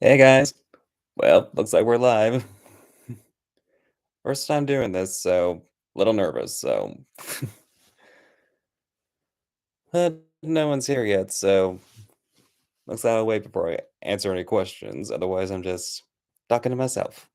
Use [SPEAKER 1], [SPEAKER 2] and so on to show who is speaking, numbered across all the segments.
[SPEAKER 1] Hey guys. Well, looks like we're live. First time doing this, so little nervous. So, but no one's here yet. So looks like I'll wait before I answer any questions. Otherwise, I'm just talking to myself.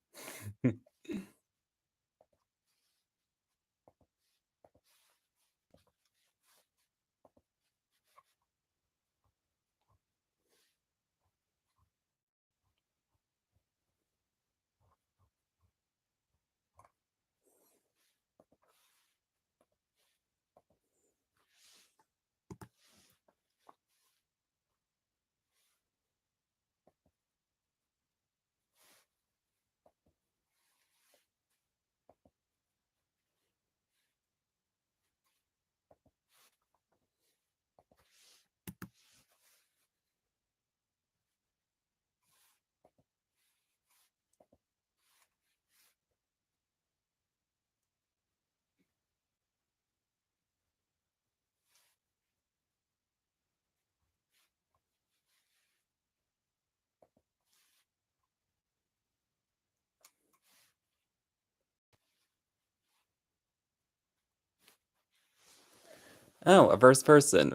[SPEAKER 1] Oh, a first person.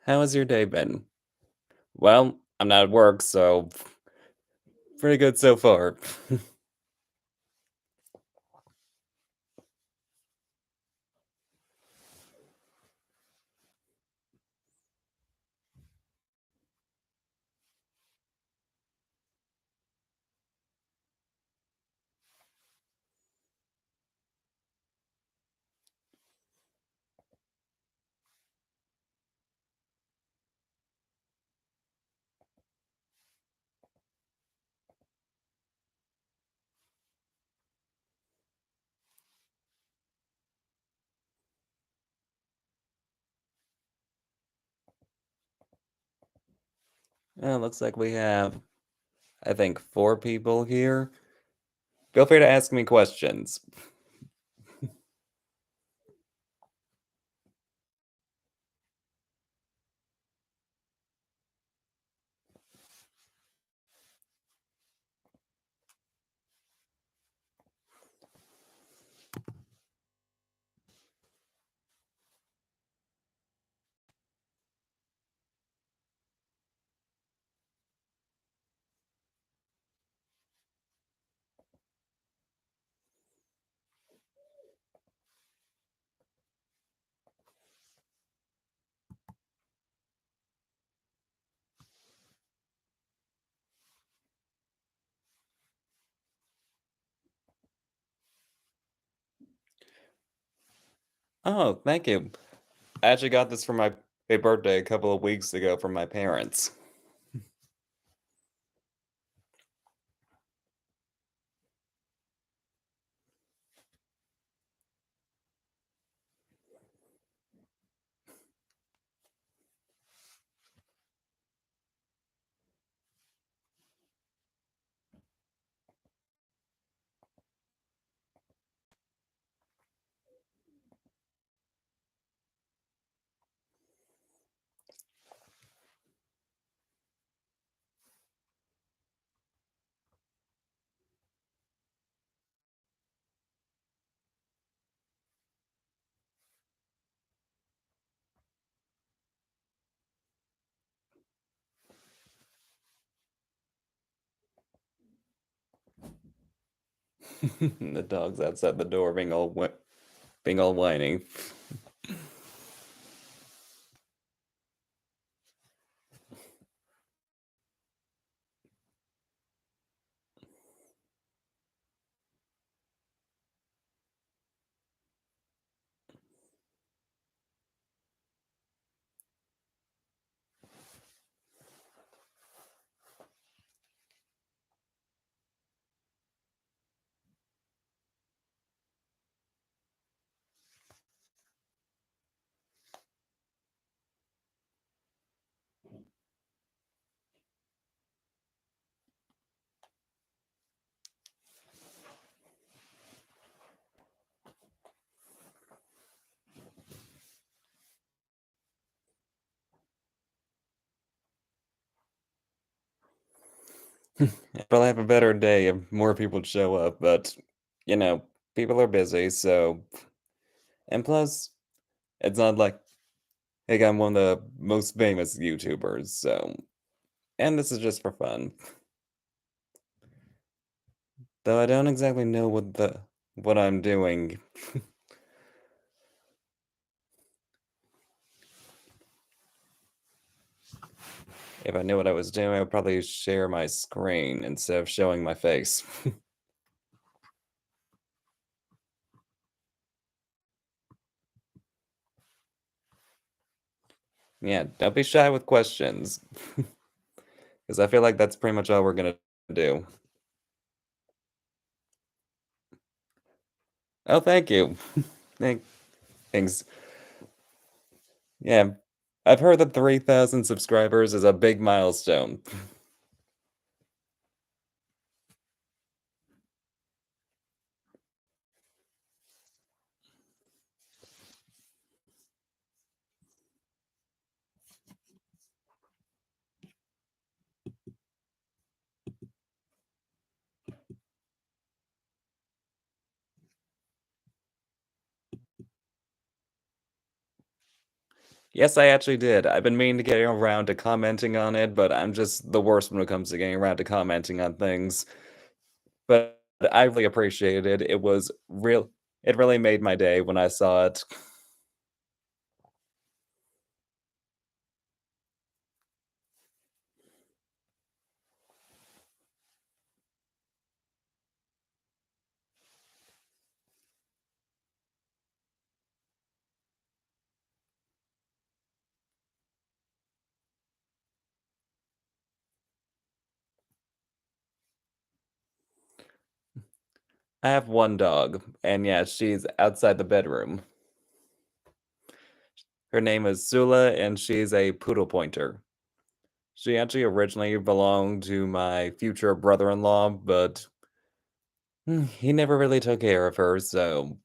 [SPEAKER 1] How has your day been? Well, I'm not at work, so pretty good so far. Looks like we have, I think, four people here. Feel free to ask me questions. Oh, thank you. I actually got this for my birthday a couple of weeks ago from my parents. The dog's outside the door being all whiny. I'll have a better day if more people show up, but, you know, people are busy, so and plus, it's not like I'm one of the most famous YouTubers, so and this is just for fun. Though I don't exactly know what I'm doing. If I knew what I was doing, I would probably share my screen instead of showing my face. Yeah, don't be shy with questions, because I feel like that's pretty much all we're gonna do. Oh, thank you. Thank thanks. Yeah, I've heard that 3,000 subscribers is a big milestone. Yes, I actually did. I've been meaning to get around to commenting on it, but I'm just the worst when it comes to getting around to commenting on things. But I really appreciated it. It really made my day when I saw it. I have one dog, and yeah, she's outside the bedroom. Her name is Sula, and she's a poodle pointer. She actually originally belonged to my future brother-in-law, but he never really took care of her, so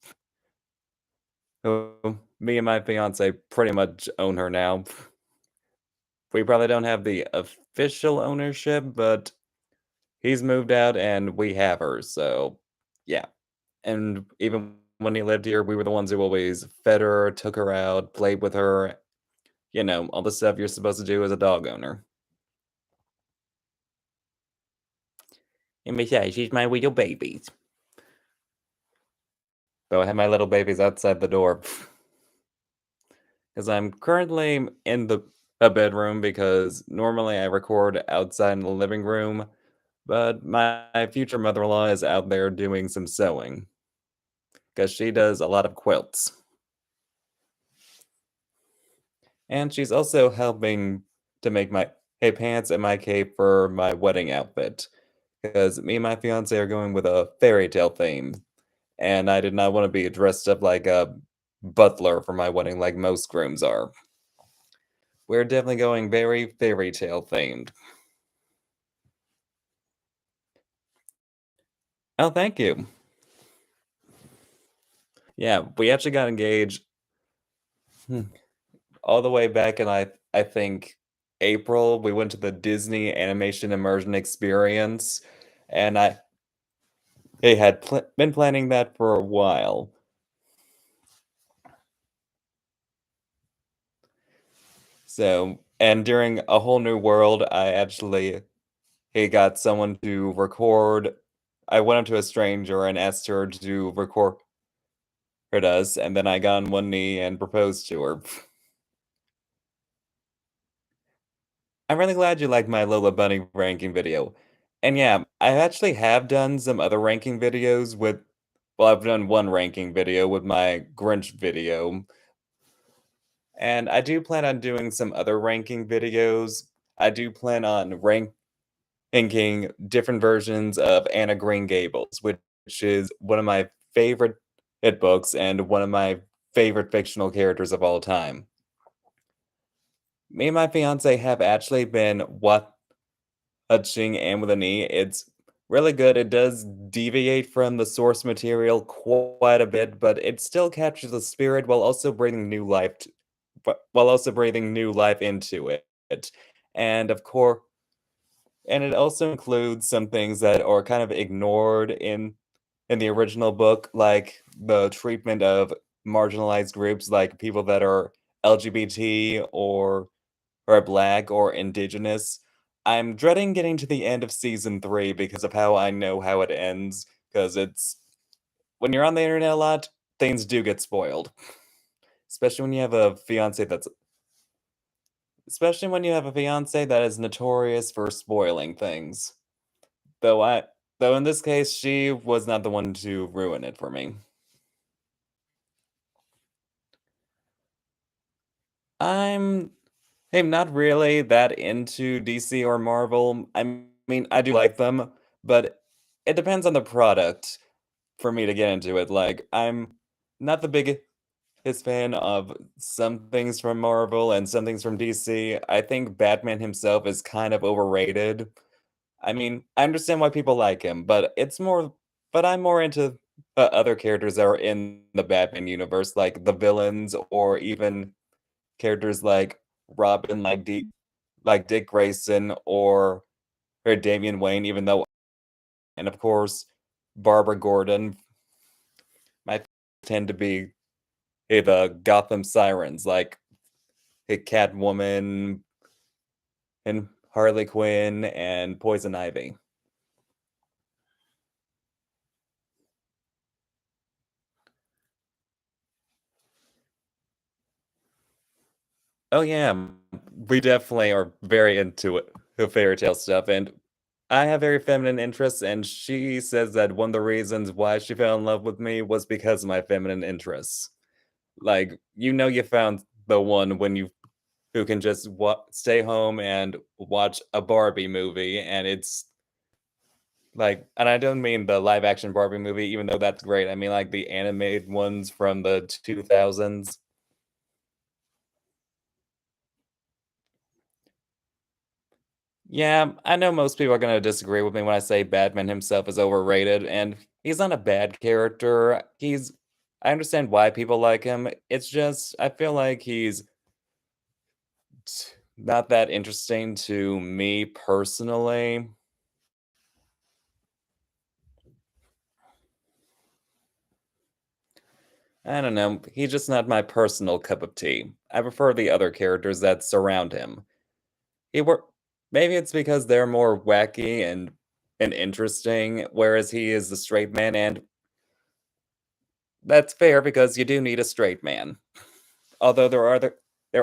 [SPEAKER 1] me and my fiance pretty much own her now. We probably don't have the official ownership, but he's moved out and we have her, so yeah. And even when he lived here, we were the ones who always fed her, took her out, played with her, all the stuff you're supposed to do as a dog owner. And besides, she's my little babies. Though I have my little babies outside the door. Because I'm currently in a bedroom because normally I record outside in the living room, but my future mother-in-law is out there doing some sewing because she does a lot of quilts. And she's also helping to make my pants and my cape for my wedding outfit. Because me and my fiance are going with a fairy tale theme, and I did not want to be dressed up like a butler for my wedding like most grooms are. We're definitely going very fairy tale themed. Oh, thank you. Yeah, we actually got engaged hmm, all the way back in I think April. We went to the Disney Animation Immersion Experience, and I had been planning that for a while. So, and during A Whole New World, I actually he got someone to record. I went up to a stranger and asked her to record us, and then I got on one knee and proposed to her. I'm really glad you liked my Lola Bunny ranking video. And yeah, I actually have done some other ranking videos well, I've done one ranking video with my Grinch video, and I do plan on doing some other ranking videos. I do plan on ranking different versions of Anna Green Gables, which is one of my favorite hit books and one of my favorite fictional characters of all time. Me and my fiance have actually been watching and with an E. It's really good. It does deviate from the source material quite a bit, but it still captures the spirit while also breathing new life while also breathing new life into it. And of course, And it also includes some things that are kind of ignored in the original book, like the treatment of marginalized groups, like people that are LGBT or Black or Indigenous. I'm dreading getting to the end of season 3 because of how I know how it ends, because it's when you're on the internet a lot, things do get spoiled, especially when you have a fiance that's especially when you have a fiance that is notorious for spoiling things. Though I though in this case, she was not the one to ruin it for me. I'm I'm not really that into DC or Marvel. I mean, I do like them, but it depends on the product for me to get into it. Like, I'm not the biggest fan of some things from Marvel and some things from DC. I think Batman himself is kind of overrated. I mean, I understand why people like him, but I'm more into other characters that are in the Batman universe, like the villains or even characters like Robin, like Dick Grayson or Damian Wayne, even though and of course, Barbara Gordon might tend to be, the Gotham Sirens, like, Catwoman and Harley Quinn and Poison Ivy. Oh, yeah, we definitely are very into it the fairy tale stuff, and I have very feminine interests, and she says that one of the reasons why she fell in love with me was because of my feminine interests. Like, you found the one when you who can just stay home and watch a Barbie movie, and it's like and I don't mean the live action Barbie movie, even though that's great. I mean, like, the animated ones from the 2000s. Yeah, I know most people are gonna disagree with me when I say Batman himself is overrated, and he's not a bad character. I understand why people like him. It's just I feel like he's not that interesting to me personally. I don't know. He's just not my personal cup of tea. I prefer the other characters that surround him. He were maybe it's because they're more wacky and interesting, whereas he is the straight man, and that's fair because you do need a straight man. Although there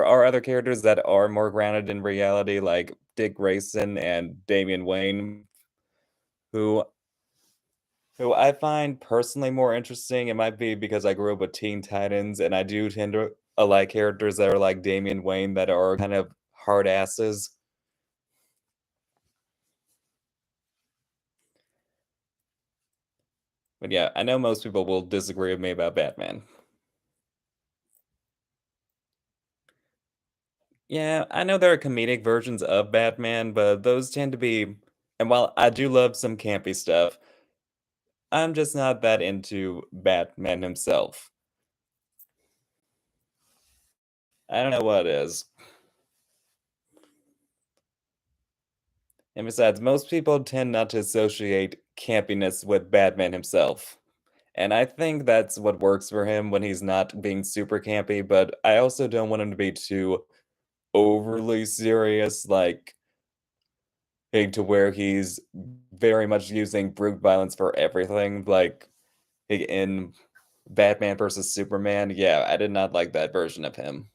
[SPEAKER 1] are other characters that are more grounded in reality, like Dick Grayson and Damian Wayne, who who I find personally more interesting. It might be because I grew up with Teen Titans, and I do tend to like characters that are like Damian Wayne that are kind of hard asses. But yeah, I know most people will disagree with me about Batman. Yeah, I know there are comedic versions of Batman, but those tend to be and while I do love some campy stuff, I'm just not that into Batman himself. I don't know what it is. And besides, most people tend not to associate campiness with Batman himself. And I think that's what works for him when he's not being super campy, but I also don't want him to be too overly serious, like to where he's very much using brute violence for everything, like in Batman versus Superman. Yeah, I did not like that version of him.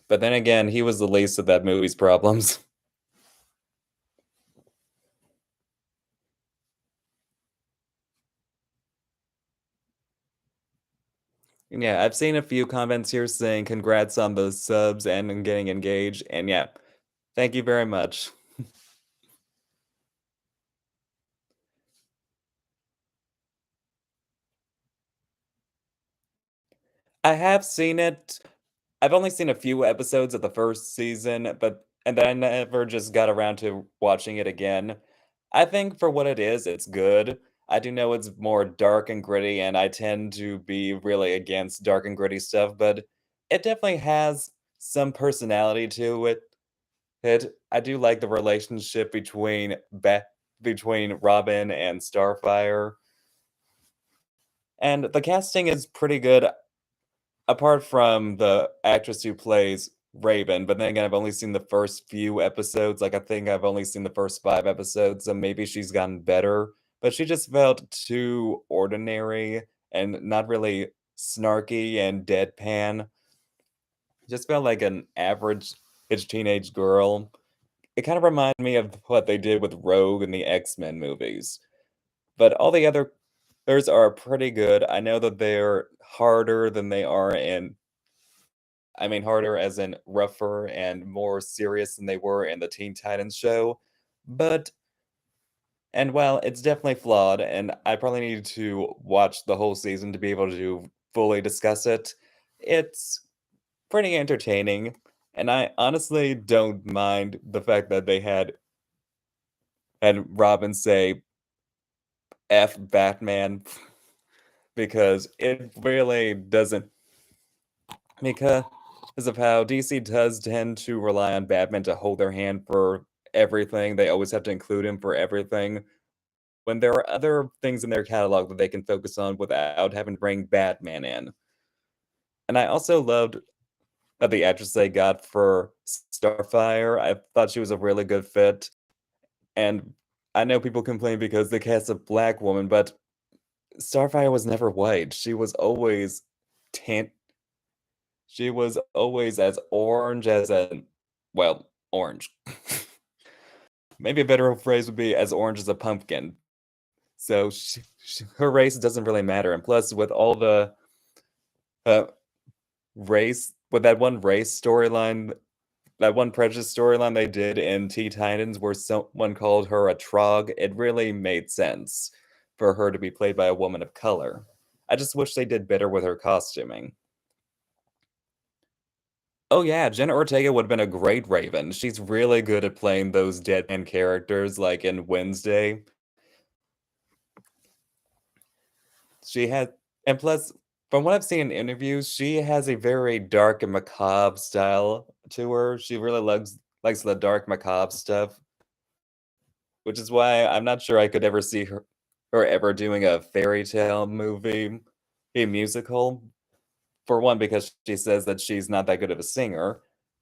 [SPEAKER 1] But then again, he was the least of that movie's problems. Yeah, I've seen a few comments here saying congrats on the subs and on getting engaged. And yeah, thank you very much. I have seen it. I've only seen a few episodes of the first season, but and then I never just got around to watching it again. I think for what it is, it's good. I do know it's more dark and gritty, and I tend to be really against dark and gritty stuff, but it definitely has some personality to it. I do like the relationship between Robin and Starfire, and the casting is pretty good, apart from the actress who plays Raven. But then again, I've only seen the first few episodes. Like I think I've only seen the first 5 episodes, so maybe she's gotten better. But she just felt too ordinary and not really snarky and deadpan. Just felt like an average teenage girl. It kind of reminded me of what they did with Rogue in the X-Men movies. But all the others are pretty good. I know that they're harder than they are in I mean harder as in rougher and more serious than they were in the Teen Titans show. But and while it's definitely flawed, and I probably need to watch the whole season to be able to fully discuss it, it's pretty entertaining. And I honestly don't mind the fact that they had Robin say F Batman because it really doesn't because of how DC does tend to rely on Batman to hold their hand for everything. They always have to include him for everything. When there are other things in their catalog that they can focus on without having to bring Batman in. And I also loved the actress they got for Starfire. I thought she was a really good fit. And I know people complain because they cast a black woman, but Starfire was never white. Tan she was always as orange as an well, orange. Maybe a better phrase would be as orange as a pumpkin. So her race doesn't really matter. And plus, with all the uh, with that one race storyline, that one prejudice storyline they did in Teen Titans where someone called her a trog, it really made sense for her to be played by a woman of color. I just wish they did better with her costuming. Oh yeah, Jenna Ortega would have been a great Raven. She's really good at playing those deadpan characters like in Wednesday. She had and plus, from what I've seen in interviews, she has a very dark and macabre style to her. She really likes the dark macabre stuff, which is why I'm not sure I could ever see her ever doing a fairy tale movie, a musical. For one, because she says that she's not that good of a singer,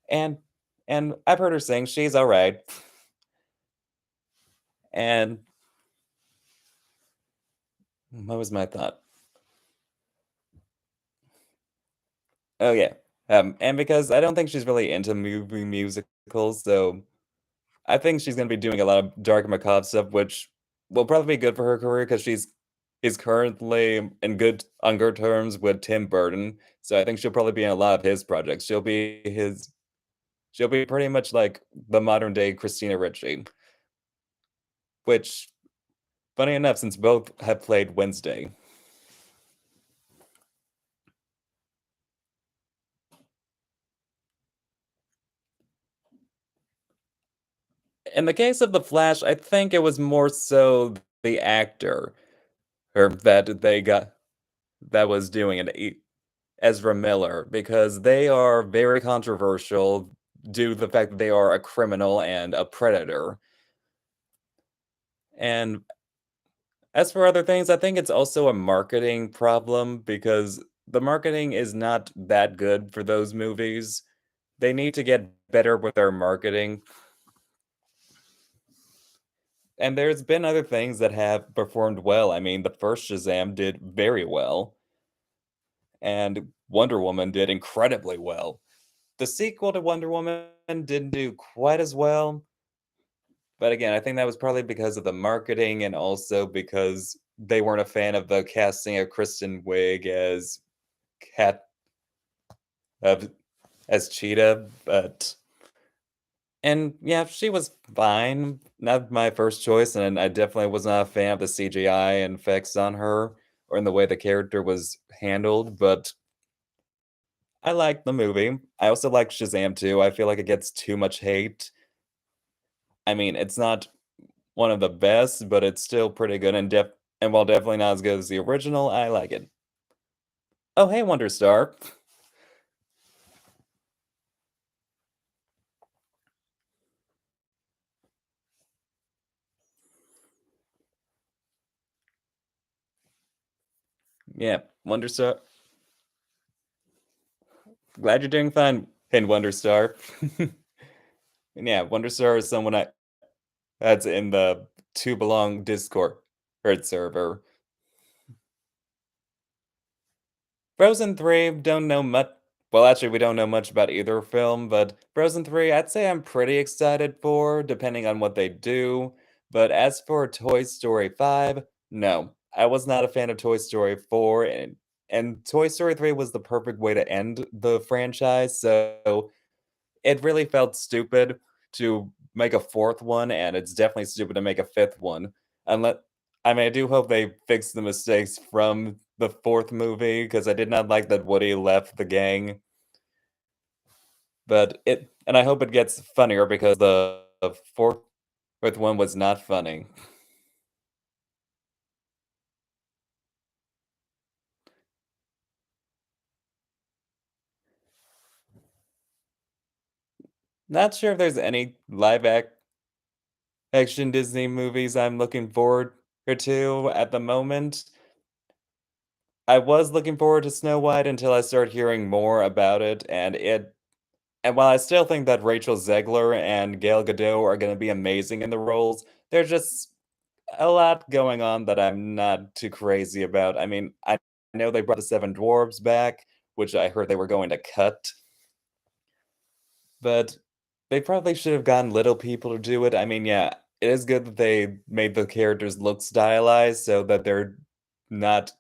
[SPEAKER 1] and I've heard her sing, she's alright. And what was my thought? Oh, yeah. And because I don't think she's really into movie musicals, so I think she's gonna be doing a lot of dark macabre stuff, which will probably be good for her career because is currently in good terms with Tim Burton, so I think she'll probably be in a lot of his projects. She'll be pretty much like the modern day Christina Ricci, which, funny enough, since both have played Wednesday. In the case of The Flash, I think it was more so the actor or that they got that was doing it, Ezra Miller, because they are very controversial due to the fact that they are a criminal and a predator. And as for other things, I think it's also a marketing problem because the marketing is not that good for those movies. They need to get better with their marketing. And there's been other things that have performed well. I mean, the first Shazam did very well, and Wonder Woman did incredibly well. The sequel to Wonder Woman didn't do quite as well, but again, I think that was probably because of the marketing and also because they weren't a fan of the casting of Kristen Wiig as Cat of as Cheetah, but and yeah, she was fine. Not my first choice, and I definitely was not a fan of the CGI and effects on her or in the way the character was handled, but I liked the movie. I also like Shazam too. I feel like it gets too much hate. I mean, it's not one of the best, but it's still pretty good and while definitely not as good as the original, I like it. Oh, hey, Wonder Star. Yeah, Wonder Star. Glad you're doing fine in Wonder Star. And yeah, Wonder Star is someone that's in the To Belong Discord server. Frozen 3, don't know much. Well, actually, we don't know much about either film, but Frozen 3, I'd say I'm pretty excited for, depending on what they do. But as for Toy Story 5, no. I was not a fan of Toy Story 4, and Toy Story 3 was the perfect way to end the franchise, so it really felt stupid to make a 4th one, and it's definitely stupid to make a 5th one. Unless I mean, I do hope they fix the mistakes from the 4th movie because I did not like that Woody left the gang, but it and I hope it gets funnier because the 4th one was not funny. Not sure if there's any live action Disney movies I'm looking forward to at the moment. I was looking forward to Snow White until I started hearing more about it, and while I still think that Rachel Zegler and Gal Gadot are gonna be amazing in the roles, there's just a lot going on that I'm not too crazy about. I mean, I know they brought the 7 Dwarves back, which I heard they were going to cut, but they probably should have gotten little people to do it. I mean, yeah, it is good that they made the characters look stylized not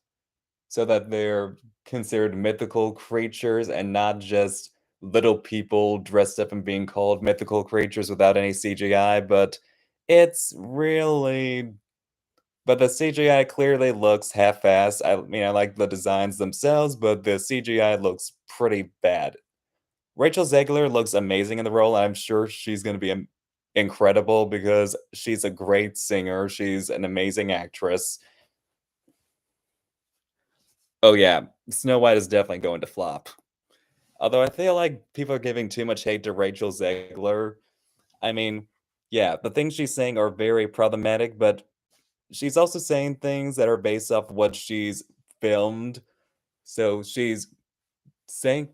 [SPEAKER 1] so that they're considered mythical creatures and not just little people dressed up and being called mythical creatures without any CGI, it's really but the CGI clearly looks half-assed. I mean, I like the designs themselves, but the CGI looks pretty bad. Rachel Zegler looks amazing in the role, and I'm sure she's gonna be incredible because she's a great singer, she's an amazing actress. Oh, yeah, Snow White is definitely going to flop. Although I feel like people are giving too much hate to Rachel Zegler. I mean, yeah, the things she's saying are very problematic, but she's also saying things that are based off what she's filmed. So saying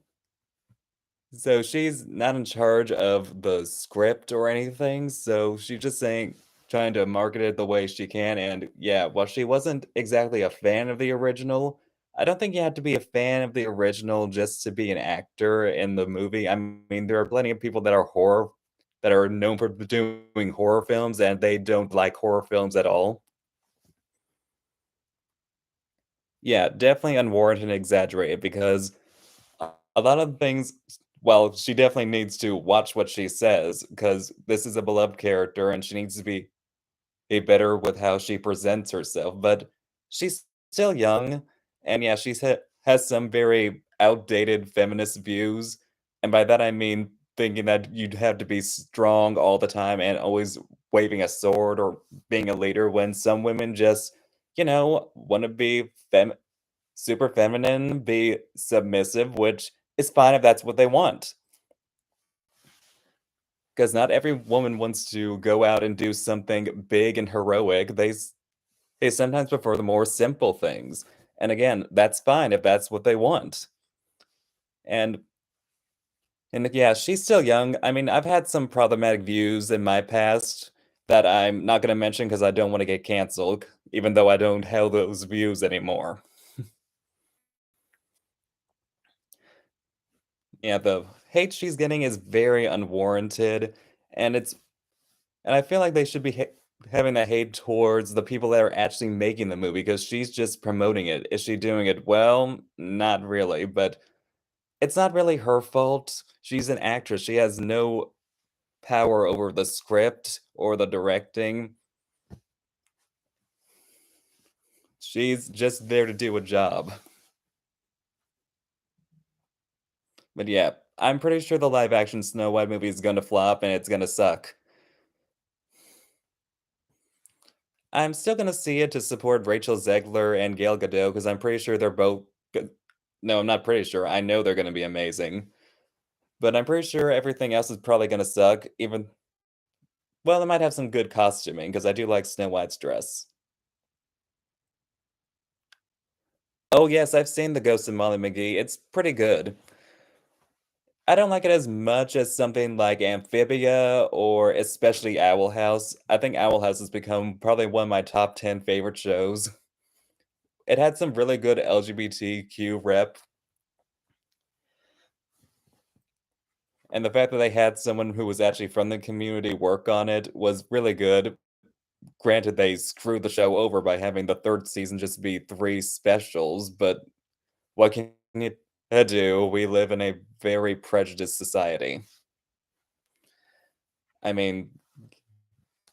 [SPEAKER 1] she's not in charge of the script or anything, so she's just saying trying to market it the way she can, and yeah, while she wasn't exactly a fan of the original, I don't think you have to be a fan of the original just to be an actor in the movie. I mean, there are plenty of people that are known for doing horror films, and they don't like horror films at all. Yeah, definitely unwarranted and exaggerated because a lot of things well, she definitely needs to watch what she says because this is a beloved character and she needs to be better with how she presents herself, but she's still young, and yeah, has some very outdated feminist views, and by that I mean thinking that you'd have to be strong all the time and always waving a sword or being a leader when some women just, wanna be super feminine, be submissive, which is fine if that's what they want. Because not every woman wants to go out and do something big and heroic. They sometimes prefer the more simple things. And again, that's fine if that's what they want. And and yeah, she's still young. I mean, I've had some problematic views in my past that I'm not going to mention because I don't want to get canceled, even though I don't have those views anymore. Yeah, the hate she's getting is very unwarranted, and I feel like they should be having that hate towards the people that are actually making the movie because she's just promoting it. Is she doing it well? Not really, but it's not really her fault. She's an actress. She has no power over the script or the directing. She's just there to do a job. But yeah, I'm pretty sure the live action Snow White movie is gonna flop and it's gonna suck. I'm still gonna see it to support Rachel Zegler and Gail Gadot because I'm pretty sure they're both good. No, I'm not pretty sure. I know they're gonna be amazing. But I'm pretty sure everything else is probably gonna suck, even well, they might have some good costuming because I do like Snow White's dress. Oh, yes, I've seen The Ghost of Molly McGee, it's pretty good. I don't like it as much as something like Amphibia or especially Owl House. I think Owl House has become probably one of my top 10 favorite shows. It had some really good LGBTQ rep, and the fact that they had someone who was actually from the community work on it was really good. Granted, they screwed the show over by having the 3rd season just be 3 specials, but what can you do? We live in a very prejudiced society. I mean,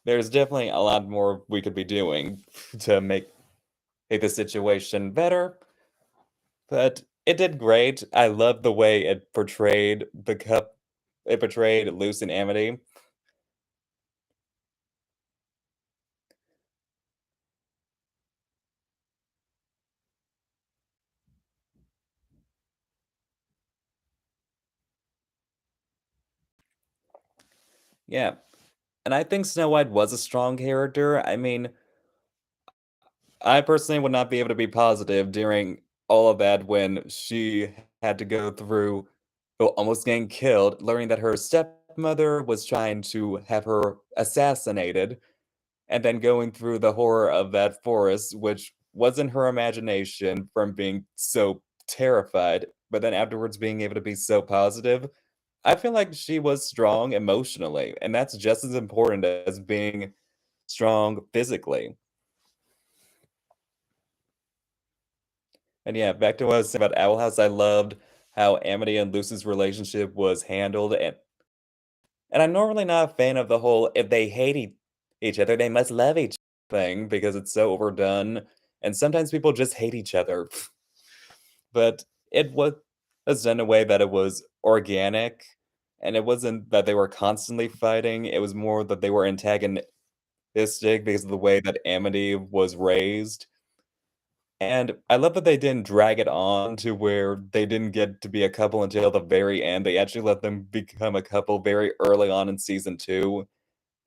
[SPEAKER 1] there's definitely a lot more we could be doing to make the situation better, but it did great. I love the way it portrayed Luce and Amity. Yeah, and I think Snow White was a strong character. I mean, I personally would not be able to be positive during all of that when she had to go through, well, almost getting killed, learning that her stepmother was trying to have her assassinated, and then going through the horror of that forest, which was in her imagination from being so terrified, but then afterwards being able to be so positive. I feel like she was strong emotionally, and that's just as important as being strong physically. And yeah, back to what I was saying about Owl House, I loved how Amity and Lucy's relationship was handled, and I'm normally not a fan of the whole if they hate each other, they must love each thing because it's so overdone, and sometimes people just hate each other. But it was done in a way that it was organic, and it wasn't that they were constantly fighting, it was more that they were antagonistic because of the way that Amity was raised. And I love that they didn't drag it on to where they didn't get to be a couple until the very end. They actually let them become a couple very early on in season 2,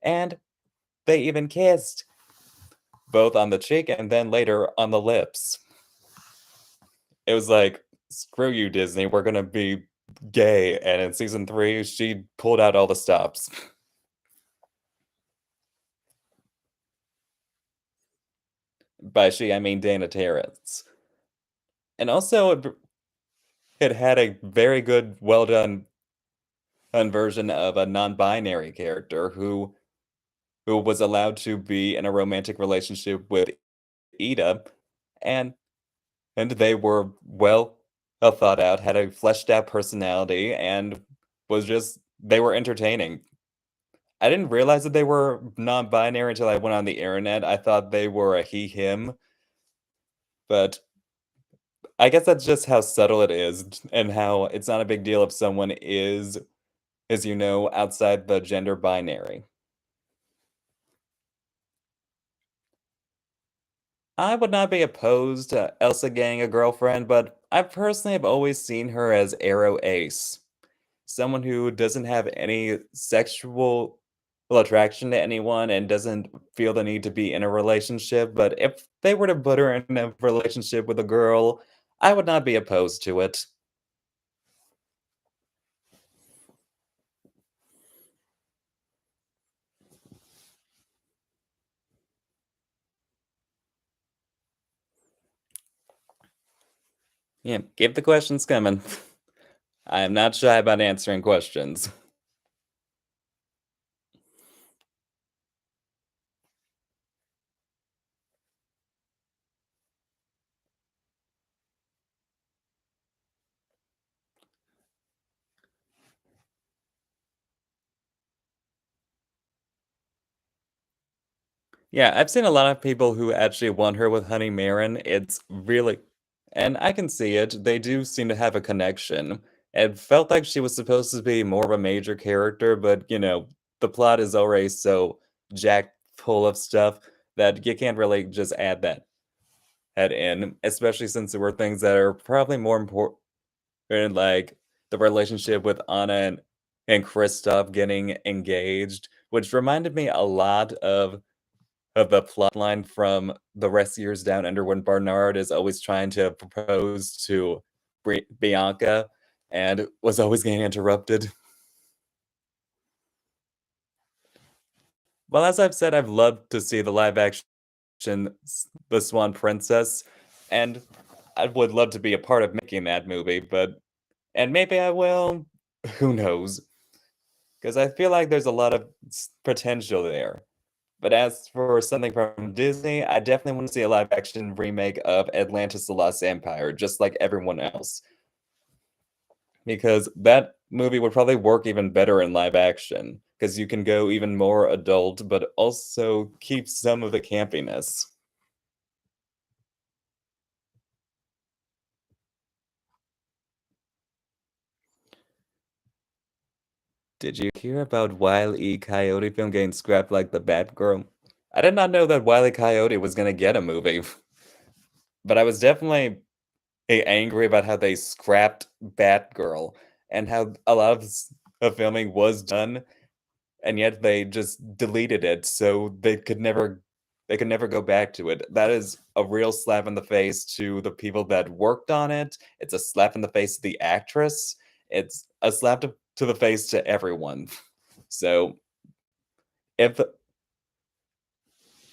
[SPEAKER 1] and they even kissed, both on the cheek and then later on the lips. It was like, "Screw you, Disney, we're gonna be gay," and in season 3, she pulled out all the stops. By she, I mean Dana Terrace. And also, it had a very good, well done version of a non-binary character who was allowed to be in a romantic relationship with Ida, and they were thought out, had a fleshed out personality, and was just they were entertaining. I didn't realize that they were non-binary until I went on the internet. I thought they were a he him, but I guess that's just how subtle it is and how it's not a big deal if someone is outside the gender binary. I would not be opposed to Elsa getting a girlfriend, but I personally have always seen her as Arrow Ace, someone who doesn't have any sexual attraction to anyone and doesn't feel the need to be in a relationship. But if they were to put her in a relationship with a girl, I would not be opposed to it. Yeah, keep the questions coming. I am not shy about answering questions. Yeah, I've seen a lot of people who actually want her with Honey Marin. It's really and I can see it. They do seem to have a connection. It felt like she was supposed to be more of a major character, but the plot is already so jacked full of stuff that you can't really just add that in, especially since there were things that are probably more important, like the relationship with Anna and Kristoff getting engaged, which reminded me a lot of of the plot line from The Rest Years Down Under when Bernard is always trying to propose to Bianca and was always getting interrupted. Well, as I've said, I've loved to see the live action The Swan Princess, and I would love to be a part of making that movie, but and maybe I will, who knows? Because I feel like there's a lot of potential there. But as for something from Disney, I definitely want to see a live action remake of Atlantis the Lost Empire, just like everyone else. Because that movie would probably work even better in live action. Because you can go even more adult, but also keep some of the campiness. Did you hear about Wile E. Coyote film getting scrapped like the Batgirl? I did not know that Wile E. Coyote was gonna get a movie, but I was definitely angry about how they scrapped Batgirl and how a lot of the filming was done, and yet they just deleted it so they could never go back to it. That is a real slap in the face to the people that worked on it. It's a slap in the face to the actress. It's a slap to the face to everyone. So if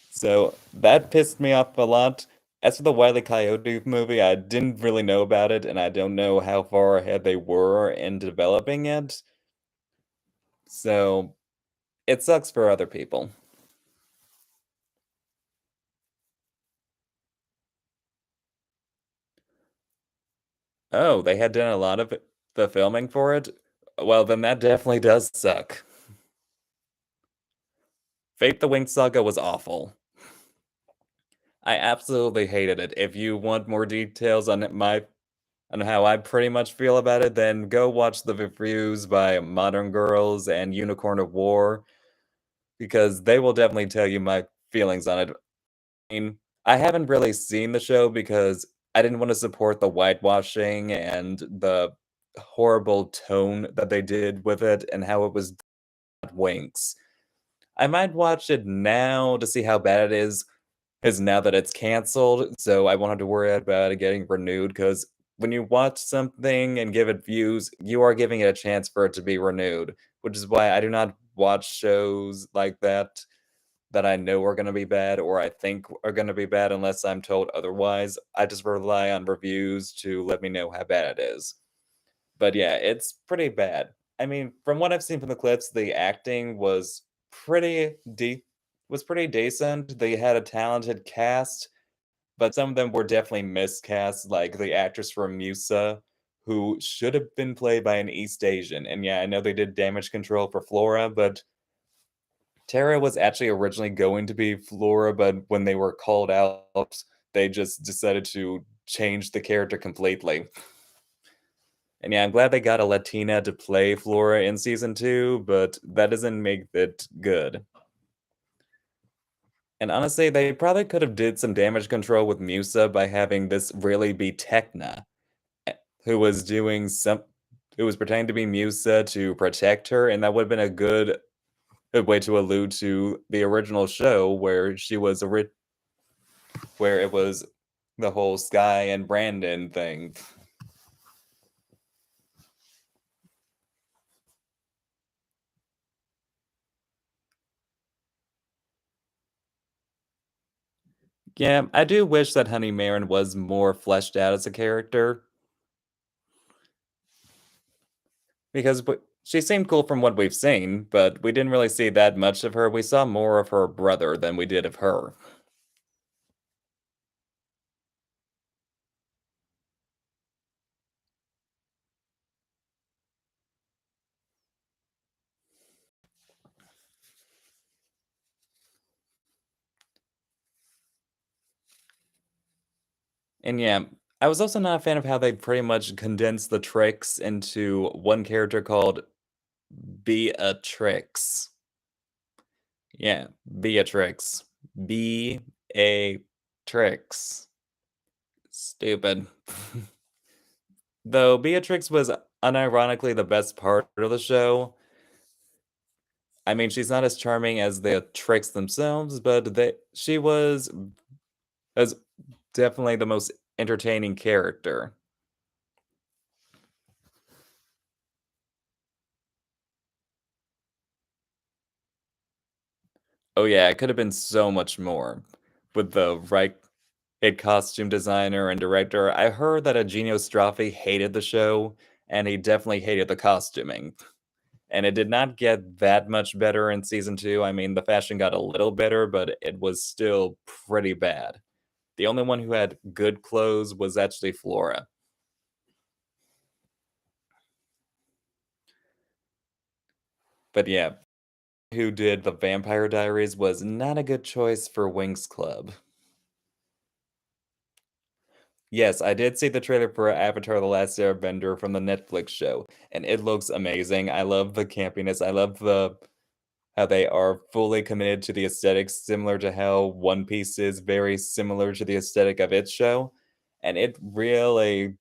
[SPEAKER 1] so that pissed me off a lot. As for the Wile E. Coyote movie, I didn't really know about it, and I don't know how far ahead they were in developing it. So it sucks for other people. Oh, they had done a lot of the filming for it? Well, then that definitely does suck. Fate the Winx Saga was awful. I absolutely hated it. If you want more details on how I pretty much feel about it, then go watch the reviews by Modern Girls and Unicorn of War because they will definitely tell you my feelings on it. Mean, I haven't really seen the show because I didn't want to support the whitewashing and the horrible tone that they did with it and how it was not Winx. I might watch it now to see how bad it is now that it's canceled, so I won't have to worry about it getting renewed. Because when you watch something and give it views, you are giving it a chance for it to be renewed, which is why I do not watch shows like that I know are gonna be bad or I think are gonna be bad unless I'm told otherwise. I just rely on reviews to let me know how bad it is. But yeah, it's pretty bad. I mean, from what I've seen from the clips, the acting was pretty decent. They had a talented cast, but some of them were definitely miscast, like the actress from Musa, who should have been played by an East Asian. And yeah, I know they did damage control for Flora, but Tara was actually originally going to be Flora, but when they were called out, they just decided to change the character completely. And yeah, I'm glad they got a Latina to play Flora in season 2, but that doesn't make it good. And honestly, they probably could have did some damage control with Musa by having this really be Tekna, eh, who was doing some who was pretending to be Musa to protect her, and that would have been a good way to allude to the original show where where it was the whole Sky and Brandon thing. Yeah, I do wish that Honey Marin was more fleshed out as a character because she seemed cool from what we've seen, but we didn't really see that much of her. We saw more of her brother than we did of her. And yeah, I was also not a fan of how they pretty much condensed the tricks into one character called Beatrix. Yeah, Beatrix. Be a tricks. Stupid. Though Beatrix was unironically the best part of the show, I mean, she's not as charming as the tricks themselves, but she was definitely the most entertaining character. Oh yeah, it could have been so much more with the right costume designer and director. I heard that Eugenio Straffi hated the show, and he definitely hated the costuming. And it did not get that much better in season 2. I mean, the fashion got a little better, but it was still pretty bad. The only one who had good clothes was actually Flora. But yeah, who did the Vampire Diaries was not a good choice for Winx Club. Yes, I did see the trailer for Avatar: The Last Airbender from the Netflix show, and it looks amazing. I love the campiness. I love the how they are fully committed to the aesthetics, similar to how One Piece is very similar to the aesthetic of its show. And it really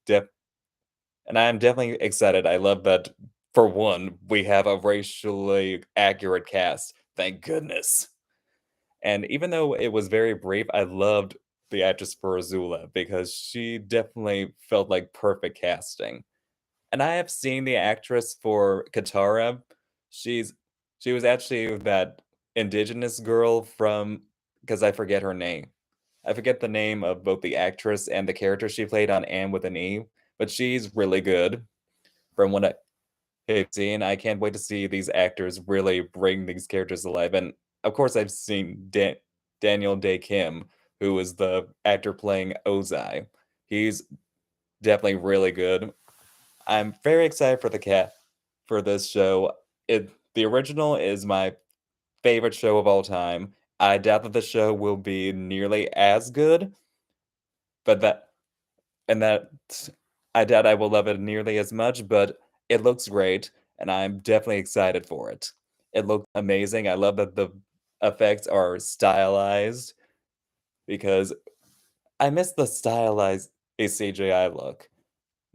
[SPEAKER 1] and I'm definitely excited. I love that for one, we have a racially accurate cast. Thank goodness. And even though it was very brief, I loved the actress for Azula because she definitely felt like perfect casting. And I have seen the actress for Katara. She's she was actually that indigenous girl from because I forget her name. I forget the name of both the actress and the character she played on Anne with an E, but she's really good from what have seen. I can't wait to see these actors really bring these characters alive. And of course, I've seen Daniel Day Kim, who is the actor playing Ozai. He's definitely really good. I'm very excited for the cat for this show. The original is my favorite show of all time. I doubt that the show will be nearly as good, but that I doubt I will love it nearly as much, but it looks great, and I'm definitely excited for it. It looks amazing. I love that the effects are stylized because I miss the stylized CGI look.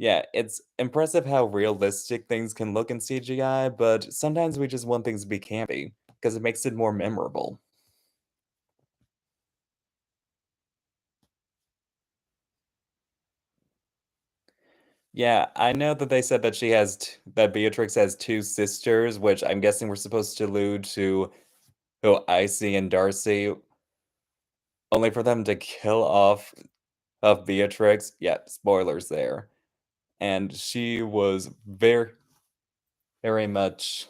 [SPEAKER 1] Yeah, it's impressive how realistic things can look in CGI, but sometimes we just want things to be campy because it makes it more memorable. Yeah, I know that they said that that Beatrix has two sisters, which I'm guessing we're supposed to allude to Icy and Darcy, only for them to kill off of Beatrix. Yeah, spoilers there. And she was very much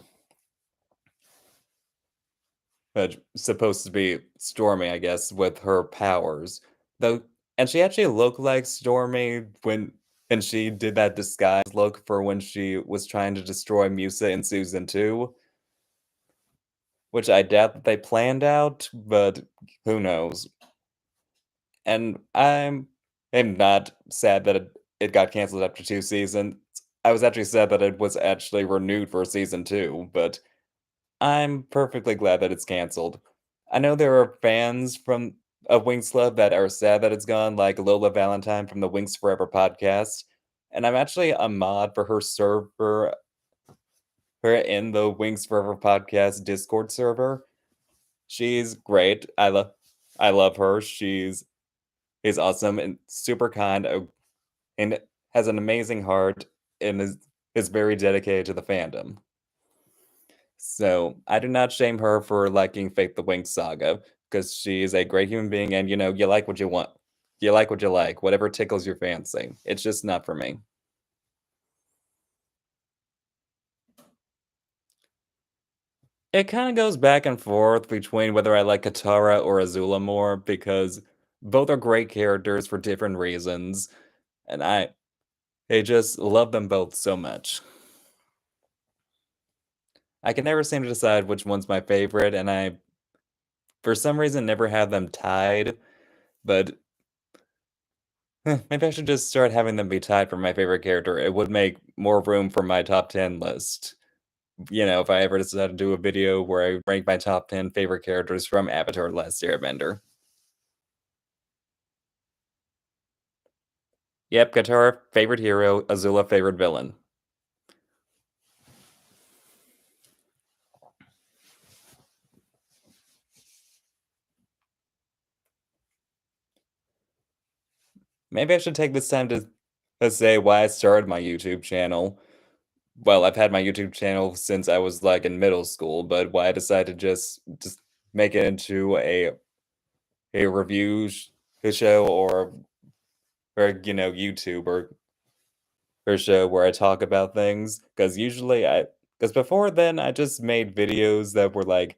[SPEAKER 1] supposed to be Stormy, I guess, with her powers. Though and she actually looked like Stormy when she did that disguise look for when she was trying to destroy Musa in season 2, which I doubt that they planned out, but who knows? And I'm not sad that it got canceled after 2 seasons. I was actually sad that it was actually renewed for season 2, but I'm perfectly glad that it's canceled. I know there are fans from of Wings Club that are sad that it's gone, like Lola Valentine from the Wings Forever podcast, and I'm actually a mod for her server her in the Wings Forever podcast Discord server. She's great. I love her. She's awesome and super kind, and has an amazing heart and is very dedicated to the fandom. So, I do not shame her for liking Fate the Winx Saga, because she is a great human being and, you like what you want. You like what you like, whatever tickles your fancy. It's just not for me. It kinda goes back and forth between whether I like Katara or Azula more, because both are great characters for different reasons, and I just love them both so much. I can never seem to decide which one's my favorite, and I, for some reason, never have them tied, but maybe I should just start having them be tied for my favorite character. It would make more room for my top 10 list. If I ever decide to do a video where I rank my top 10 favorite characters from Avatar: The Last Airbender. Yep, Katara, favorite hero, Azula, favorite villain. Maybe I should take this time to say why I started my YouTube channel. Well, I've had my YouTube channel since I was, like, in middle school, but why I decided to just make it into a review show or YouTube or show where I talk about things. Because usually because before then, I just made videos that were, like,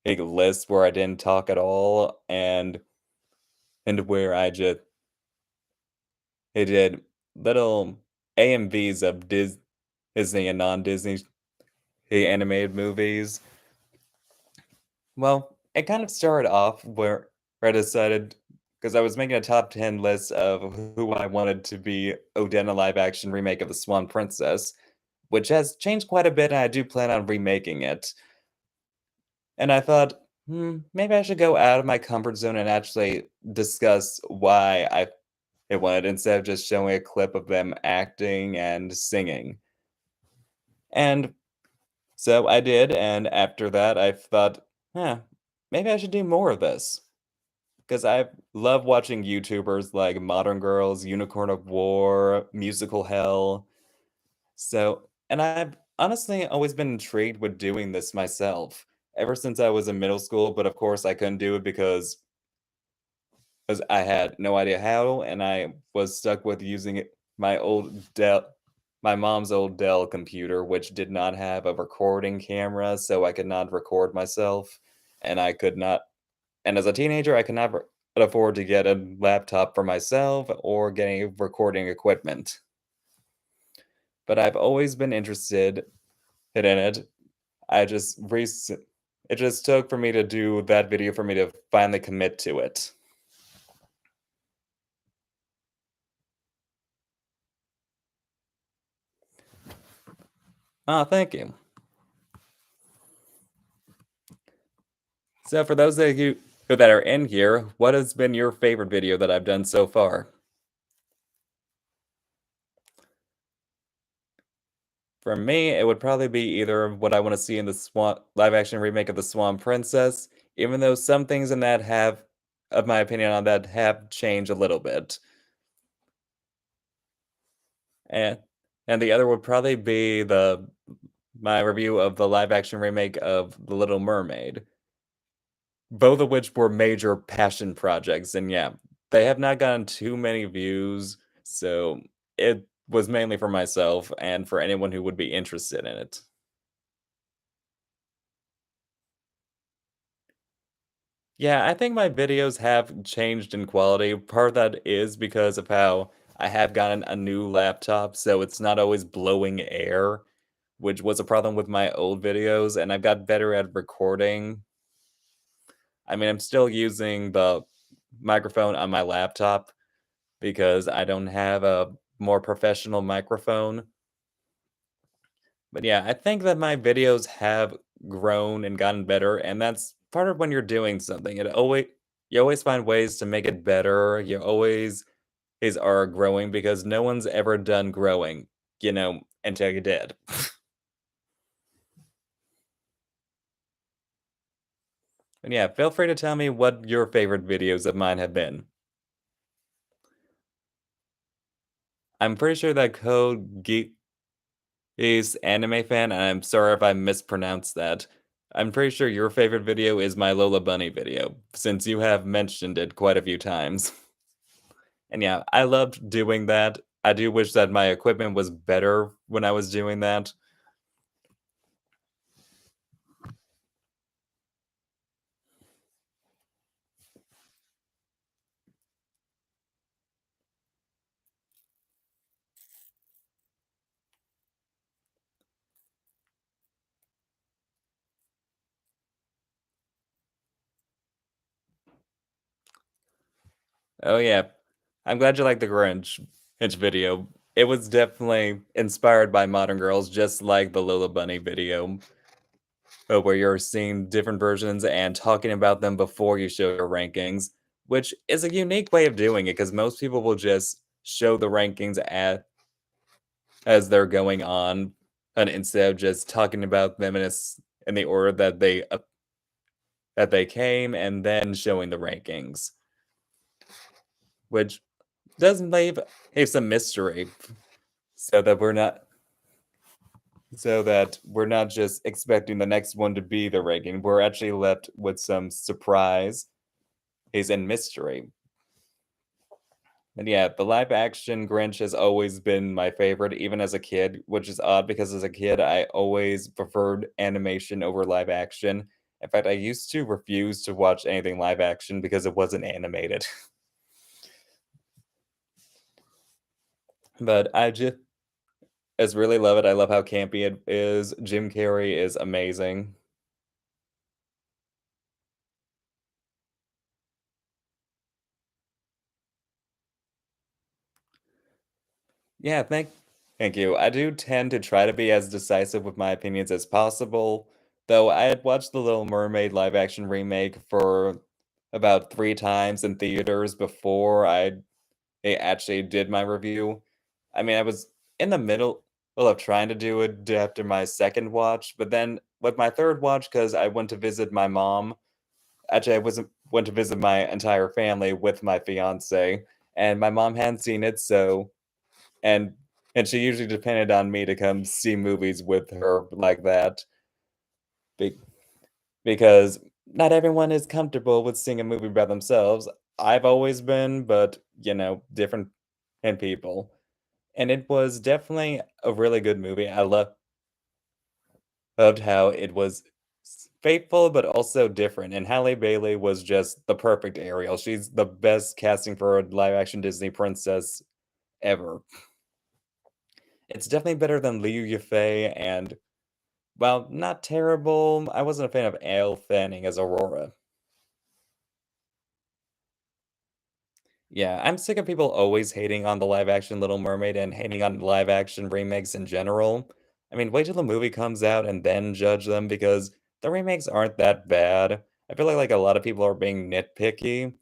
[SPEAKER 1] a list where I didn't talk at all, and where I did little AMVs of Disney and non-Disney animated movies. Well, it kind of started off where I decided because I was making a top 10 list of who I wanted to be Odin live action remake of The Swan Princess, which has changed quite a bit, and I do plan on remaking it. And I thought, maybe I should go out of my comfort zone and actually discuss why I wanted instead of just showing a clip of them acting and singing. And so I did, and after that, I thought, huh, maybe I should do more of this. Because I love watching YouTubers like Modern Girls, Unicorn of War, Musical Hell. And I've honestly always been intrigued with doing this myself ever since I was in middle school. But of course, I couldn't do it because I had no idea how, and I was stuck with using my mom's old Dell computer, which did not have a recording camera, so I could not record myself, and I could not. And as a teenager, I could not afford to get a laptop for myself or get any recording equipment. But I've always been interested in it. I just it just took for me to do that video for me to finally commit to it. Ah, thank you. So for those of you that are in here, what has been your favorite video that I've done so far? For me, it would probably be either what I want to see in the Swan live action remake of The Swan Princess, even though some things in that have, of my opinion on that, have changed a little bit. And and the other would probably be the my review of the live action remake of The Little Mermaid, both of which were major passion projects. And yeah, they have not gotten too many views, so it was mainly for myself and for anyone who would be interested in it. Yeah, I think my videos have changed in quality. Part of that is because of how I have gotten a new laptop, so it's not always blowing air, which was a problem with my old videos, and I've got better at recording. I mean, I'm still using the microphone on my laptop because I don't have a more professional microphone. But yeah, I think that my videos have grown and gotten better, and that's part of when you're doing something. You always find ways to make it better. You always is are growing because no one's ever done growing, until you did. And yeah, feel free to tell me what your favorite videos of mine have been. I'm pretty sure that Code Geass anime fan, and I'm sorry if I mispronounced that. I'm pretty sure your favorite video is my Lola Bunny video, since you have mentioned it quite a few times. And yeah, I loved doing that. I do wish that my equipment was better when I was doing that. Oh yeah, I'm glad you like the Grinch video. It was definitely inspired by Modern Girls, just like the Lola Bunny video, where you're seeing different versions and talking about them before you show your rankings, which is a unique way of doing it because most people will just show the rankings as they're going on, and instead of just talking about them in the order that they came and then showing the rankings, which does leave some mystery so that we're not just expecting the next one to be the ranking. We're actually left with some surprise, is in mystery. And yeah, the live action Grinch has always been my favorite, even as a kid, which is odd because as a kid, I always preferred animation over live action. In fact, I used to refuse to watch anything live action because it wasn't animated. But I just really love it. I love how campy it is. Jim Carrey is amazing. Yeah, thank you. I do tend to try to be as decisive with my opinions as possible, though I had watched The Little Mermaid live action remake for about 3 times in theaters before I actually did my review. I mean, I was in the middle of trying to do it after my second watch, but then with my third watch, because I went to visit my mom. Actually, I wasn't went to visit my entire family with my fiance, and my mom hadn't seen it, so and and she usually depended on me to come see movies with her like that, be because not everyone is comfortable with seeing a movie by themselves. I've always been, but, different in people. And it was definitely a really good movie. Loved how it was faithful, but also different, and Halle Bailey was just the perfect Ariel. She's the best casting for a live action Disney princess ever. It's definitely better than Liu Yifei and, well, not terrible. I wasn't a fan of Elle Fanning as Aurora. Yeah, I'm sick of people always hating on the live action Little Mermaid and hating on live action remakes in general. I mean, wait till the movie comes out and then judge them because the remakes aren't that bad. I feel like a lot of people are being nitpicky,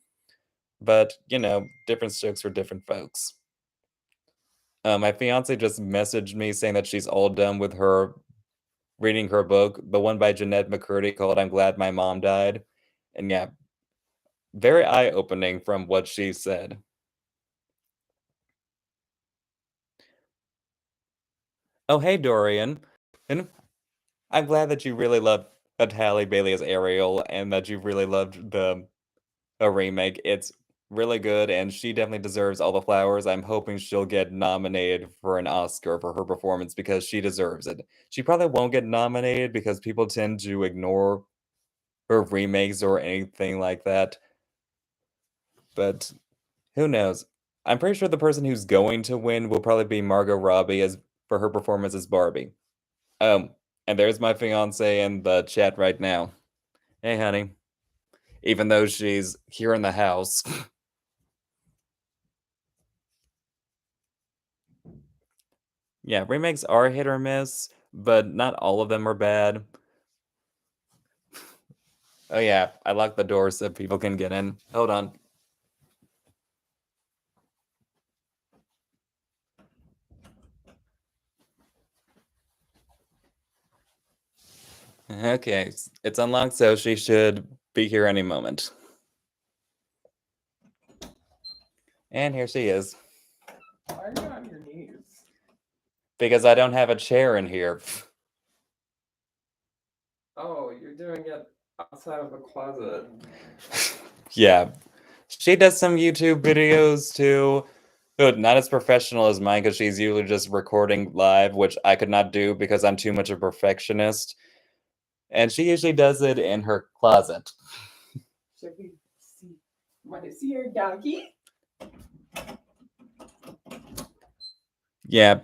[SPEAKER 1] but different strokes for different folks. My fiance just messaged me saying that she's all done with her reading her book, the one by Jeanette McCurdy called "I'm Glad My Mom Died," and yeah, very eye opening from what she said. Oh, hey, Dorian. And I'm glad that you really loved Halle Bailey as Ariel and that you really loved the remake. It's really good, and she definitely deserves all the flowers. I'm hoping she'll get nominated for an Oscar for her performance because she deserves it. She probably won't get nominated because people tend to ignore her remakes or anything like that, but who knows? I'm pretty sure the person who's going to win will probably be Margot Robbie as for her performance as Barbie. Um, and there's my fiance in the chat right now. Hey, honey. Even though she's here in the house. Yeah, remakes are hit or miss, but not all of them are bad. Oh yeah, I locked the door so people can get in. Hold on. Okay, it's unlocked, so she should be here any moment. And here she is.
[SPEAKER 2] Why are you on your knees?
[SPEAKER 1] Because I don't have a chair in here.
[SPEAKER 2] Oh, you're doing it outside of the closet.
[SPEAKER 1] Yeah. She does some YouTube videos too. But not as professional as mine because she's usually just recording live, which I could not do because I'm too much of a perfectionist. And she usually does it in her closet.
[SPEAKER 2] Should we see? Want to see your doggy?
[SPEAKER 1] Yeah.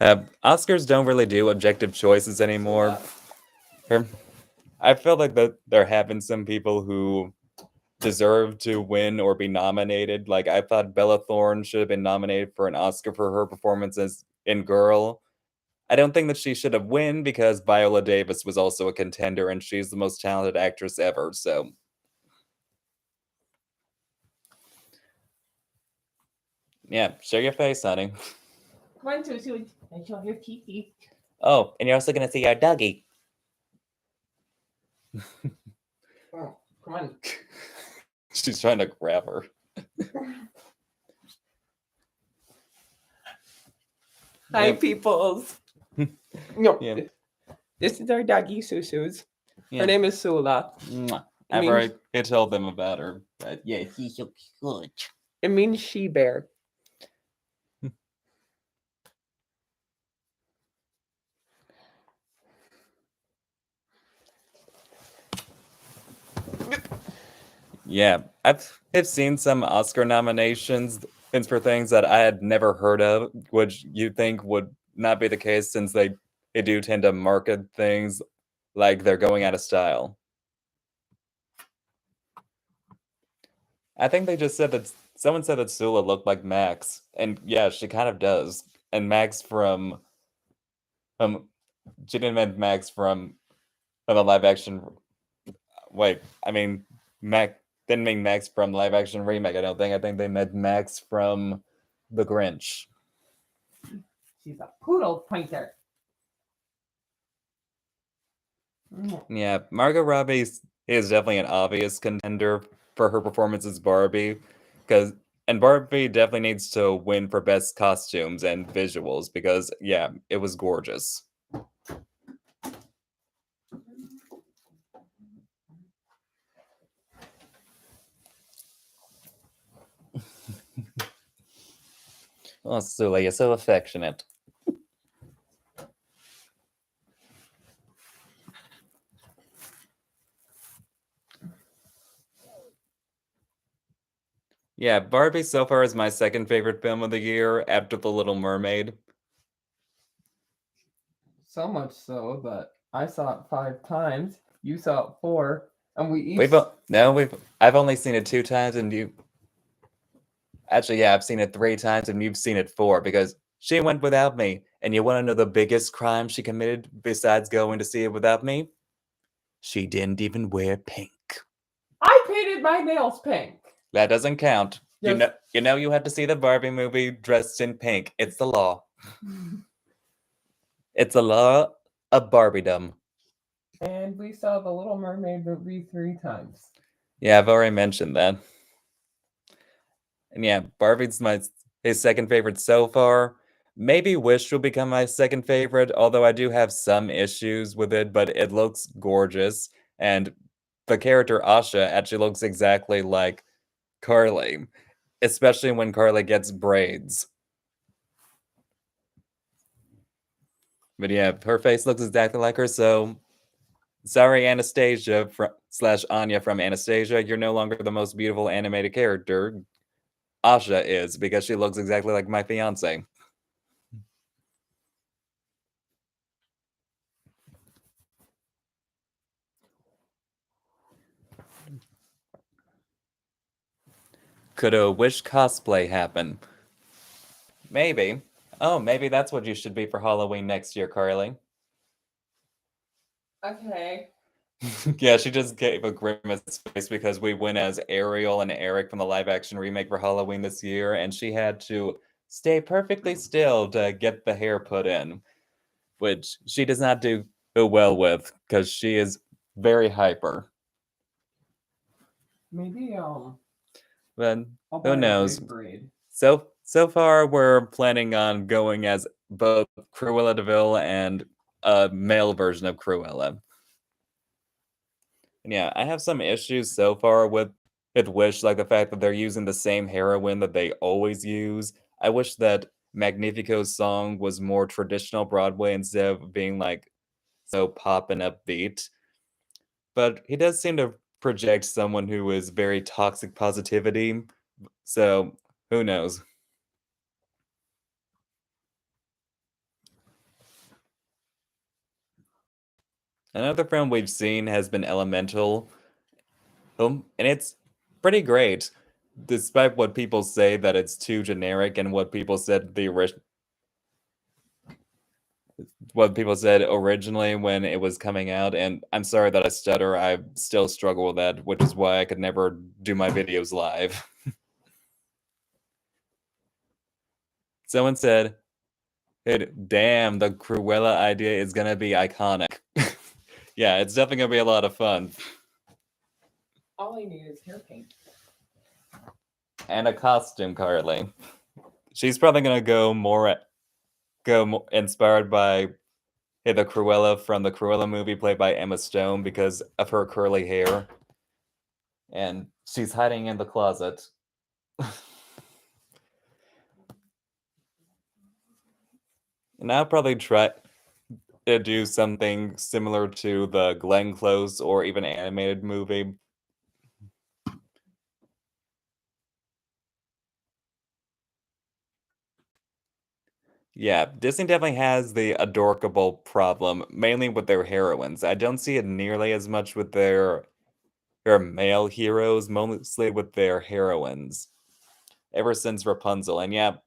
[SPEAKER 1] Oscars don't really do objective choices anymore. Her- I feel like that there have been some people who deserve to win or be nominated. Like I thought Bella Thorne should have been nominated for an Oscar for her performances in Girl. I don't think that she should have won because Viola Davis was also a contender and she's the most talented actress ever. So, yeah, show your face, honey.
[SPEAKER 2] Come on, Tutu, and show your teeth.
[SPEAKER 1] Oh, and you're also going to see our doggy.
[SPEAKER 2] Oh, come on.
[SPEAKER 1] She's trying to grab her.
[SPEAKER 2] Hi,
[SPEAKER 1] Yep.
[SPEAKER 2] peoples. No,
[SPEAKER 1] Yep.
[SPEAKER 2] this is our doggy Susu's. Her
[SPEAKER 1] Yep.
[SPEAKER 2] name is Sula.
[SPEAKER 1] Mwah.
[SPEAKER 2] It
[SPEAKER 1] I've
[SPEAKER 2] means
[SPEAKER 1] already told them about her, but yeah, she's so cute.
[SPEAKER 2] it means she bear.
[SPEAKER 1] Yeah, I've seen some Oscar nominations and for things that I had never heard of, which you think would not be the case since they do tend to market things like they're going out of style. I think they just said that someone said that Sula looked like Max, and yeah, she kind of does. And Max um she didn't mean Max from the live action. Wait, I mean Mac didn't mean Max from live action remake. I don't think. I think they meant Max from The Grinch.
[SPEAKER 2] She's a poodle pointer.
[SPEAKER 1] Yeah, Margot Robbie is definitely an obvious contender for her performance as Barbie, because and Barbie definitely needs to win for best costumes and visuals because yeah, it was gorgeous. Oh, Sula, you're so affectionate. Yeah, Barbie so far is my second favorite film of the year after The Little Mermaid.
[SPEAKER 2] So much so that I saw it 5 times. You saw it 4, and we each.
[SPEAKER 1] I've only seen it 2 times, and you actually yeah, I've seen it 3 times, and you've seen it 4 because she went without me. And you want to know the biggest crime she committed besides going to see it without me? She didn't even wear pink.
[SPEAKER 2] I painted my nails pink.
[SPEAKER 1] That doesn't count.
[SPEAKER 2] Yes.
[SPEAKER 1] You had to see the Barbie movie dressed in pink. It's the law. It's the law of Barbiedom.
[SPEAKER 2] And we saw the Little Mermaid movie 3 times.
[SPEAKER 1] Yeah, I've already mentioned that. And yeah, Barbie's his second favorite so far. Maybe Wish will become my second favorite, although I do have some issues with it, but it looks gorgeous. And the character Asha actually looks exactly like Carly, especially when Carly gets braids. But yeah, her face looks exactly like her, so sorry, Anastasia slash Anya from Anastasia, you're no longer the most beautiful animated character. Asha is, because she looks exactly like my fiance. Could a Wish cosplay happen? Maybe. Oh, maybe that's what you should be for Halloween next year, Carly.
[SPEAKER 2] Okay.
[SPEAKER 1] Yeah, she just gave a grimace face because we went as Ariel and Eric from the live action remake for Halloween this year, and she had to stay perfectly still to get the hair put in, which she does not do well with because she is very hyper.
[SPEAKER 2] Maybe
[SPEAKER 1] But
[SPEAKER 2] I'll
[SPEAKER 1] who
[SPEAKER 2] buy a
[SPEAKER 1] knows?
[SPEAKER 2] wig braid.
[SPEAKER 1] So far, we're planning on going as both Cruella Deville and a male version of Cruella. And yeah, I have some issues so far with Wish, like the fact that they're using the same heroine that they always use. I wish that Magnifico's song was more traditional Broadway instead of being like so pop and upbeat. But he does seem to project someone who is very toxic positivity. So who knows? Another film we've seen has been Elemental, and it's pretty great, despite what people say that it's too generic and what people said originally when it was coming out. And I'm sorry that I stutter. I still struggle with that, which is why I could never do my videos live. Someone said, "Hey, damn, the Cruella idea is gonna be iconic." Yeah, it's definitely gonna be a lot of fun.
[SPEAKER 2] All I need is hair paint.
[SPEAKER 1] And a costume, Carly. She's probably gonna go more inspired by the Cruella from the Cruella movie played by Emma Stone because of her curly hair. And she's hiding in the closet. And I'll probably try to do something similar to the Glenn Close or even animated movie. Yeah, Disney definitely has the adorkable problem, mainly with their heroines. I don't see it nearly as much with their male heroes, mostly with their heroines. Ever since Rapunzel, and yeah,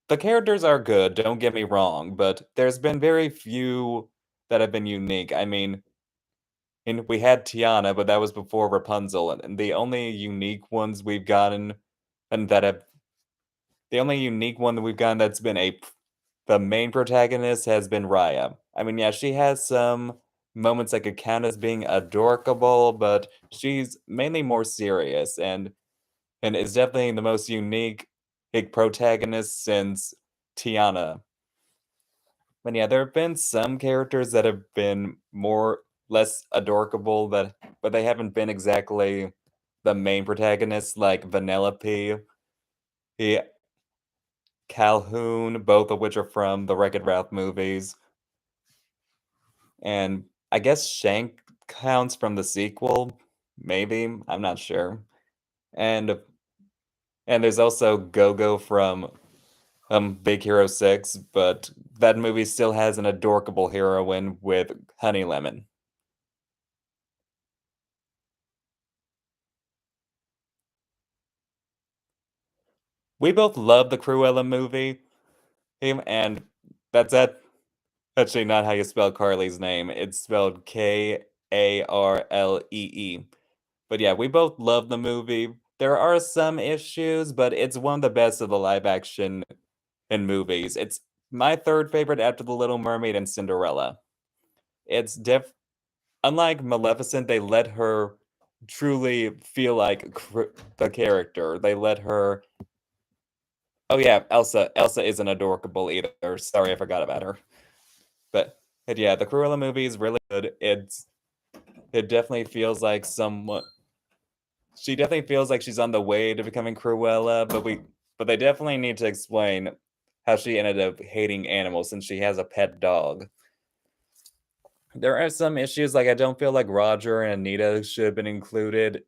[SPEAKER 1] the characters are good, don't get me wrong, but there's been very few that have been unique. I mean, and we had Tiana, but that was before Rapunzel, and the only unique ones we've gotten and that have the only unique one that we've gotten that's been the main protagonist has been Raya. I mean, yeah, she has some moments that could count as being adorkable, but she's mainly more serious and is definitely the most unique protagonist since Tiana. But yeah, there have been some characters that have been more less adorkable that but they haven't been exactly the main protagonists like Vanellope, the Calhoun, both of which are from the Wreck-It Ralph movies. And I guess Shank counts from the sequel, maybe. I'm not sure. And and there's also Go-Go from Big Hero 6, but that movie still has an adorkable heroine with Honey Lemon. We both love the Cruella movie, and that's actually not how you spell Carly's name. It's spelled Karlee. But yeah, we both love the movie. There are some issues, but it's one of the best of the live action in movies. It's my third favorite after The Little Mermaid and Cinderella. It's unlike Maleficent, they let her truly feel like the character. They let her. Oh yeah, Elsa. Elsa isn't adorable either. Sorry, I forgot about her. But yeah, the Cruella movie is really good. It definitely feels like someone. She definitely feels like she's on the way to becoming Cruella, but they definitely need to explain how she ended up hating animals since she has a pet dog. There are some issues like I don't feel like Roger and Anita should have been included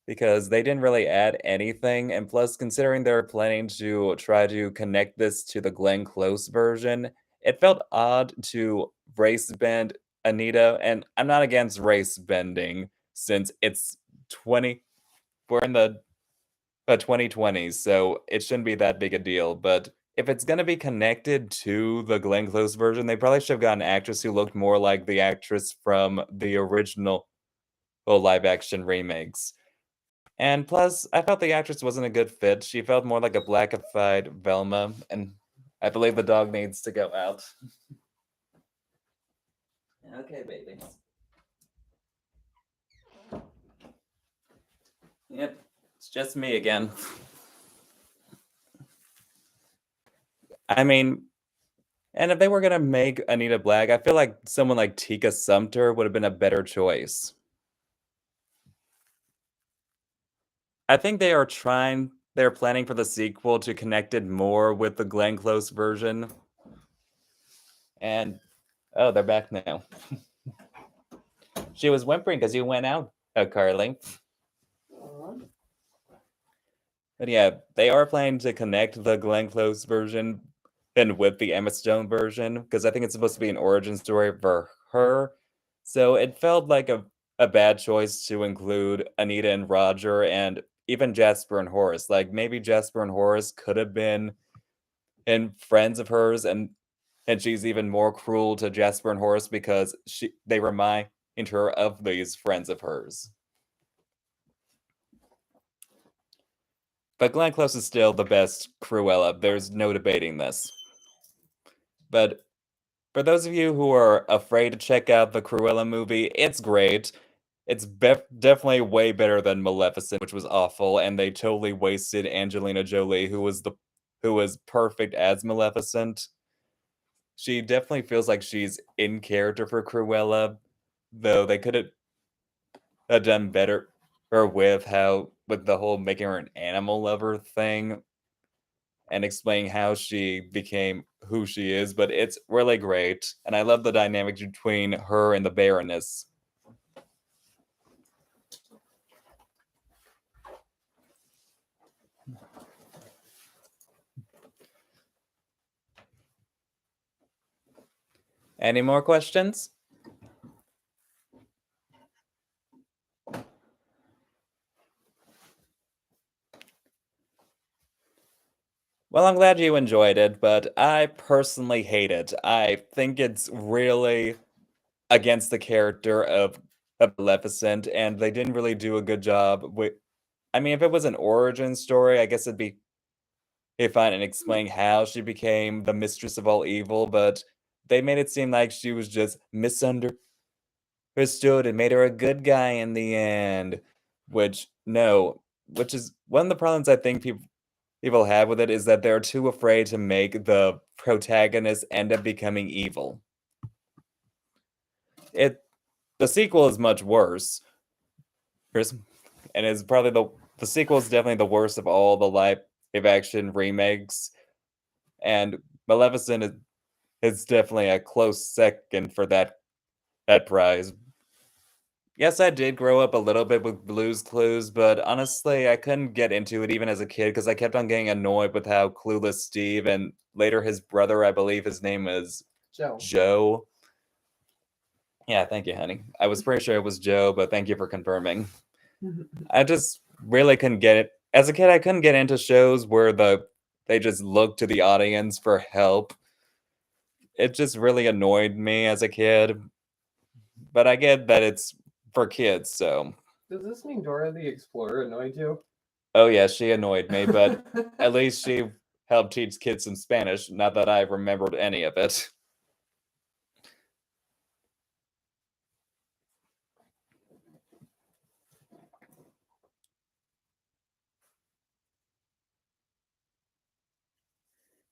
[SPEAKER 1] because they didn't really add anything. And plus, considering they're planning to try to connect this to the Glenn Close version, it felt odd to race bend Anita. And I'm not against race bending since it's 20, we're in the 2020s, so it shouldn't be that big a deal. But if it's going to be connected to the Glenn Close version, they probably should have got an actress who looked more like the actress from the original live action remakes. And plus, I felt the actress wasn't a good fit. She felt more like a blackified Velma, and I believe the dog needs to go out. Okay, baby. Yep, it's just me again. I mean, and if they were gonna make Anita Black, I feel like someone like Tika Sumpter would have been a better choice. I think they're planning for the sequel to connect it more with the Glenn Close version. And oh, they're back now. She was whimpering because you went out, Carly. But yeah, they are planning to connect the Glenn Close version and with the Emma Stone version because I think it's supposed to be an origin story for her. So it felt like a bad choice to include Anita and Roger and even Jasper and Horace. Like maybe Jasper and Horace could have been in friends of hers and she's even more cruel to Jasper and Horace because they remind her of these friends of hers. But Glenn Close is still the best Cruella. There's no debating this. But for those of you who are afraid to check out the Cruella movie, it's great. It's definitely way better than Maleficent, which was awful, and they totally wasted Angelina Jolie, who was perfect as Maleficent. she definitely feels like she's in character for Cruella, though they could have done better or with the whole making her an animal lover thing and explaining how she became who she is, but it's really great. And I love the dynamic between her and the Baroness. Any more questions? Well, I'm glad you enjoyed it, but I personally hate it. I think it's really against the character of Maleficent, and they didn't really do a good job with. I mean, if it was an origin story, I guess it'd be fine and explain how she became the mistress of all evil, but they made it seem like she was just misunderstood and made her a good guy in the end. Which no, which is one of the problems I think people have with it is that they're too afraid to make the protagonist end up becoming evil. It the sequel is much worse. And it's probably the sequel is definitely the worst of all the live action remakes. And Maleficent is definitely a close second for that prize. Yes, I did grow up a little bit with Blue's Clues, but honestly, I couldn't get into it even as a kid because I kept on getting annoyed with how clueless Steve and later his brother, I believe his name is
[SPEAKER 2] Joe.
[SPEAKER 1] Joe. Yeah, thank you, honey. I was pretty sure it was Joe, but thank you for confirming. I just really couldn't get it. As a kid, I couldn't get into shows where they just look to the audience for help. It just really annoyed me as a kid, but I get that it's for kids, so.
[SPEAKER 2] Does this mean Dora the Explorer annoyed you?
[SPEAKER 1] Oh yeah, she annoyed me, but at least she helped teach kids some Spanish, not that I remembered any of it.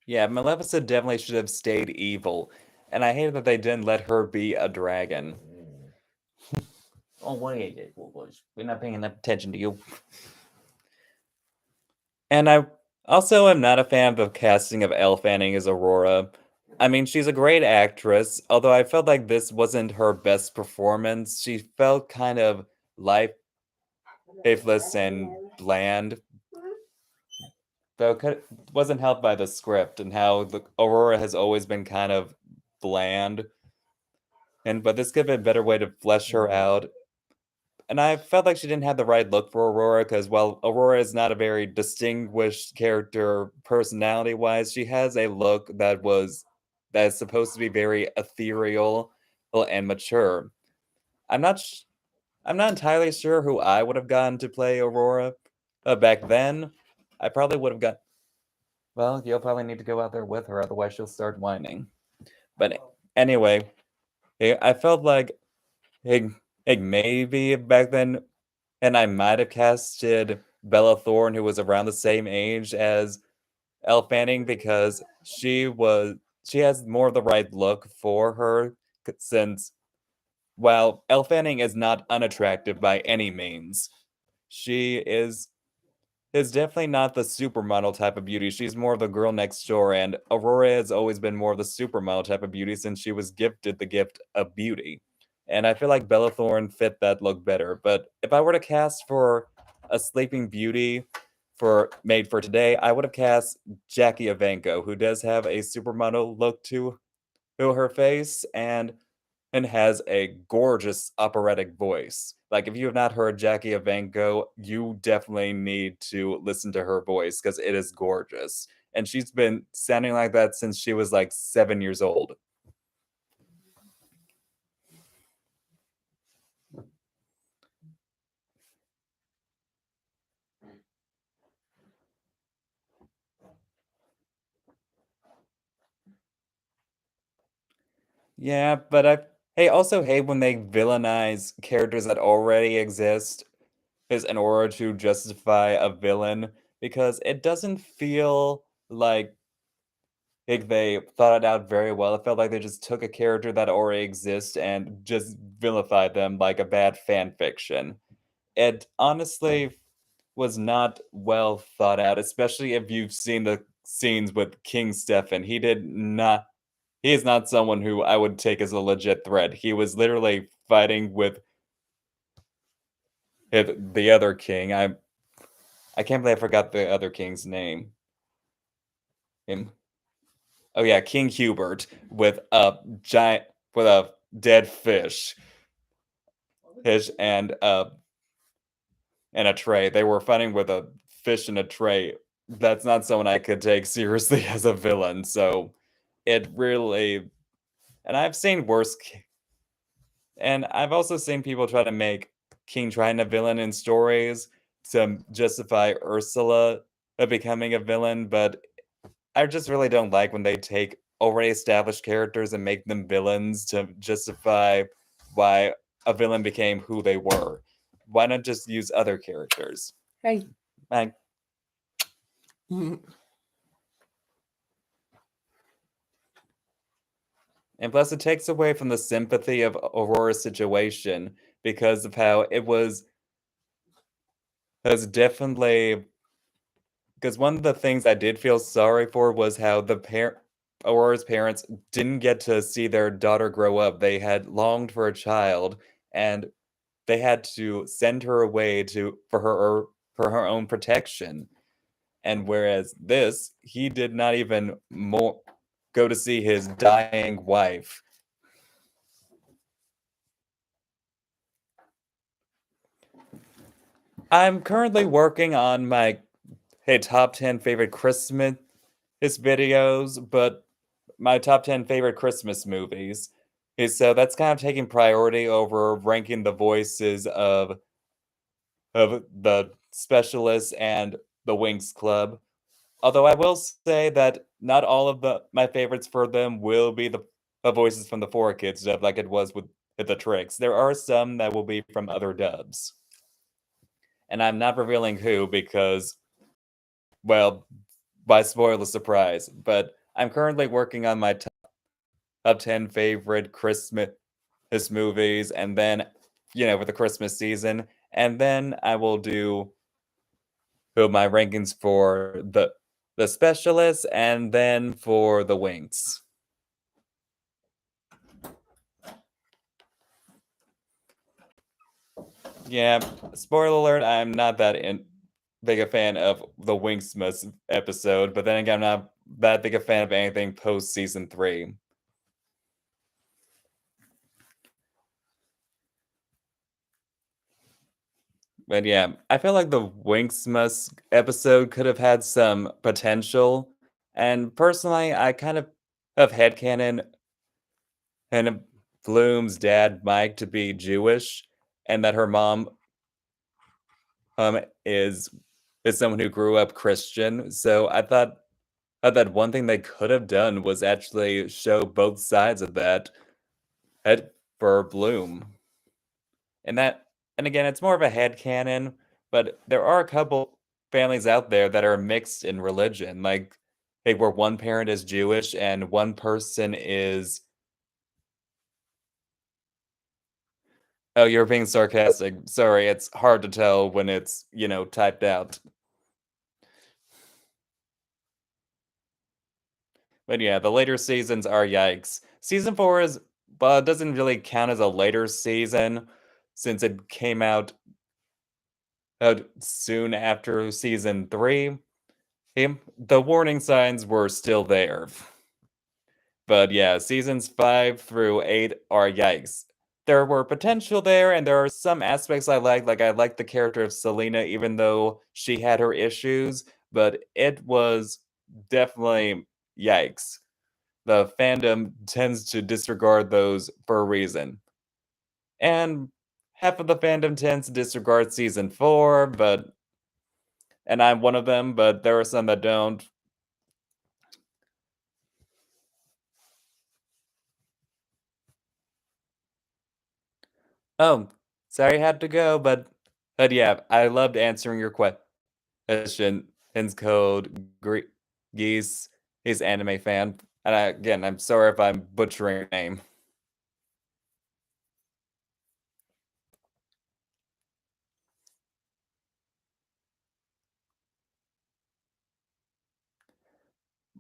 [SPEAKER 1] Yeah, Maleficent definitely should have stayed evil, and I hate that they didn't let her be a dragon. Oh, wait, we're not paying enough attention to you. And I also am not a fan of the casting of Elle Fanning as Aurora. I mean, she's a great actress, although I felt like this wasn't her best performance. She felt kind of lifeless and bland, though wasn't helped by the script and how the Aurora has always been kind of bland. And but this could have been a better way to flesh her out. And I felt like she didn't have the right look for Aurora because while Aurora is not a very distinguished character personality-wise, she has a look that is supposed to be very ethereal and mature. I'm not sh- I'm not entirely sure who I would have gotten to play Aurora back then. I probably would have got. Well, you'll probably need to go out there with her, otherwise she'll start whining. But anyway, I felt like it, it maybe back then and I might have casted Bella Thorne, who was around the same age as Elle Fanning, because she has more of the right look for her. Since while Elle Fanning is not unattractive by any means, she is definitely not the supermodel type of beauty. She's more of the girl next door, and Aurora has always been more of the supermodel type of beauty since she was gifted the gift of beauty. And I feel like Bella Thorne fit that look better. But if I were to cast for a Sleeping Beauty for made for today, I would have cast Jackie Evanko, who does have a supermodel look to her face and has a gorgeous operatic voice. Like, if you have not heard Jackie Evanko, you definitely need to listen to her voice because it is gorgeous. And she's been sounding like that since she was like 7 years old. Yeah, but I also hate when they villainize characters that already exist is in order to justify a villain because it doesn't feel like think they thought it out very well. It felt like they just took a character that already exists and just vilified them like a bad fan fiction. It honestly was not well thought out, especially if you've seen the scenes with King Stefan. He is not someone who I would take as a legit threat. He was literally fighting with the other king. I can't believe I forgot the other king's name. Him. Oh yeah, King Hubert with a dead fish and a tray. They were fighting with a fish and a tray. That's not someone I could take seriously as a villain. So it really, and I've also seen people try to make King Triton a villain in stories to justify Ursula becoming a villain, but I just really don't like when they take already established characters and make them villains to justify why a villain became who they were. Why not just use other characters?
[SPEAKER 2] Hey.
[SPEAKER 1] Like, and plus, it takes away from the sympathy of Aurora's situation because of how it was definitely. Because one of the things I did feel sorry for was how Aurora's parents didn't get to see their daughter grow up. They had longed for a child, and they had to send her away for her own protection. And whereas this, he did not even go to see his dying wife. I'm currently working on my top 10 favorite Christmas videos, but my top 10 favorite Christmas movies. So that's kind of taking priority over ranking the voices of the specialists and the Winx Club. Although I will say that not all of my favorites for them will be the voices from the Four Kids dub like it was with the Tricks. There are some that will be from other dubs. And I'm not revealing who because, well, by spoiler surprise. But I'm currently working on my top 10 favorite Christmas movies, and then, for the Christmas season. And then I will do my rankings for the specialists and then for the Winx. Yeah, spoiler alert, I'm not big a fan of the Winxmas episode, but then again, I'm not that big a fan of anything post season 3. But yeah, I feel like the Winxmas episode could have had some potential. And personally, I kind of have headcanon and Bloom's dad, Mike, to be Jewish, and that her mom um is someone who grew up Christian. So I thought that one thing they could have done was actually show both sides of that at for Bloom. And that and again, it's more of a headcanon, but there are a couple families out there that are mixed in religion, like, hey, where one parent is Jewish and one person is. Oh, you're being sarcastic. Sorry, it's hard to tell when it's, typed out. But yeah, the later seasons are yikes. Season 4 is well, it doesn't really count as a later season since it came out soon after season 3. The warning signs were still there. But yeah, seasons 5 through 8 are yikes. There were potential there, and there are some aspects I like I like the character of Selena, even though she had her issues, but it was definitely yikes. The fandom tends to disregard those for a reason. And half of the fandom tends to disregard season 4, and I'm one of them, but there are some that don't. Oh, sorry I had to go, but yeah, I loved answering your question. Hens code geese he's an anime fan. And again, I'm sorry if I'm butchering your name.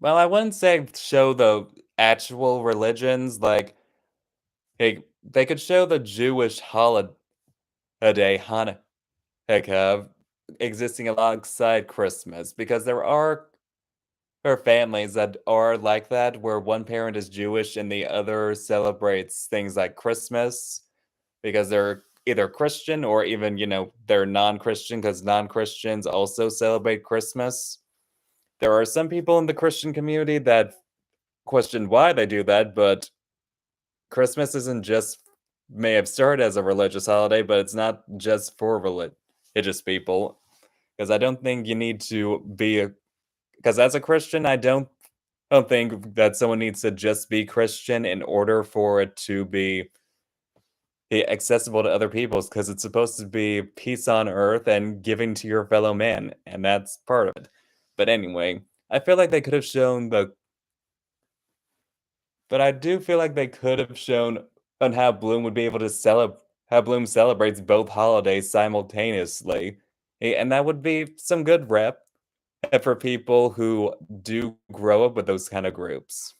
[SPEAKER 1] Well, I wouldn't say show the actual religions, like, they could show the Jewish holiday, Hanukkah, existing alongside Christmas, because there are families that are like that, where one parent is Jewish and the other celebrates things like Christmas, because they're either Christian or even, they're non-Christian, because non-Christians also celebrate Christmas. There are some people in the Christian community that question why they do that, but Christmas isn't just may have started as a religious holiday, but it's not just for religious people. Because I don't think you need to be a because as a Christian, I don't think that someone needs to just be Christian in order for it to be accessible to other peoples, because it's supposed to be peace on earth and giving to your fellow man, and that's part of it. But anyway, I feel like they could have shown the but I do feel like they could have shown on how Bloom would be able to how Bloom celebrates both holidays simultaneously. And that would be some good rep for people who do grow up with those kind of groups.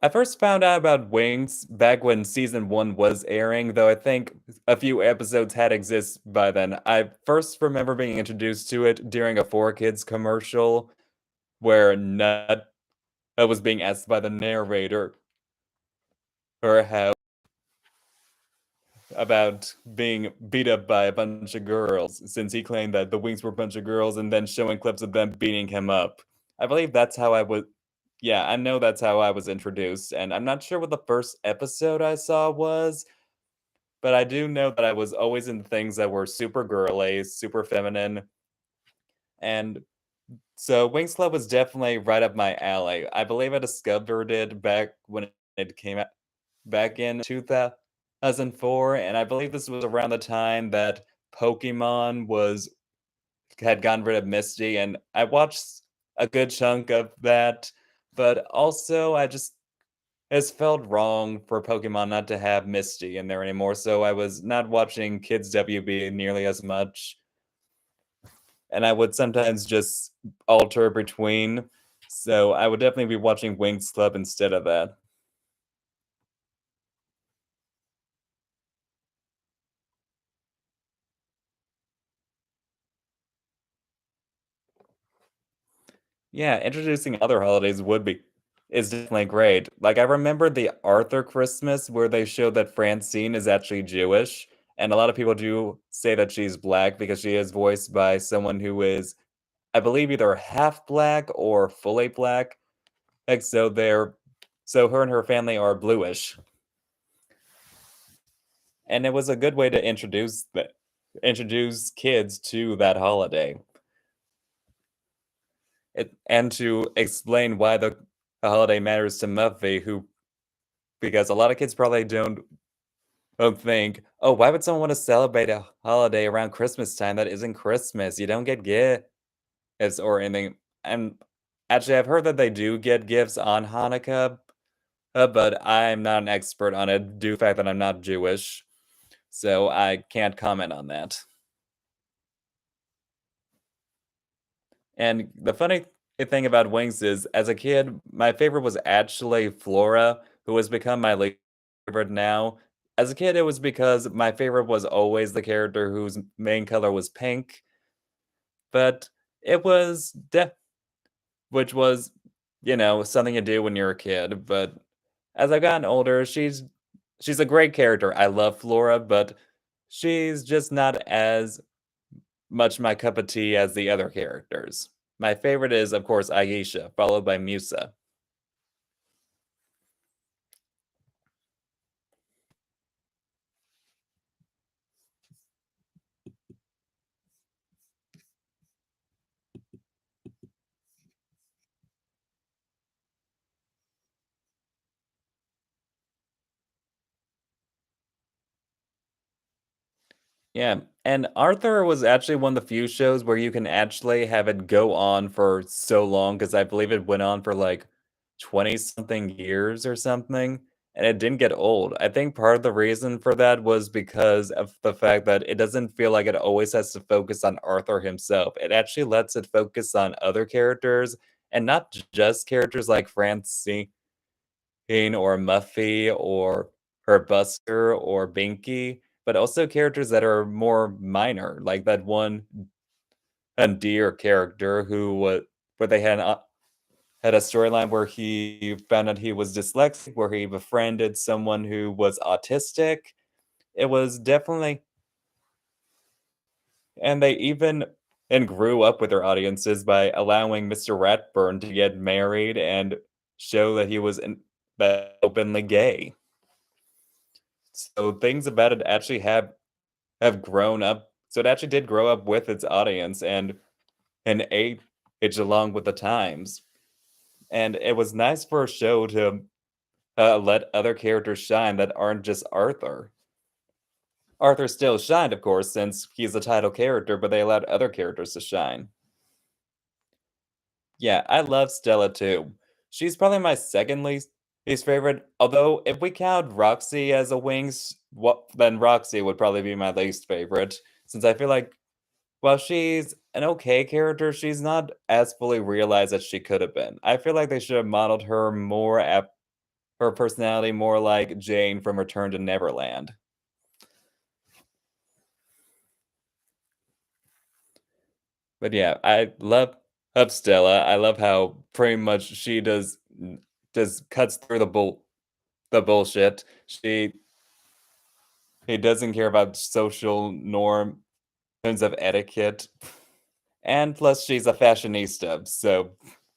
[SPEAKER 1] I first found out about Wings back when season 1 was airing, though I think a few episodes had exist by then. I first remember being introduced to it during a 4Kids commercial where Nut was being asked by the narrator or how about being beat up by a bunch of girls, since he claimed that the Wings were a bunch of girls, and then showing clips of them beating him up. I believe that's how I was Yeah, I know that's how I was introduced, and I'm not sure what the first episode I saw was, but I do know that I was always in things that were super girly, super feminine, and so Wings Club was definitely right up my alley. I believe I discovered it back when it came out back in 2004, and I believe this was around the time that Pokemon was had gotten rid of Misty, and I watched a good chunk of that, but also it's felt wrong for Pokemon not to have Misty in there anymore, so I was not watching Kids WB nearly as much, and I would sometimes just alter between, so I would definitely be watching Wings Club instead of that. Yeah, introducing other holidays would be is definitely great. Like, I remember the Arthur Christmas where they showed that Francine is actually Jewish, and a lot of people do say that she's black because she is voiced by someone who is, I believe, either half black or fully black. Like, so her and her family are bluish, and it was a good way to introduce kids to that holiday. And to explain why the holiday matters to Muffy, who because a lot of kids probably don't think, "Oh, why would someone wanna celebrate a holiday around Christmas time that isn't Christmas? You don't get gifts or anything." And actually, I've heard that they do get gifts on Hanukkah, but I'm not an expert on it due to the fact that I'm not Jewish, so I can't comment on that. And the funny thing about Wings is, as a kid, my favorite was actually Flora, who has become my least favorite now. As a kid, it was because my favorite was always the character whose main color was pink, but it was which was, something you do when you're a kid. But as I've gotten older, she's a great character. I love Flora, but she's just not as much my cup of tea as the other characters. My favorite is, of course, Aisha, followed by Musa. Yeah, And Arthur was actually one of the few shows where you can actually have it go on for so long, because I believe it went on for like 20 something years or something, and it didn't get old. I think part of the reason for that was because of the fact that it doesn't feel like it always has to focus on Arthur himself. It actually lets it focus on other characters, and not just characters like Francine or Muffy or her Busker or Binky, but also characters that are more minor, like that one Deer character who where they had a storyline where he found out he was dyslexic, where he befriended someone who was autistic. It was definitely, and they even and grew up with their audiences by allowing Mr. Ratburn to get married and show that he was openly gay. So things about it actually have grown up. So it actually did grow up with its audience and age along with the times. And it was nice for a show to let other characters shine that aren't just Arthur. Arthur still shined, of course, since he's the title character, but they allowed other characters to shine. Yeah, I love Stella too. She's probably my second least favorite. Although, if we count Roxy as a Wings, then Roxy would probably be my least favorite, since I feel like while she's an okay character, she's not as fully realized as she could have been. I feel like they should have modeled her more at her personality more like Jane from Return to Neverland. But yeah, I love Stella. I love how pretty much she just cuts through the bullshit. He doesn't care about social norms of etiquette. And plus she's a fashionista. So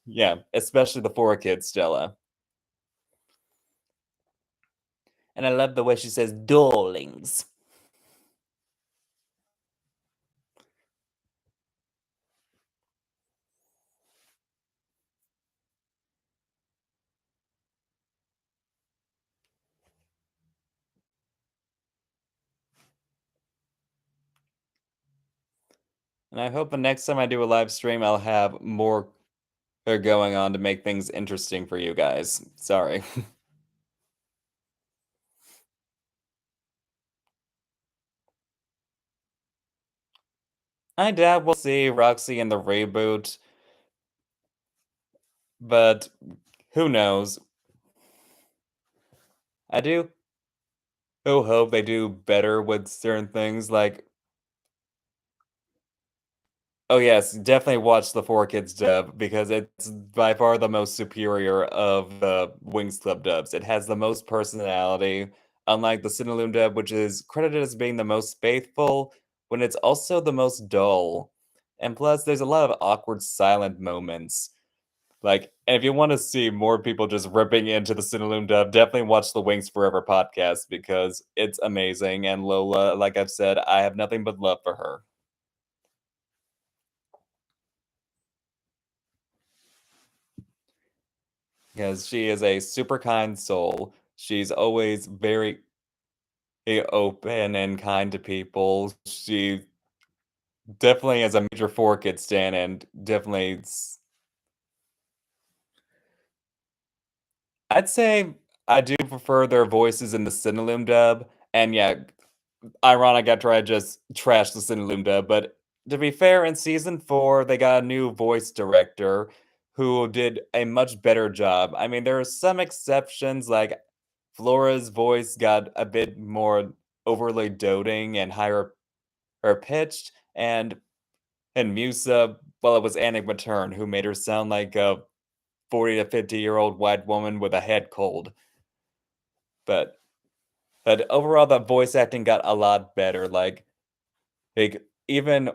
[SPEAKER 1] yeah, especially the 4 kids Stella. And I love the way she says darlings. And I hope the next time I do a live stream, I'll have more going on to make things interesting for you guys. Sorry. I doubt we'll see Roxy in the reboot, but who knows? I do hope they do better with certain things. Like, oh yes, definitely watch the 4 Kids dub because it's by far the most superior of the Wings Club dubs. It has the most personality, unlike the Cineloom dub, which is credited as being the most faithful, when it's also the most dull. And plus, there's a lot of awkward silent moments. Like, and if you want to see more people just ripping into the Cineloom dub, definitely watch the Wings Forever podcast because it's amazing. And Lola, like I've said, I have nothing but love for her because she is a super kind soul. She's always very open and kind to people. She definitely is a major 4 Kid stan and definitely, I'd say I do prefer their voices in the Cineloom dub. And yeah, ironic after I just trashed the Cineloom dub, but to be fair, in season 4, they got a new voice director who did a much better job. I mean, there are some exceptions, like Flora's voice got a bit more overly doting and higher or pitched, and Musa, well, it was Annick Matern who made her sound like a 40 to 50-year-old white woman with a head cold. But overall, the voice acting got a lot better. Like even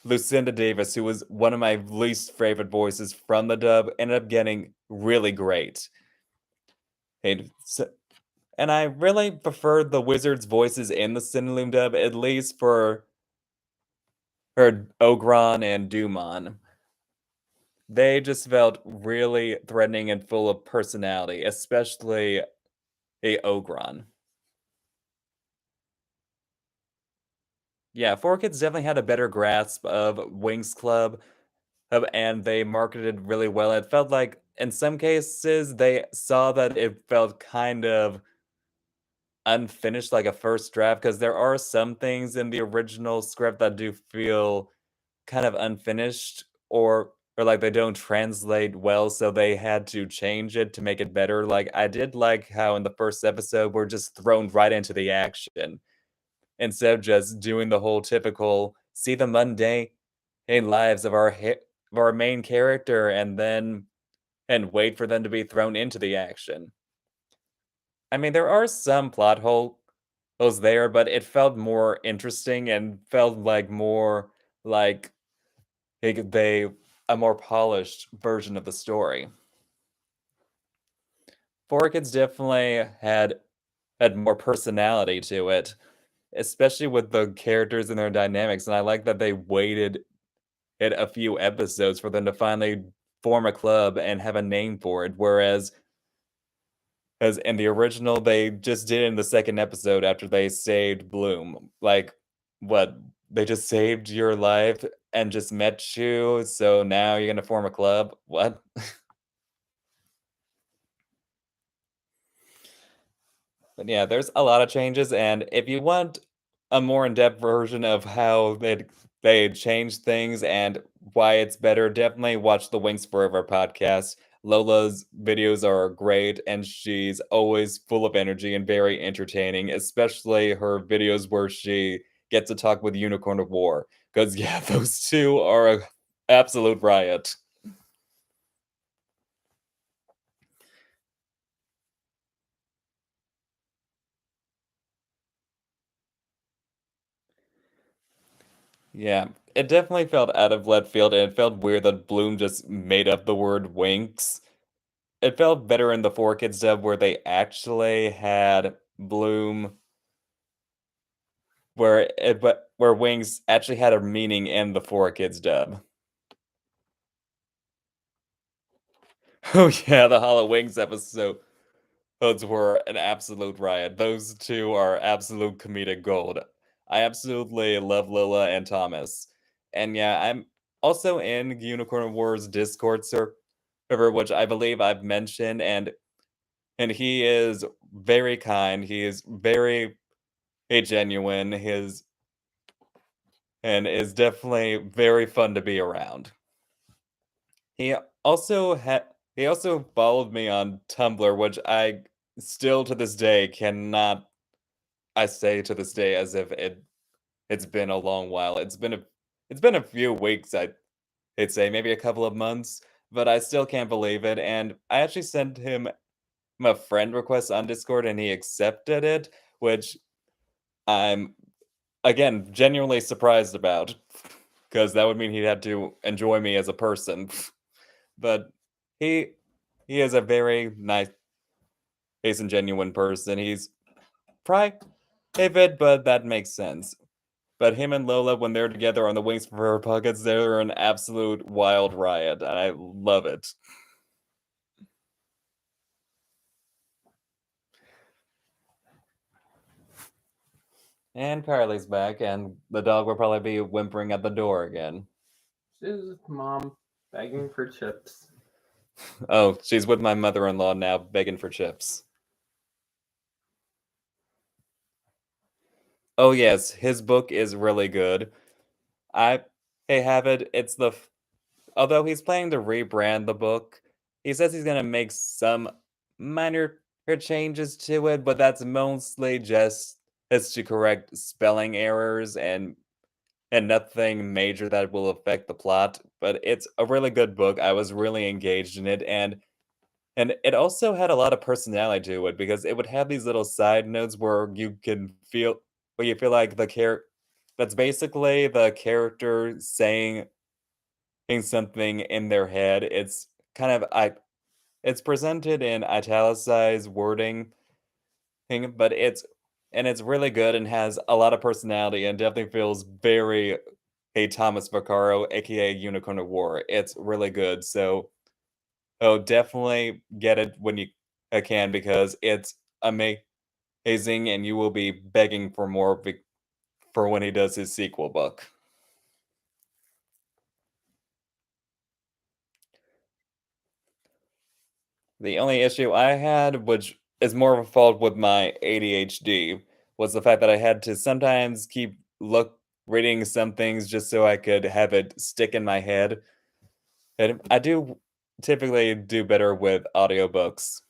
[SPEAKER 1] Lucinda Davis, who was one of my least favorite voices from the dub, ended up getting really great. And, and I really preferred the wizards' voices in the Cineloom dub, at least for Ogron and Dumon. They just felt really threatening and full of personality, especially a Ogron. Yeah, 4Kids definitely had a better grasp of Wings Club, and they marketed really well. It felt like in some cases they saw that it felt kind of unfinished, like a first draft, because there are some things in the original script that do feel kind of unfinished or like they don't translate well, so they had to change it to make it better. Like I did like how in the first episode we're just thrown right into the action instead of just doing the whole typical see the mundane lives of of our main character and wait for them to be thrown into the action. I mean, there are some holes there, but it felt more interesting and felt like more like they a more polished version of the story. 4 Kids definitely had more personality to it, especially with the characters and their dynamics, and I like that they waited it a few episodes for them to finally form a club and have a name for it, whereas as in the original, they just did it in the second episode after they saved Bloom. Like, what? They just saved your life and just met you, so now you're gonna form a club? What? But yeah, there's a lot of changes, and if you want a more in-depth version of how they changed things and why it's better, definitely watch the Wings Forever podcast. Lola's videos are great, and she's always full of energy and very entertaining, especially her videos where she gets to talk with Unicorn of War. Because yeah, those two are a absolute riot. Yeah, it definitely felt out of left field, and it felt weird that Bloom just made up the word winks. It felt better in the 4 Kids dub where they actually had Bloom where wings actually had a meaning in the 4 Kids dub. Oh yeah, the Hollow Wings episodes were an absolute riot. Those two are absolute comedic gold. I absolutely love Lila and Thomas. And yeah, I'm also in Unicorn Wars Discord server, which I believe I've mentioned, and he is very kind. He is very genuine. His and is definitely very fun to be around. He he also followed me on Tumblr, which I still to this day cannot I say to this day as if it's been a long while. It's been a few weeks, I'd say, maybe a couple of months, but I still can't believe it. And I actually sent him a friend request on Discord and he accepted it, which I'm again genuinely surprised about because that would mean he'd have to enjoy me as a person. But he he is a very nice and genuine person. He's private, but that makes sense. But him and Lola, when they're together on the Wings for Her pockets, they're an absolute wild riot, and I love it. And Carly's back, and the dog will probably be whimpering at the door again.
[SPEAKER 2] She's with mom begging for chips.
[SPEAKER 1] Oh, she's with my mother-in-law now, begging for chips. Oh yes, his book is really good. I have it. Although he's planning to rebrand the book, he says he's gonna make some minor changes to it, but that's mostly just as to correct spelling errors and nothing major that will affect the plot. But it's a really good book. I was really engaged in it, and it also had a lot of personality to it because it would have these little side notes where you feel like the character that's basically the character saying something in their head. It's kind of it's presented in italicized wording but it's really good and has a lot of personality and definitely feels very hey Thomas Vaccaro, aka Unicorn of War. It's really good. So oh definitely get it when you can because it's amazing and you will be begging for more for when he does his sequel book. The only issue I had, which is more of a fault with my ADHD, was the fact that I had to sometimes keep reading some things just so I could have it stick in my head. And I do typically do better with audiobooks.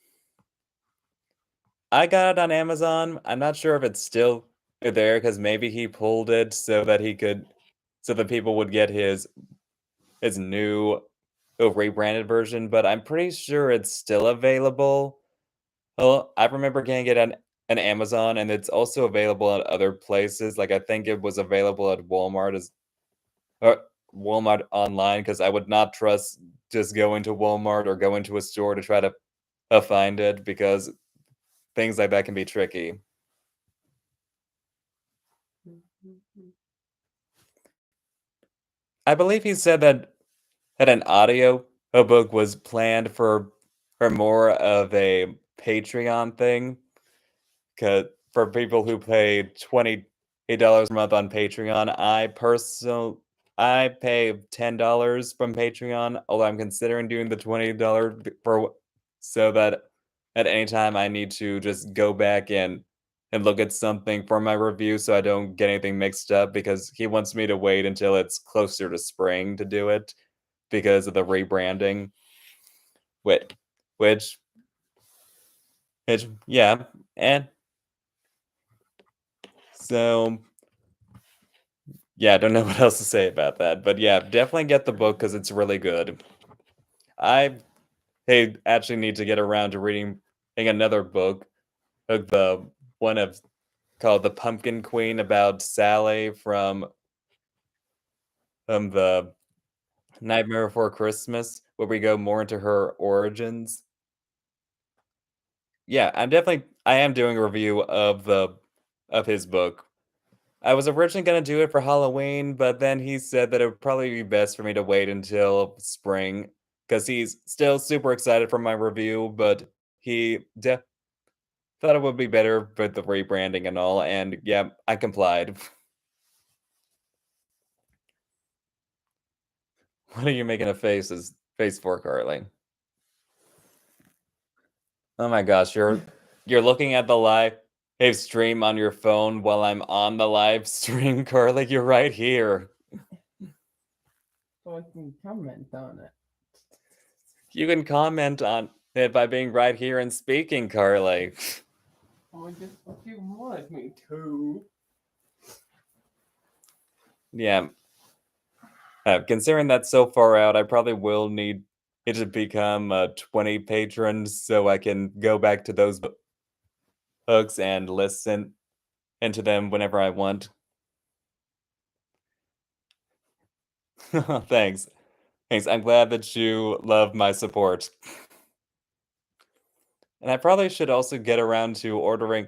[SPEAKER 1] I got it on Amazon. I'm not sure if it's still there because maybe he pulled it so that he could, so that people would get his new rebranded version. But I'm pretty sure it's still available. Well, I remember getting it on an Amazon, and it's also available at other places. Like I think it was available at Walmart as uh, Walmart online because I would not trust just going to Walmart or going to a store to try to find it because things like that can be tricky. I believe he said that an audio a book was planned for more of a Patreon thing. 'Cause for people who pay $28 a month on Patreon, I pay $10 from Patreon, although I'm considering doing the $20 so that at any time I need to just go back and look at something for my review so I don't get anything mixed up because he wants me to wait until it's closer to spring to do it because of the rebranding, which which which yeah, and so yeah, I don't know what else to say about that, but yeah, definitely get the book because it's really good. I actually need to get around to reading another book, the one of called The Pumpkin Queen about Sally from the Nightmare Before Christmas, where we go more into her origins. Yeah, I am doing a review of his book. I was originally gonna do it for Halloween, but then he said that it would probably be best for me to wait until spring because he's still super excited for my review, but thought it would be better with the rebranding and all, and yeah, I complied. What are you making a face for, Carly? Oh my gosh, you're looking at the live stream on your phone while I'm on the live stream, Carly. You're right here.
[SPEAKER 2] So I can comment on it.
[SPEAKER 1] You can comment on it by being right here and speaking, Carly.
[SPEAKER 2] Oh, just if you wanted me to.
[SPEAKER 1] Yeah, considering that's so far out, I probably will need it to become 20 patrons so I can go back to those books and listen into them whenever I want. Thanks. Thanks. I'm glad that you love my support. And I probably should also get around to ordering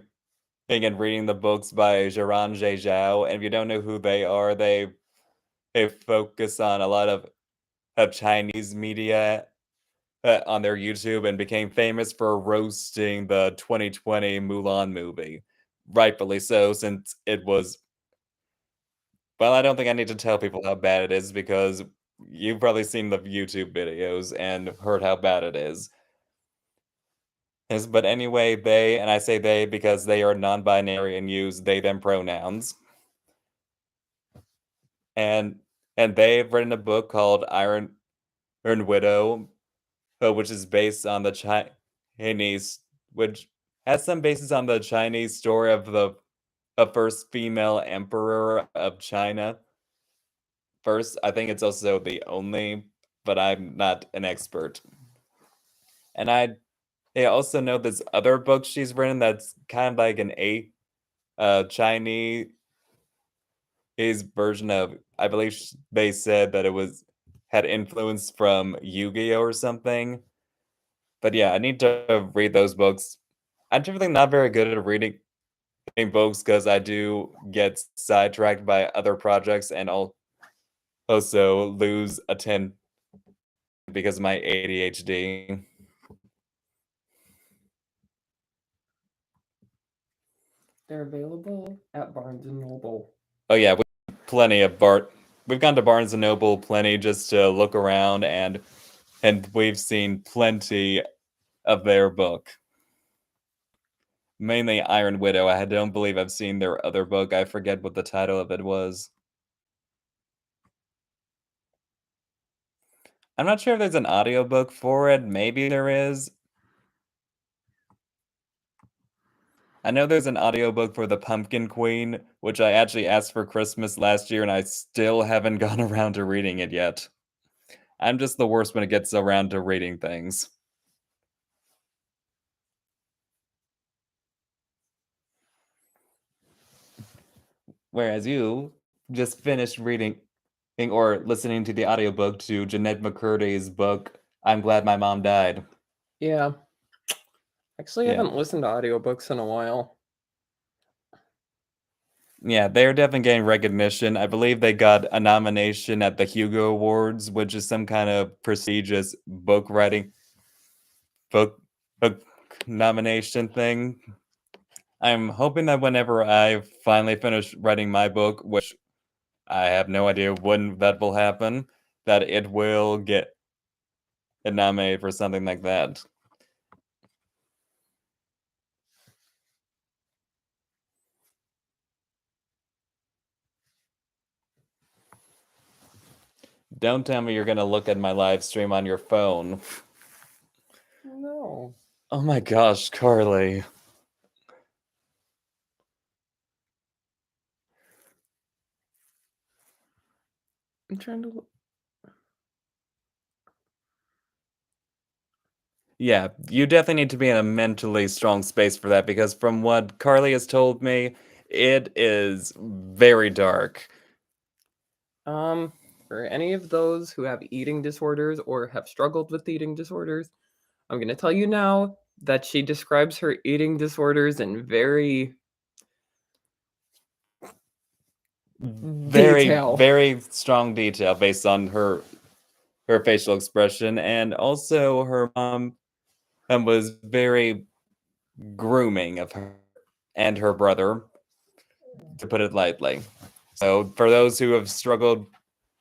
[SPEAKER 1] and reading the books by Jiran Zhao. And if you don't know who they are, they focus on a lot of Chinese media on their YouTube and became famous for roasting the 2020 Mulan movie. Rightfully so, since it was. Well, I don't think I need to tell people how bad it is because you've probably seen the YouTube videos and heard how bad it is. But anyway, and I say they because they are non binary and use they them pronouns. And they've written a book called Iron Widow, which is based on the Chinese, which has some basis on the Chinese story of the first female emperor of China. First, I think it's also the only, but I'm not an expert. And I also know this other book she's written that's kind of like an Chinese version of. I believe they said that it was had influence from Yu-Gi-Oh or something. But yeah, I need to read those books. I'm typically not very good at reading books because I do get sidetracked by other projects and I'll also lose attention because of my ADHD.
[SPEAKER 2] They're available at Barnes and Noble.
[SPEAKER 1] Oh yeah, we've gone to Barnes and Noble plenty just to look around, and we've seen plenty of their book. Mainly Iron Widow. I don't believe I've seen their other book. I forget what the title of it was. I'm not sure if there's an audiobook for it. Maybe there is. I know there's an audiobook for The Pumpkin Queen, which I actually asked for Christmas last year, and I still haven't gone around to reading it yet. I'm just the worst when it gets around to reading things. Whereas you just finished reading or listening to the audiobook to Jeanette McCurdy's book, I'm Glad My Mom Died.
[SPEAKER 2] Yeah. Actually, I
[SPEAKER 1] Yeah.
[SPEAKER 2] haven't listened to audiobooks in a while.
[SPEAKER 1] Yeah, they're definitely getting recognition. I believe they got a nomination at the Hugo Awards, which is some kind of prestigious book book nomination thing. I'm hoping that whenever I finally finish writing my book, which I have no idea when that will happen, that it will get nominated for something like that. Don't tell me you're gonna look at my live stream on your phone.
[SPEAKER 2] No.
[SPEAKER 1] Oh my gosh, Carly.
[SPEAKER 2] I'm trying to look.
[SPEAKER 1] Yeah, you definitely need to be in a mentally strong space for that because from what Carly has told me, it is very dark.
[SPEAKER 2] For any of those who have eating disorders or have struggled with eating disorders, I'm going to tell you now that she describes her eating disorders in very
[SPEAKER 1] Very,
[SPEAKER 2] detail.
[SPEAKER 1] very strong detail based on her facial expression, and also her mom was very grooming of her and her brother, to put it lightly. So for those who have struggled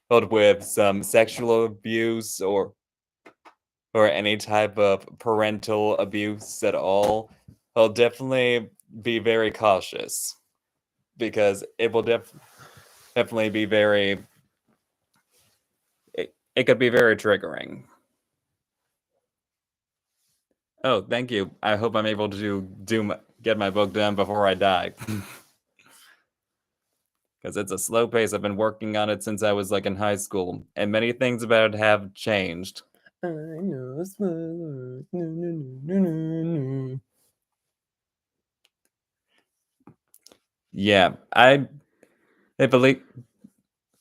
[SPEAKER 1] with some sexual abuse or any type of parental abuse at all, I'll definitely be very cautious because it will definitely be it could be very triggering. Oh, thank you. I hope I'm able to get my book done before I die. Because it's a slow pace. I've been working on it since I was like in high school, and many things about it have changed.
[SPEAKER 2] I know a smell. No, no, no, no, no, no.
[SPEAKER 1] Yeah, I believe.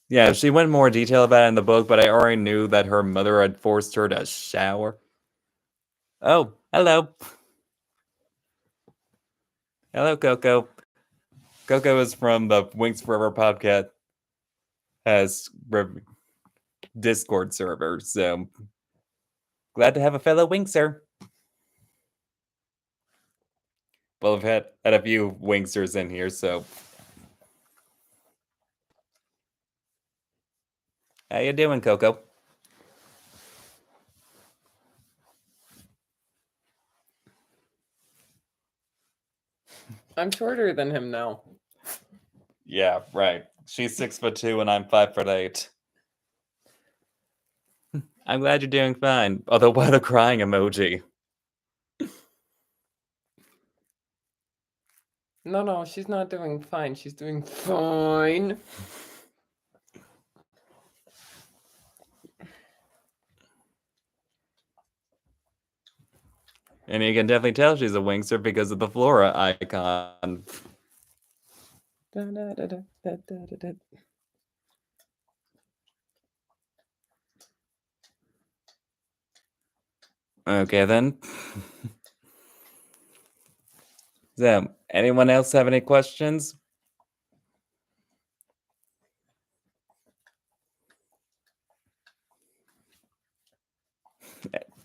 [SPEAKER 1] Yeah, she went more detail about it in the book, but I already knew that her mother had forced her to shower. Oh, hello. Hello, Coco. Coco is from the Winks Forever podcast, has Discord server, so glad to have a fellow Winkser. Well, I've had a few Winksers in here, so how you doing, Coco?
[SPEAKER 2] I'm shorter than him now.
[SPEAKER 1] Yeah, right. She's 6'2" and I'm 5'8". I'm glad you're doing fine. Although, why the crying emoji?
[SPEAKER 2] No, she's not doing fine. She's doing fine.
[SPEAKER 1] And you can definitely tell she's a Winkser because of the Flora icon.
[SPEAKER 2] Da, da, da, da, da, da, da.
[SPEAKER 1] Okay, then. So, anyone else have any questions?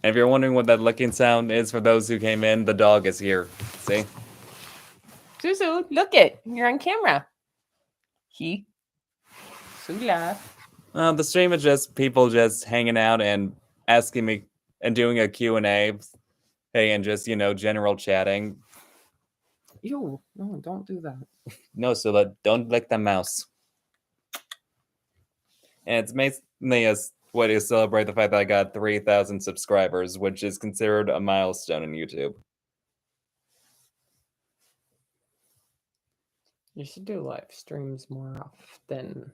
[SPEAKER 1] If you're wondering what that licking sound is for those who came in, the dog is here. See?
[SPEAKER 2] Suzu, look it. You're on camera. He. Sula.
[SPEAKER 1] The stream is just people just hanging out and asking me and doing a Q&A. Hey, and just, general chatting.
[SPEAKER 2] Ew. No, don't do that.
[SPEAKER 1] No, Sula, don't lick the mouse. And it's mainly a way to celebrate the fact that I got 3,000 subscribers, which is considered a milestone in YouTube.
[SPEAKER 2] You should do live streams more often.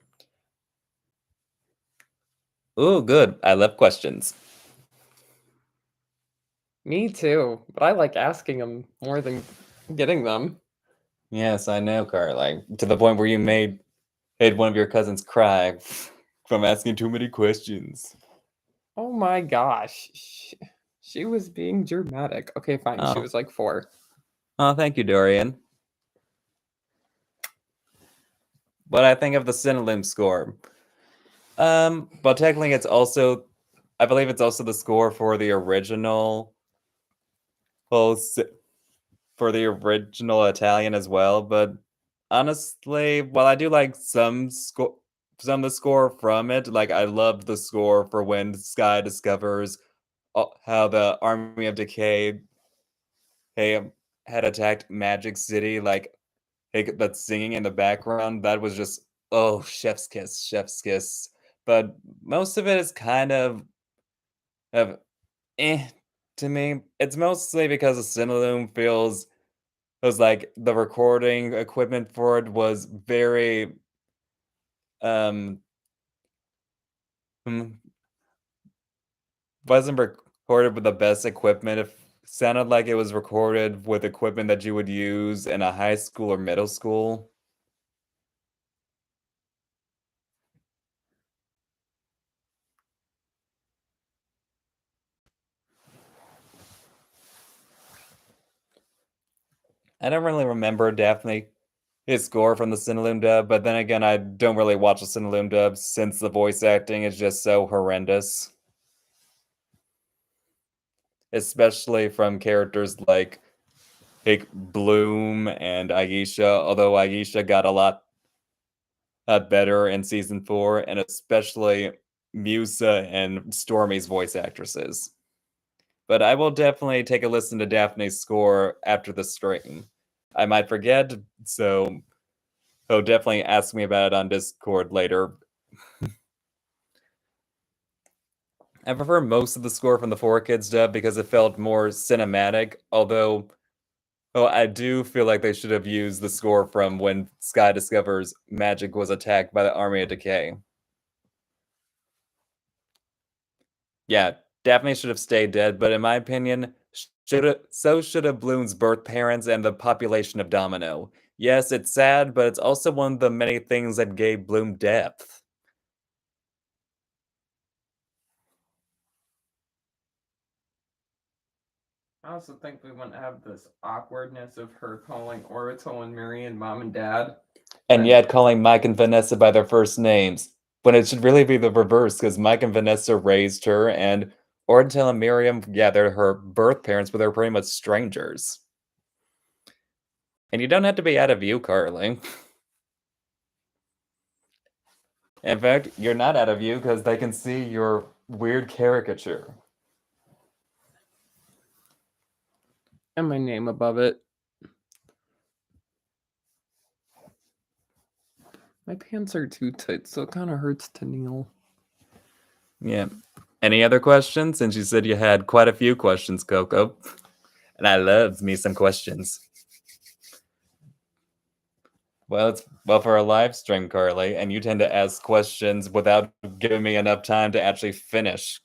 [SPEAKER 1] Ooh, good. I love questions.
[SPEAKER 2] Me too, but I like asking them more than getting them.
[SPEAKER 1] Yes, I know, Carly. To the point where you made one of your cousins cry from asking too many questions.
[SPEAKER 2] Oh my gosh. She was being dramatic. Okay, fine. She
[SPEAKER 1] Oh,
[SPEAKER 2] was like 4.
[SPEAKER 1] oh, thank you, Dorian. What I think of the Cinelim score. But technically I believe it's also the score for the original, well, for the original Italian as well. But honestly, while I do like some of the score from it, like I loved the score for when Sky discovers how the Army of Decay hey, had attacked Magic City, like that singing in the background, that was just oh, chef's kiss, chef's kiss. But most of it is kind of eh to me. It's mostly because the Cinelume feels like the recording equipment for it was very um hmm, wasn't recorded with the best equipment. It sounded like it was recorded with equipment that you would use in a high school or middle school. I don't really remember Daphne his score from the Cinelume dub, but then again, I don't really watch the Cinelume dub since the voice acting is just so horrendous. Especially from characters like Bloom and Aisha, although Aisha got a lot better in season 4, and especially Musa and Stormy's voice actresses. But I will definitely take a listen to Daphne's score after the stream. I might forget, so he'll definitely ask me about it on Discord later. I prefer most of the score from the 4Kids dub because it felt more cinematic, although I do feel like they should have used the score from when Sky discovers Magic was attacked by the Army of Decay. Yeah, Daphne should have stayed dead, but in my opinion, should have Bloom's birth parents and the population of Domino. Yes, it's sad, but it's also one of the many things that gave Bloom depth.
[SPEAKER 2] I also think we wouldn't have this awkwardness of her calling Oracle and Marion mom and dad.
[SPEAKER 1] And yet calling Mike and Vanessa by their first names, when it should really be the reverse, because Mike and Vanessa raised her, and Ortel and Miriam, yeah, they're her birth parents, but they're pretty much strangers. And you don't have to be out of view, Carly. In fact, you're not out of view because they can see your weird caricature.
[SPEAKER 2] And my name above it. My pants are too tight, so it kind of hurts to kneel.
[SPEAKER 1] Yeah. Any other questions? Since you said you had quite a few questions, Coco. And I love me some questions. Well, it's for a live stream, Carly, and you tend to ask questions without giving me enough time to actually finish.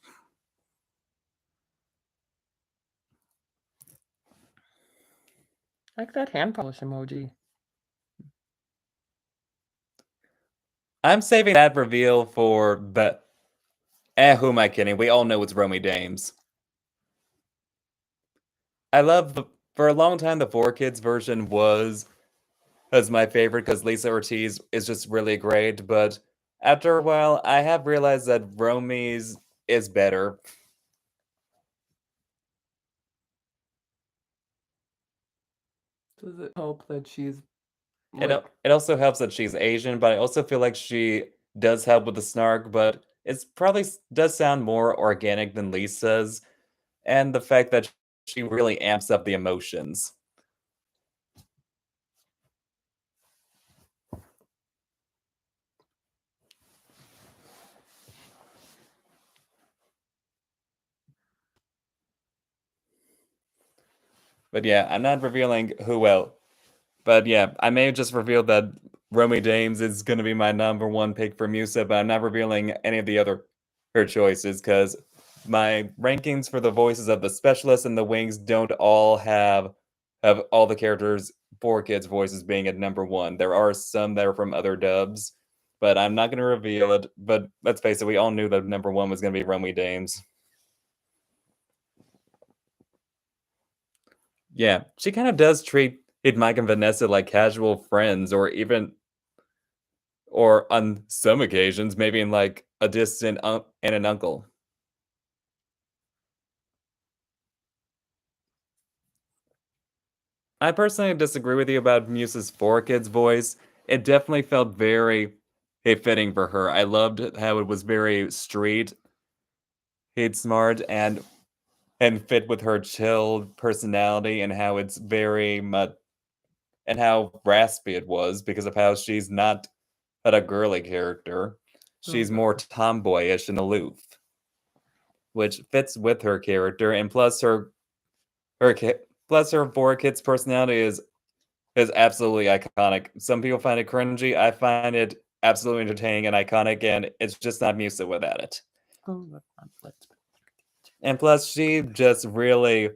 [SPEAKER 2] I like that hand polish emoji.
[SPEAKER 1] I'm saving that reveal for the. Who am I kidding? We all know it's Romy Dames. I love for a long time the 4Kids version was my favorite because Lisa Ortiz is just really great, but after a while I have realized that Romy's is better.
[SPEAKER 2] Does it help that she's Like,
[SPEAKER 1] it also helps that she's Asian, but I also feel like she does help with the snark, but it's probably does sound more organic than Lisa's, and the fact that she really amps up the emotions. But yeah, I'm not revealing who else. But yeah, I may have just revealed that Romy Dames is going to be my number one pick for Musa, but I'm not revealing any of the other her choices because my rankings for the voices of the specialists and the wings don't all have all the characters 4 kids voices being at number one. There are some that are from other dubs, but I'm not going to reveal it. But let's face it, we all knew that number one was going to be Romy Dames. Yeah, she kind of does treat Mike and Vanessa like casual friends, or on some occasions, maybe in like a distant and an uncle. I personally disagree with you about Muse's 4 kids voice. It definitely felt very fitting for her. I loved how it was very street, hate smart, and fit with her chill personality and how it's very much and how raspy it was because of how she's not a girly character.
[SPEAKER 2] oh
[SPEAKER 1] She's more
[SPEAKER 2] god.
[SPEAKER 1] tomboyish and aloof, which fits with her character. And plus, plus her 4 kids personality is absolutely iconic. Some people find it cringy. I find it absolutely entertaining and iconic, and it's just not Musa without it.
[SPEAKER 2] Oh, let's
[SPEAKER 1] And plus, she just really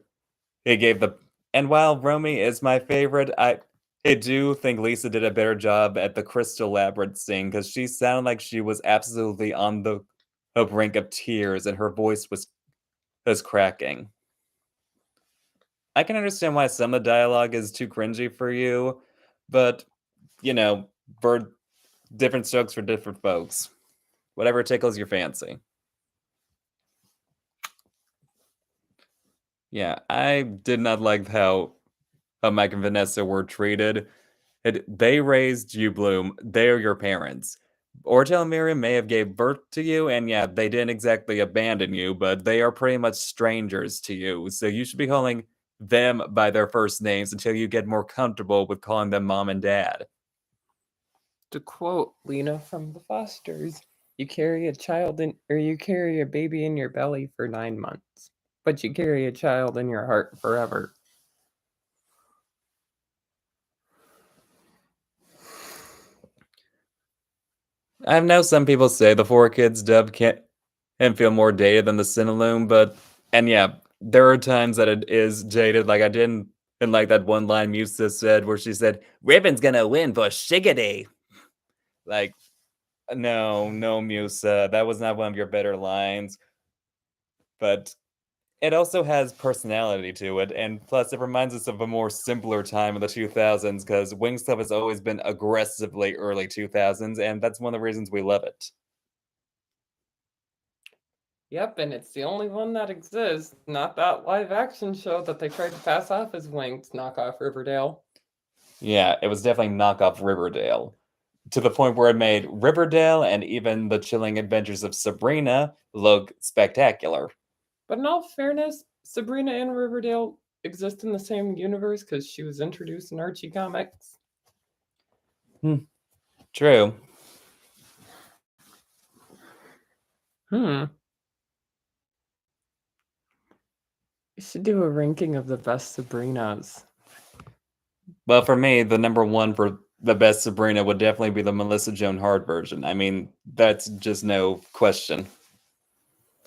[SPEAKER 1] it gave the. And while Romy is my favorite, I do think Lisa did a better job at the Crystal Labyrinth scene because she sounded like she was absolutely on the brink of tears, and her voice was cracking. I can understand why some of the dialogue is too cringy for you, but you know, for different strokes for different folks. Whatever tickles your fancy. Yeah, I did not like how Mike and Vanessa were treated. They raised you, Bloom. They're your parents. Ortel and Miriam may have gave birth to you, and yeah, they didn't exactly abandon you, but they are pretty much strangers to you. So you should be calling them by their first names until you get more comfortable with calling them mom and dad.
[SPEAKER 2] To quote Lena from the Fosters, you carry a child in, or you carry a baby in your belly for 9 months, but you carry a child in your heart forever.
[SPEAKER 1] I know some people say the 4 kids dub can feel more dated than the Cinelume, and yeah, there are times that it is dated. Like I didn't like that one line Musa said where she said, "Ribbon's gonna win for Shiggity." Like, no, no, Musa, that was not one of your better lines. But it also has personality to it, and plus it reminds us of a more simpler time in the 2000s because Wings Club has always been aggressively early 2000s, and that's one of the reasons we love it.
[SPEAKER 2] Yep, and it's the only one that exists, not that live action show that they tried to pass off as Wings knockoff Riverdale.
[SPEAKER 1] Yeah, it was definitely knockoff Riverdale. To the point where it made Riverdale and even the chilling adventures of Sabrina look spectacular.
[SPEAKER 2] But in all fairness, Sabrina and Riverdale exist in the same universe because she was introduced in Archie comics.
[SPEAKER 1] Hmm, true.
[SPEAKER 2] Hmm. We should do a ranking of the best Sabrinas.
[SPEAKER 1] Well, for me, the number one for the best Sabrina would definitely be the Melissa Joan Hart version. I mean, that's just no question.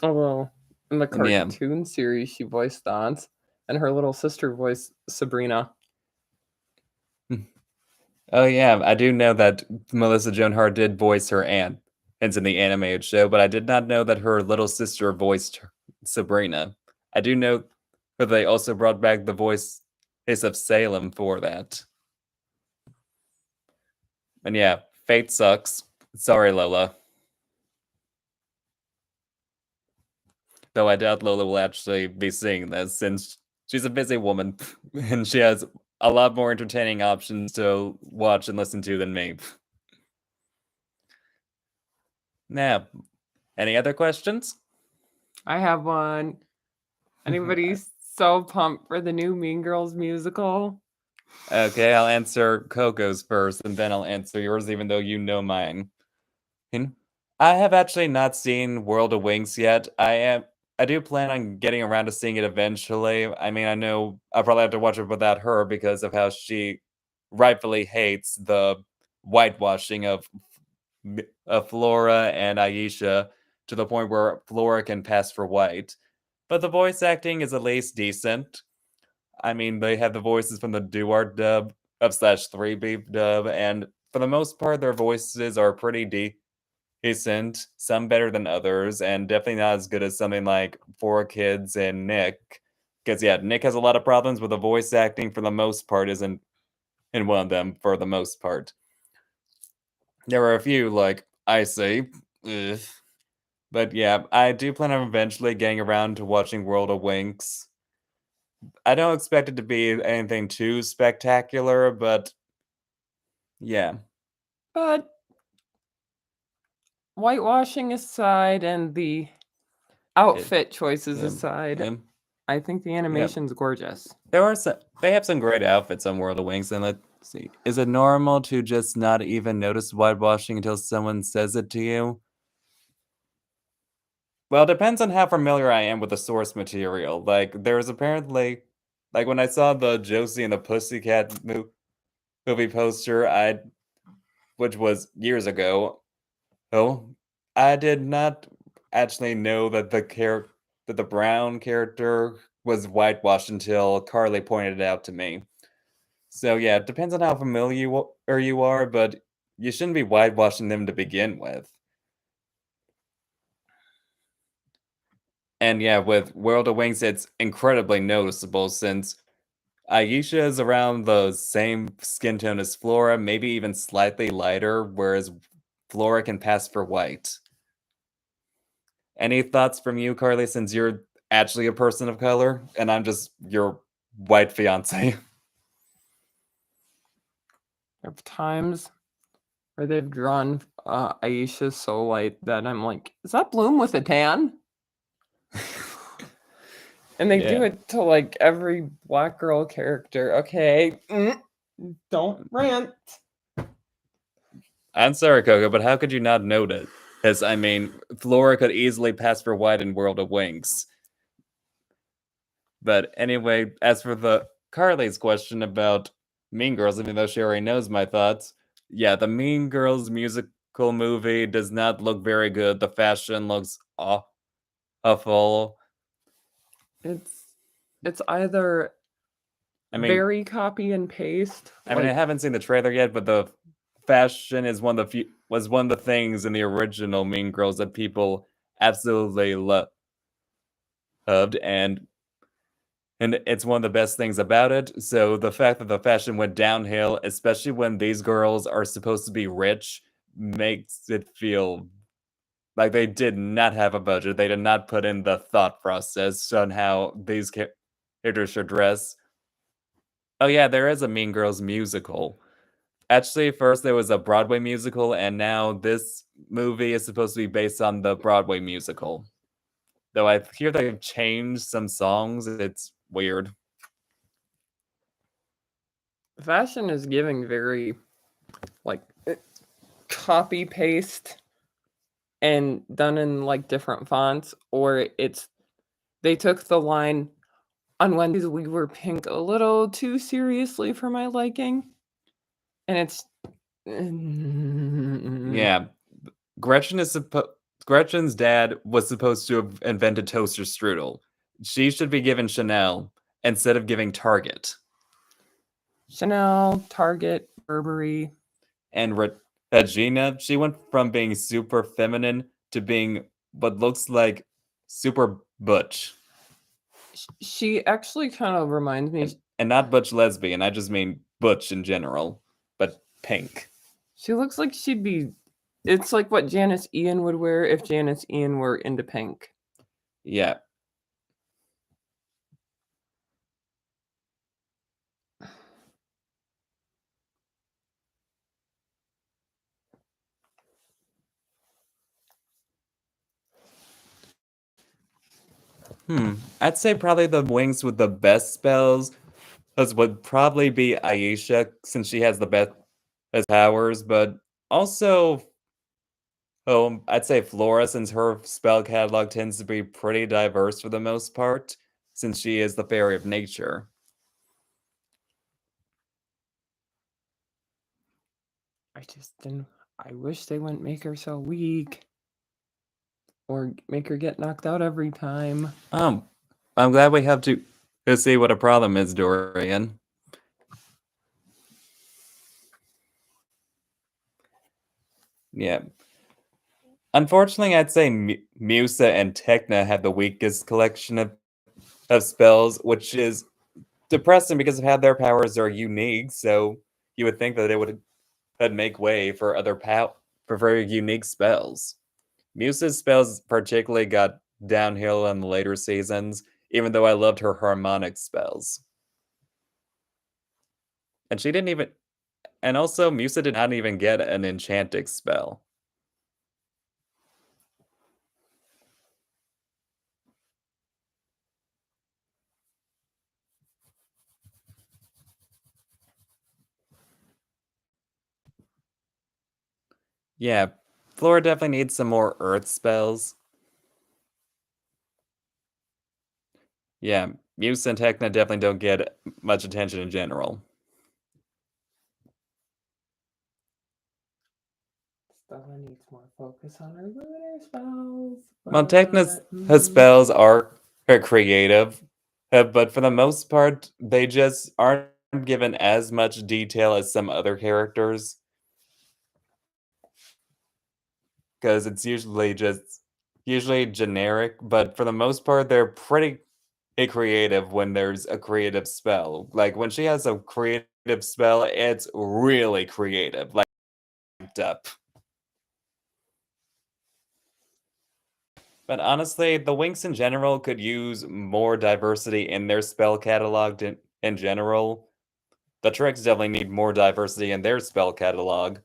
[SPEAKER 2] Although, in the
[SPEAKER 1] And yeah.
[SPEAKER 2] cartoon series, she voiced Aunt, and her little sister voiced Sabrina.
[SPEAKER 1] Oh yeah, I do know that Melissa Joan Hart did voice her aunt, hence in the animated show, but I did not know that her little sister voiced Sabrina. I do know that they also brought back the voice of Salem for that. And yeah, fate sucks. Sorry, Lola. Though I doubt Lola will actually be seeing this since she's a busy woman and she has a lot more entertaining options to watch and listen to than me. Now, any other questions?
[SPEAKER 2] I have one. Anybody so pumped for the new Mean Girls musical?
[SPEAKER 1] Okay, I'll answer Coco's first, and then I'll answer yours, even though you know mine. I have actually not seen World of Wings yet. I do plan on getting around to seeing it eventually. I mean, I know I'll probably have to watch it without her because of how she rightfully hates the whitewashing of Flora and Aisha to the point where Flora can pass for white. But the voice acting is at least decent. I mean, they have the voices from the DeviantArt dub of slash 3B dub, and for the most part, their voices are pretty decent, some better than others, and definitely not as good as something like Four Kids and Nick. Because, yeah, Nick has a lot of problems with the voice acting for the most part, isn't in one of them for the most part. There are a few, like, I say, ugh. But yeah, I do plan on eventually getting around to watching World of Winks. I don't expect it to be anything too spectacular, but yeah.
[SPEAKER 2] But whitewashing aside and the
[SPEAKER 1] It,
[SPEAKER 2] outfit choices
[SPEAKER 1] um,
[SPEAKER 2] aside,
[SPEAKER 1] um,
[SPEAKER 2] I think the
[SPEAKER 1] yeah.
[SPEAKER 2] animation's gorgeous.
[SPEAKER 1] They have some great outfits on World of Wings, and let's see. Is it normal to just not even notice whitewashing until someone says it to you? Well, it depends on how familiar I am with the source material. Like, there's apparently, like when I saw the Josie and the Pussycat movie poster, which was years ago. Oh, I did not actually know that the brown character was whitewashed until Carly pointed it out to me. So yeah, it depends on how familiar you are, but you shouldn't be whitewashing them to begin with. And yeah, with World of Wings, it's incredibly noticeable since Aisha is around the same skin tone as Flora, maybe even slightly lighter, whereas Flora can pass for white. Any thoughts from you, Carly, since you're actually a person of color and I'm just your white fiance?
[SPEAKER 2] There are times where they've drawn Aisha so light that I'm like, is that Bloom with a tan? And they do
[SPEAKER 1] Yeah.
[SPEAKER 2] it to like every black girl character. Okay, don't rant.
[SPEAKER 1] I'm sorry, Coco, but how could you not notice? Because, I mean, Flora could easily pass for white in World of Wings. But anyway, as for the Carly's question about Mean Girls, even though she already knows my thoughts, yeah, the Mean Girls musical movie does not look very good. The fashion looks awful.
[SPEAKER 2] It's either
[SPEAKER 1] I mean,
[SPEAKER 2] very copy and paste.
[SPEAKER 1] I mean, I haven't seen the trailer yet, but the fashion is one of the was one of the things in the original Mean Girls that people absolutely loved, and it's one of the best things about it. So the fact that the fashion went downhill, especially when these girls are supposed to be rich, makes it feel like they did not have a budget. They did not put in the thought process on how these characters should dress. Oh yeah, there is a Mean Girls musical. Actually, first there was a Broadway musical, and now this movie is supposed to be based on the Broadway musical. Though I hear they've changed some songs, it's weird.
[SPEAKER 2] Fashion is giving very like copy paste and done in like different fonts, or they took the line on Wednesdays we were pink a little too seriously for my liking, and it's
[SPEAKER 1] Yeah, Gretchen is Gretchen's dad was supposed to have invented toaster strudel. She should be given Chanel instead of giving Target.
[SPEAKER 2] Chanel, Target, Burberry.
[SPEAKER 1] And Regina, she went from being super feminine to being what looks like super butch.
[SPEAKER 2] She actually kind of reminds me.
[SPEAKER 1] And not butch lesbian, I just mean butch in general, but pink.
[SPEAKER 2] She looks like she'd be. It's like what Janice Ian would wear if Janice Ian were into pink.
[SPEAKER 1] Yeah. I'd say probably the wings with the best spells would probably be Aisha since she has the best powers, but also I'd say Flora since her spell catalog tends to be pretty diverse for the most part, since she is the fairy of nature.
[SPEAKER 2] I just didn't. I wish they wouldn't make her so weak or make her get knocked out every time.
[SPEAKER 1] I'm glad we have to see what a problem is, Dorian. Yeah. Unfortunately, I'd say Musa and Tekna have the weakest collection of spells, which is depressing because of how their powers are unique. So you would think that it would make way for for very unique spells. Musa's spells particularly got downhill in the later seasons, even though I loved her harmonic spells. And she didn't even and also Musa did not even get an enchanting spell. Yeah, Flora definitely needs some more earth spells. Yeah, Musa and Tekna definitely don't get much attention in general.
[SPEAKER 2] Stella needs more focus on her lunar spells.
[SPEAKER 1] Well,
[SPEAKER 2] But
[SPEAKER 1] Her spells are creative, but for the most part, they just aren't given as much detail as some other characters because it's usually generic. But for the most part, they're pretty creative when there's a creative spell. Like when she has a creative spell, it's really creative, like amped up. But honestly, the Winx in general could use more diversity in their spell catalog in general. The Tricks definitely need more diversity in their spell catalog.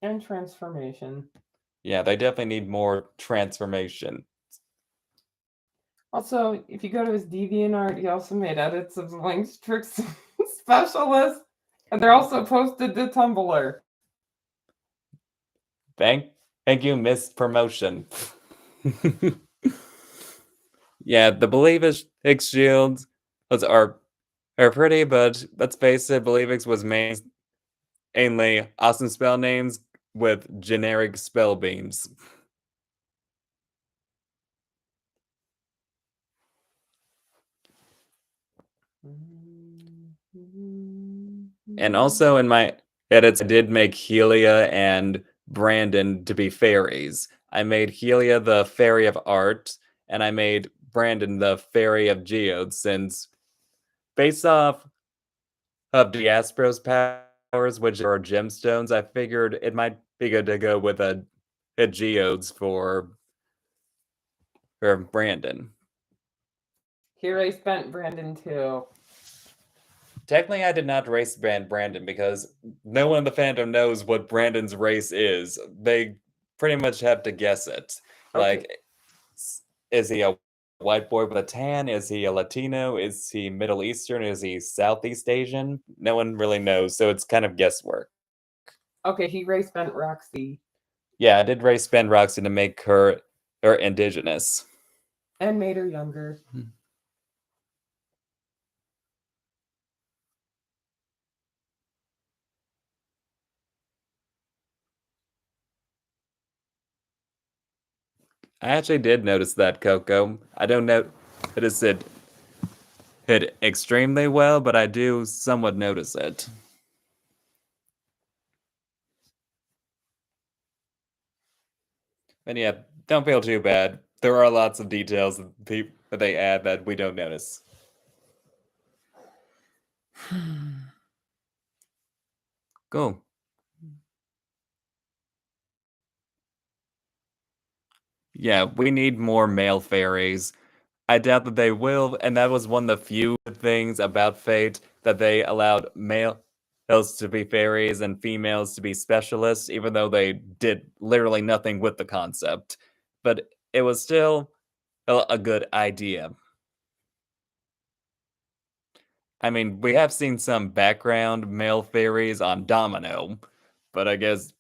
[SPEAKER 2] and transformation.
[SPEAKER 1] Yeah, they definitely need more transformation.
[SPEAKER 2] Also, if you go to his DeviantArt, he also made edits of the Link's Tricks Specialist, and they're also posted to Tumblr.
[SPEAKER 1] Thank thank you, Miss Promotion. Yeah, the Believix shields are pretty, but let's face it, Believix was mainly awesome spell names with generic spell beams. And also in my edits, I did make Helia and Brandon to be fairies. I made Helia the fairy of art, and I made Brandon the fairy of geodes, since based off of Diaspro's powers, which are gemstones, I figured it might be good to go with a geodes for Brandon.
[SPEAKER 2] Here I spent Brandon too.
[SPEAKER 1] Technically, I did not race Brandon because no one in the fandom knows what Brandon's race is. They pretty much have to guess it.
[SPEAKER 2] Okay.
[SPEAKER 1] Like, is he a white boy with a tan? Is he a Latino? Is he Middle Eastern? Is he Southeast Asian? No one really knows, so it's kind of guesswork.
[SPEAKER 2] Okay, he race bent Roxy
[SPEAKER 1] Yeah, I did race Ben Roxy to make her indigenous.
[SPEAKER 2] and made her younger.
[SPEAKER 1] I actually did notice that, Coco. I don't know notice it extremely well, but I do somewhat notice it. And yeah, don't feel too bad. There are lots of details that they add that we don't notice. Cool. Yeah, we need more male fairies. I doubt that they will, and that was one of the few things about Fate that they allowed males to be fairies and females to be specialists, even though they did literally nothing with the concept. But it was still a good idea. I mean, we have seen some background male fairies on Domino, but I guess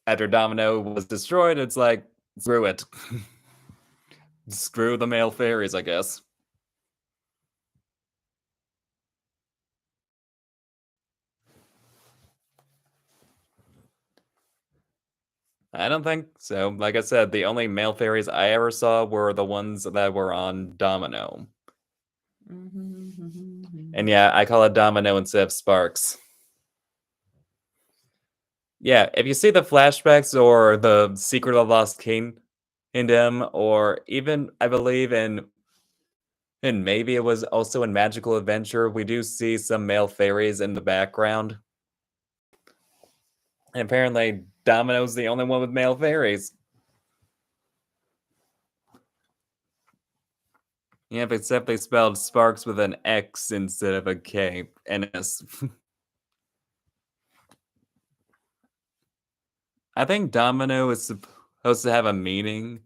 [SPEAKER 1] after Domino was destroyed, it's like, screw it. Screw the male fairies, I guess. I don't think so. Like I said, the only male fairies I ever saw were the ones that were on Domino. And yeah, I call it Domino instead of Sparks. Yeah, if you see the flashbacks or the Secret of the Lost Kingdom, or even I believe in maybe it was also in Magical Adventure, we do see some male fairies in the background. And apparently Domino's the only one with male fairies. Yep, except they spelled Sparks with an X instead of a K and S. I think Domino is supposed to have a meaning.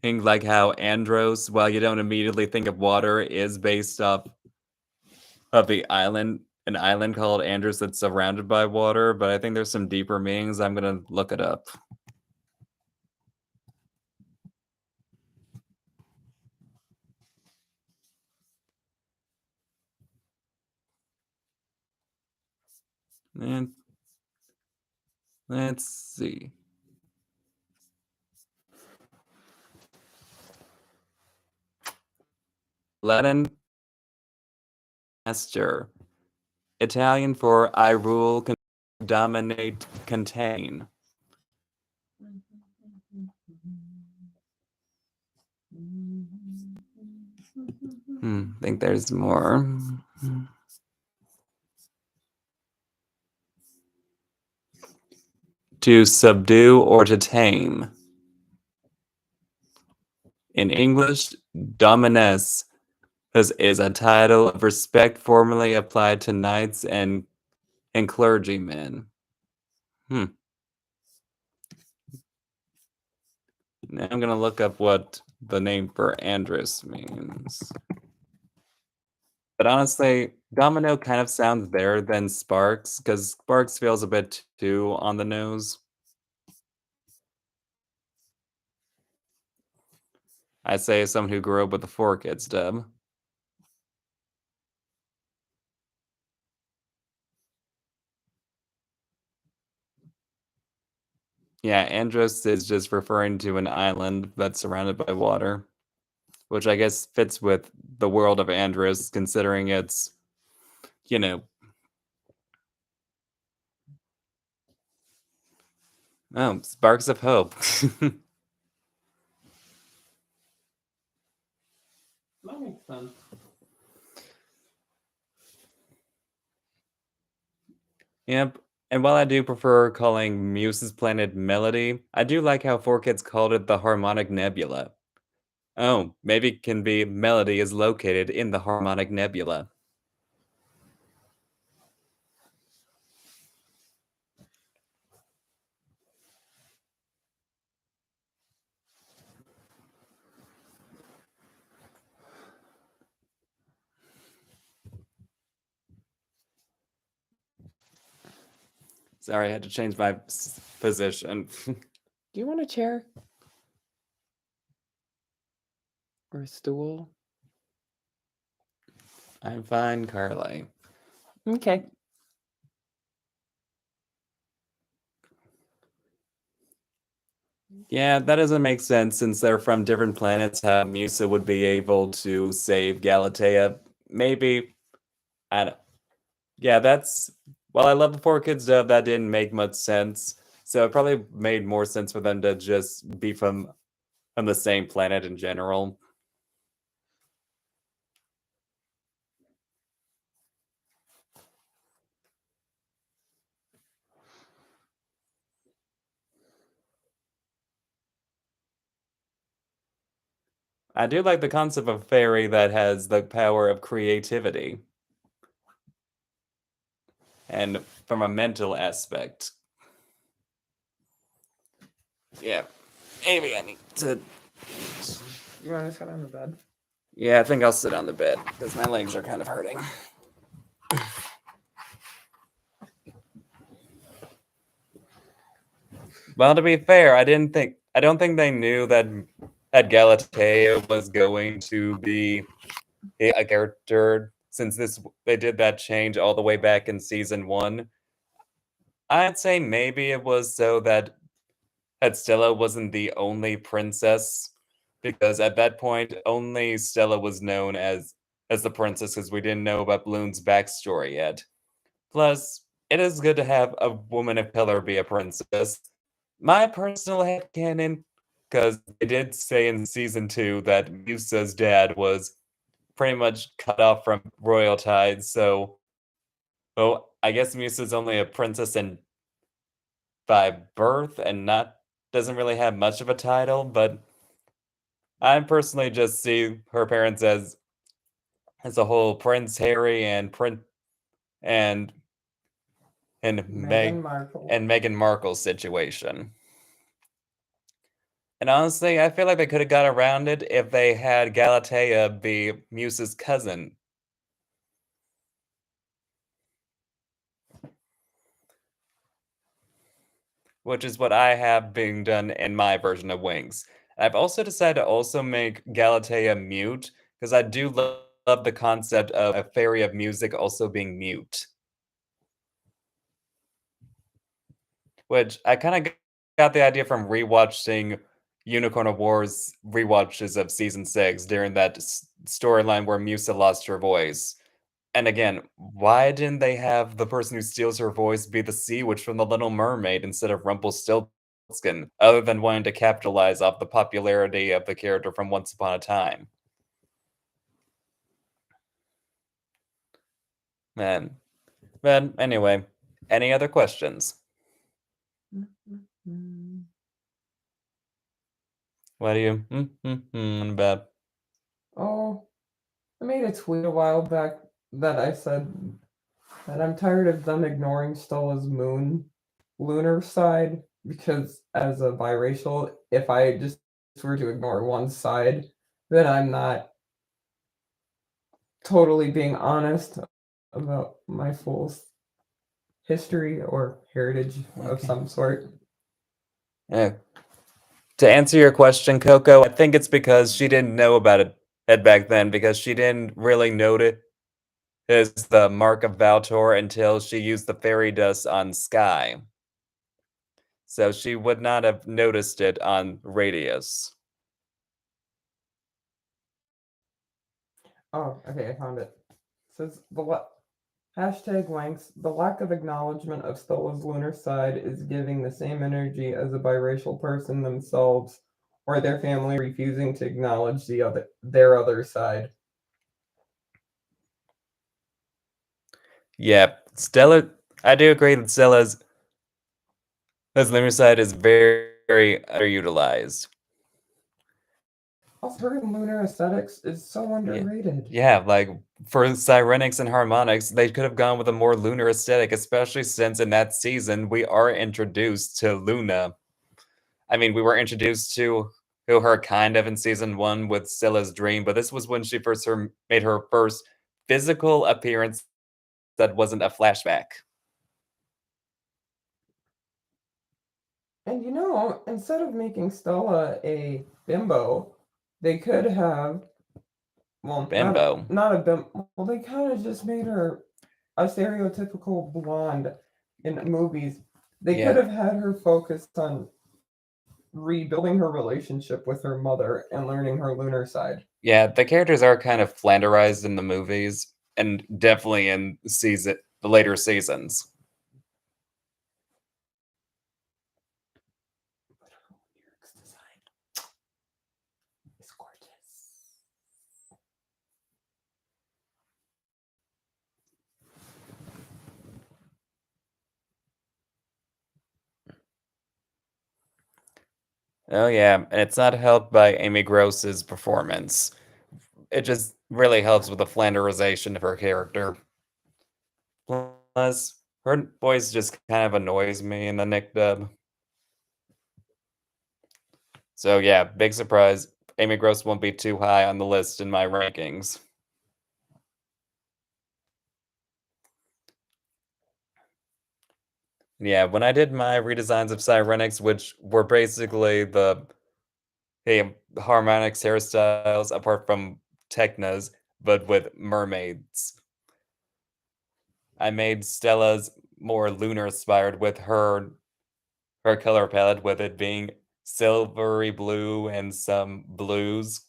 [SPEAKER 1] Think like how Andros, while you don't immediately think of water, is based off of the island, an island called Andros that's surrounded by water, but I think there's some deeper meanings. I'm gonna look it up. And let's see. Latin master. Italian for I rule, dominate, contain. I think there's more. To subdue or to tame. In English, dominus is a title of respect formerly applied to knights and clergymen. Now I'm gonna look up what the name for Andrus means. But honestly, Domino kind of sounds better than Sparks, because Sparks feels a bit too on the nose. I say as someone who grew up with the 4Kids dub. Yeah, Andros is just referring to an island that's surrounded by water, which I guess fits with the world of Andros, considering it's, you know, oh, sparks of hope.
[SPEAKER 2] That makes sense.
[SPEAKER 1] Yep. And while I do prefer calling Muse's planet Melody, I do like how 4Kids called it the Harmonic Nebula. Oh, maybe it can be Melody is located in the Harmonic Nebula. Sorry, I had to change my position.
[SPEAKER 2] Do you want a chair? Or a stool?
[SPEAKER 1] I'm fine, Carly.
[SPEAKER 2] Okay.
[SPEAKER 1] Yeah, that doesn't make sense since they're from different planets. How Musa would be able to save Galatea? Maybe. I don't. Yeah, that's. Well, I love the 4Kids dub. That didn't make much sense. So it probably made more sense for them to just be from the same planet in general. I do like the concept of fairy that has the power of creativity and from a mental aspect. Yeah. Maybe I need to
[SPEAKER 2] You want to sit on the bed?
[SPEAKER 1] Yeah, I think I'll sit on the bed because my legs are kind of hurting. Well, to be fair, I don't think they knew that Galatea was going to be a character since they did that change all the way back in season 1. I'd say maybe it was so that Stella wasn't the only princess, because at that point only Stella was known as the princess because we didn't know about Bloom's backstory yet. Plus, it is good to have a woman of color be a princess. My personal headcanon, because they did say in season 2 that Musa's dad was pretty much cut off from royal ties, so well, I guess Musa's only a princess and by birth and not doesn't really have much of a title, but I personally just see her parents as a whole Prince Harry and Prince and and
[SPEAKER 2] Meghan
[SPEAKER 1] Meg
[SPEAKER 2] Markle.
[SPEAKER 1] and Meghan Markle's situation. And honestly, I feel like they could have got around it if they had Galatea be Musa's cousin, which is what I have being done in my version of Wings. I've also decided to also make Galatea mute because I do love the concept of a fairy of music also being mute, which I kind of got the idea from rewatching Unicorn of Wars rewatches of season 6 during that storyline where Musa lost her voice. And again, why didn't they have the person who steals her voice be the Sea Witch from The Little Mermaid instead of Rumpelstiltskin, other than wanting to capitalize off the popularity of the character from Once Upon a Time? Man. But anyway, any other questions? What are you about?
[SPEAKER 2] Oh, I made a tweet a while back that I said that I'm tired of them ignoring Stella's lunar side because as a biracial, if I just were to ignore one side, then I'm not totally being honest about my full history or heritage of
[SPEAKER 1] Okay.
[SPEAKER 2] some sort.
[SPEAKER 1] Yeah. To answer your question, Coco, I think it's because she didn't know about it back then because she didn't really notice the mark of Valtor until she used the fairy dust on Sky. So she would not have noticed it on Radius.
[SPEAKER 2] Oh, okay, I found it. It says hashtag Wanks, the lack of acknowledgement of Stella's lunar side is giving the same energy as a biracial person themselves or their family refusing to acknowledge their other side.
[SPEAKER 1] Yeah, Stella. I do agree that Stella's lunar side is very underutilized.
[SPEAKER 2] Also, her lunar aesthetics is so
[SPEAKER 1] Yeah,
[SPEAKER 2] underrated.
[SPEAKER 1] yeah. Like for Cyrenics and Harmonics, they could have gone with a more lunar aesthetic, especially since in that season we are introduced to Luna. I mean, we were introduced to her kind of in season 1 with Stella's dream, but this was when she made her first physical appearance that wasn't a flashback.
[SPEAKER 2] And instead of making Stella a bimbo, they could have, well,
[SPEAKER 1] Bimbo.
[SPEAKER 2] not a bimbo. Well, they kind of just made her a stereotypical blonde in movies. They could
[SPEAKER 1] Yeah.
[SPEAKER 2] have had her focused on rebuilding her relationship with her mother and learning her lunar side.
[SPEAKER 1] Yeah, the characters are kind of flanderized in the movies and definitely in the later seasons.
[SPEAKER 2] Lyrics design is gorgeous.
[SPEAKER 1] Oh yeah, and it's not helped by Amy Gross's performance. It just really helps with the flanderization of her character. Plus, her voice just kind of annoys me in the Nick dub. So yeah, big surprise. Amy Gross won't be too high on the list in my rankings. Yeah, when I did my redesigns of Cyrenics, which were basically the harmonics hairstyles apart from Techna's, but with mermaids. I made Stella's more lunar inspired with her color palette, with it being silvery blue and some blues.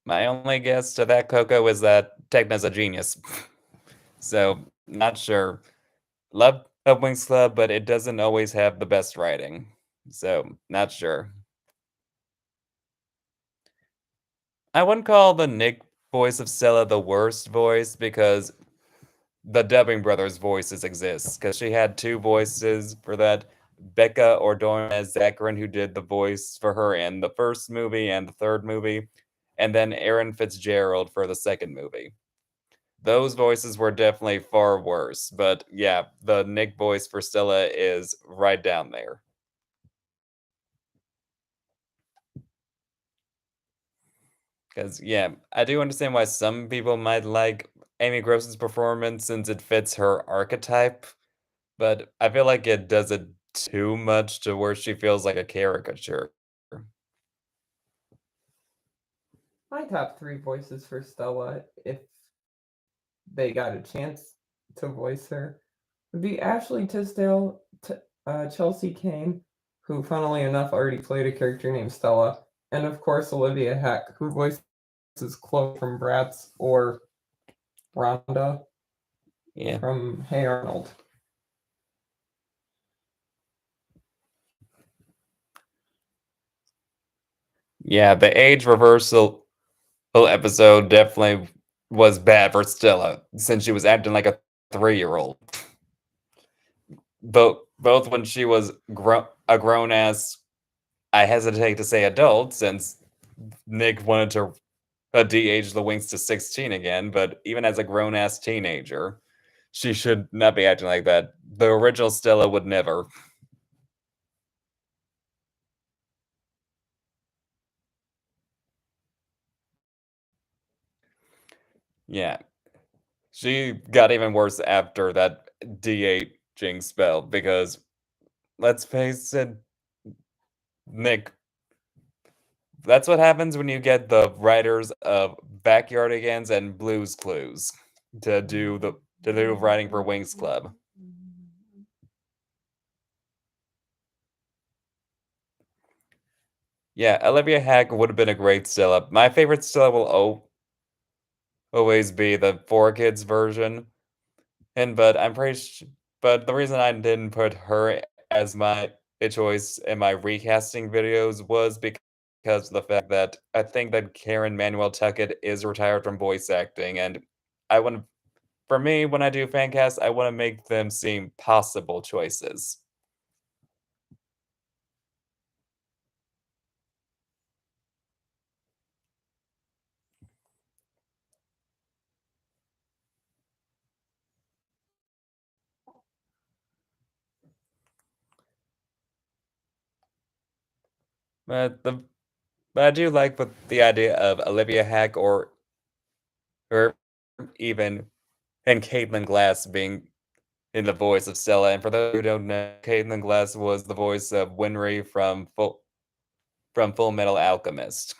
[SPEAKER 1] My only guess to that, Coco, is that Techna's a genius. So, not sure. Love of Wings Club, but it doesn't always have the best writing. So, not sure. I wouldn't call the Nick voice of Stella the worst voice because the dubbing brothers' voices exist. Because she had two voices for that. Becca Ordonez Zacharian, who did the voice for her in the first movie and the third movie, and then Aaron Fitzgerald for the second movie. Those voices were definitely far worse, but yeah, the Nick voice for Stella is right down there. Because, yeah, I do understand why some people might like Amy Gross's performance since it fits her archetype, but I feel like it does it too much to where she feels like a caricature.
[SPEAKER 2] My top three voices for Stella, if they got a chance to voice her, would be Ashley Tisdale, Chelsea Kane, who, funnily enough, already played a character named Stella, and of course Olivia Heck, who voices Chloe from Bratz, or Rhonda
[SPEAKER 1] Yeah.
[SPEAKER 2] from Hey Arnold.
[SPEAKER 1] Yeah, the age reversal episode definitely was bad for Stella since she was acting like a 3-year-old. Both when she was a grown ass, I hesitate to say adult since Nick wanted to de-age the Winx to 16 again, but even as a grown ass teenager, she should not be acting like that. The original Stella would never. Yeah, she got even worse after that de-aging spell because let's face it, Nick, that's what happens when you get the writers of Backyardigans and Blues Clues to do writing for Wings Club. Yeah, Olivia Hack would have been a great Stella. My favorite Stella will always be the Four Kids version. And but the reason I didn't put her as my choice in my recasting videos was because of the fact that I think that Karen Manuel Tuckett is retired from voice acting, and I want for me when I do fan casts, I want to make them seem possible choices. But the but I do like the idea of Olivia Hack or even and Caitlin Glass being in the voice of Stella. And for those who don't know, Caitlin Glass was the voice of Winry from Full Metal Alchemist,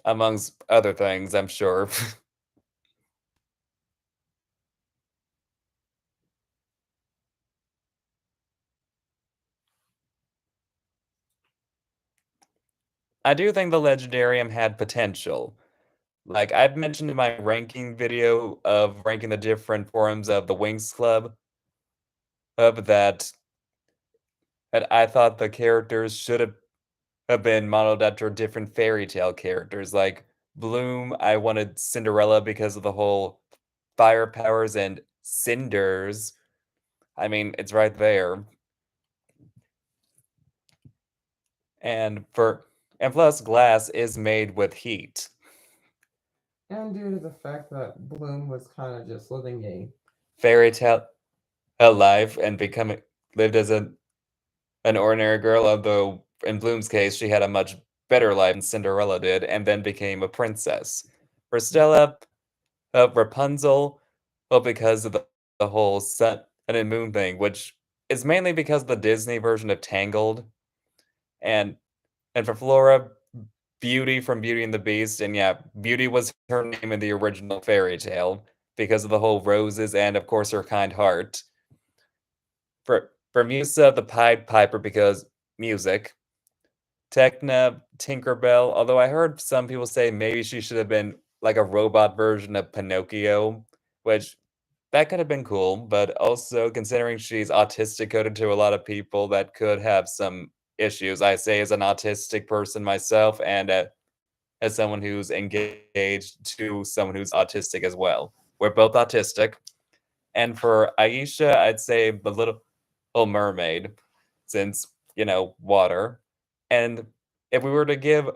[SPEAKER 1] amongst other things, I'm sure. I do think the Legendarium had potential. Like I've mentioned in my ranking video of ranking the different forms of the Wings Club, of that I thought the characters should have been modeled after different fairy tale characters. Like Bloom, I wanted Cinderella because of the whole fire powers and cinders. I mean, it's right there. And And plus, glass is made with heat.
[SPEAKER 2] And due to the fact that Bloom was kind of just living
[SPEAKER 1] Fairy tale life and becoming lived as an ordinary girl, although in Bloom's case, she had a much better life than Cinderella did, and then became a princess. For Stella, Rapunzel, well, because of the whole sun and moon thing, which is mainly because of the Disney version of Tangled, and for Flora, Beauty from Beauty and the Beast, and yeah, Beauty was her name in the original fairy tale because of the whole roses and, of course, her kind heart. For Musa, the Pied Piper, because music. Techna, Tinkerbell, although I heard some people say maybe she should have been like a robot version of Pinocchio, which that could have been cool, but also considering she's autistic coded to a lot of people, that could have some issues. I say as an autistic person myself and as someone who's engaged to someone who's autistic as well. We're both autistic. And for Aisha, I'd say the little mermaid, since, water. And if we were to give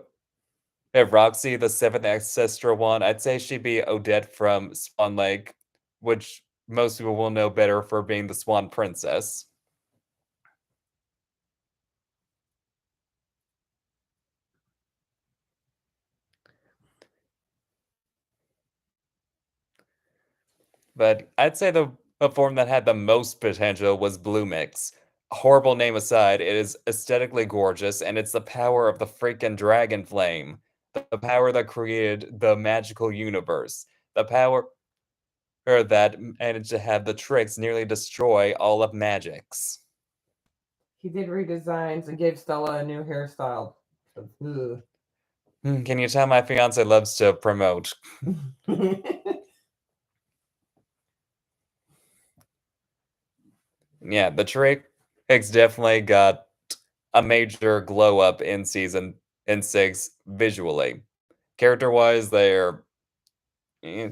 [SPEAKER 1] Roxy the seventh ancestral one, I'd say she'd be Odette from Swan Lake, which most people will know better for being the Swan Princess. But I'd say the form that had the most potential was Blue Mix. Horrible name aside, it is aesthetically gorgeous, and it's the power of the freaking dragon flame. The power that created the magical universe. The power that managed to have the tricks nearly destroy all of magics.
[SPEAKER 2] he did redesigns and gave Stella a new hairstyle. Ugh.
[SPEAKER 1] Can you tell my fiance loves to promote? Yeah, the tricks definitely got a major glow up in season in 6 visually. Character-wise, they're eh,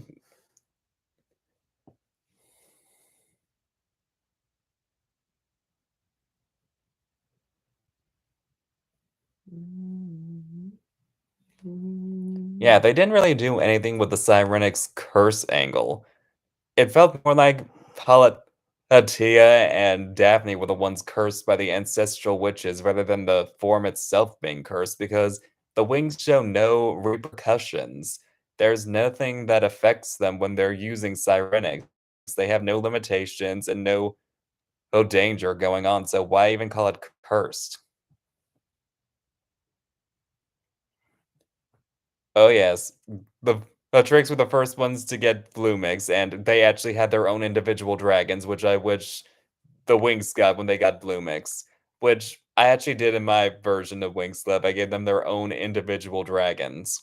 [SPEAKER 1] yeah, they didn't really do anything with the Cyrenix curse angle. It felt more like Palatia and Daphne were the ones cursed by the ancestral witches rather than the form itself being cursed because the wings show no repercussions. There's nothing that affects them when they're using Cyrenix. They have no limitations and no danger going on, so why even call it cursed? Oh, yes. The Tricks were the first ones to get blue mix, and they actually had their own individual dragons, which I wish the Winx got when they got blue mix, which I actually did in my version of Winx Club. I gave them their own individual dragons.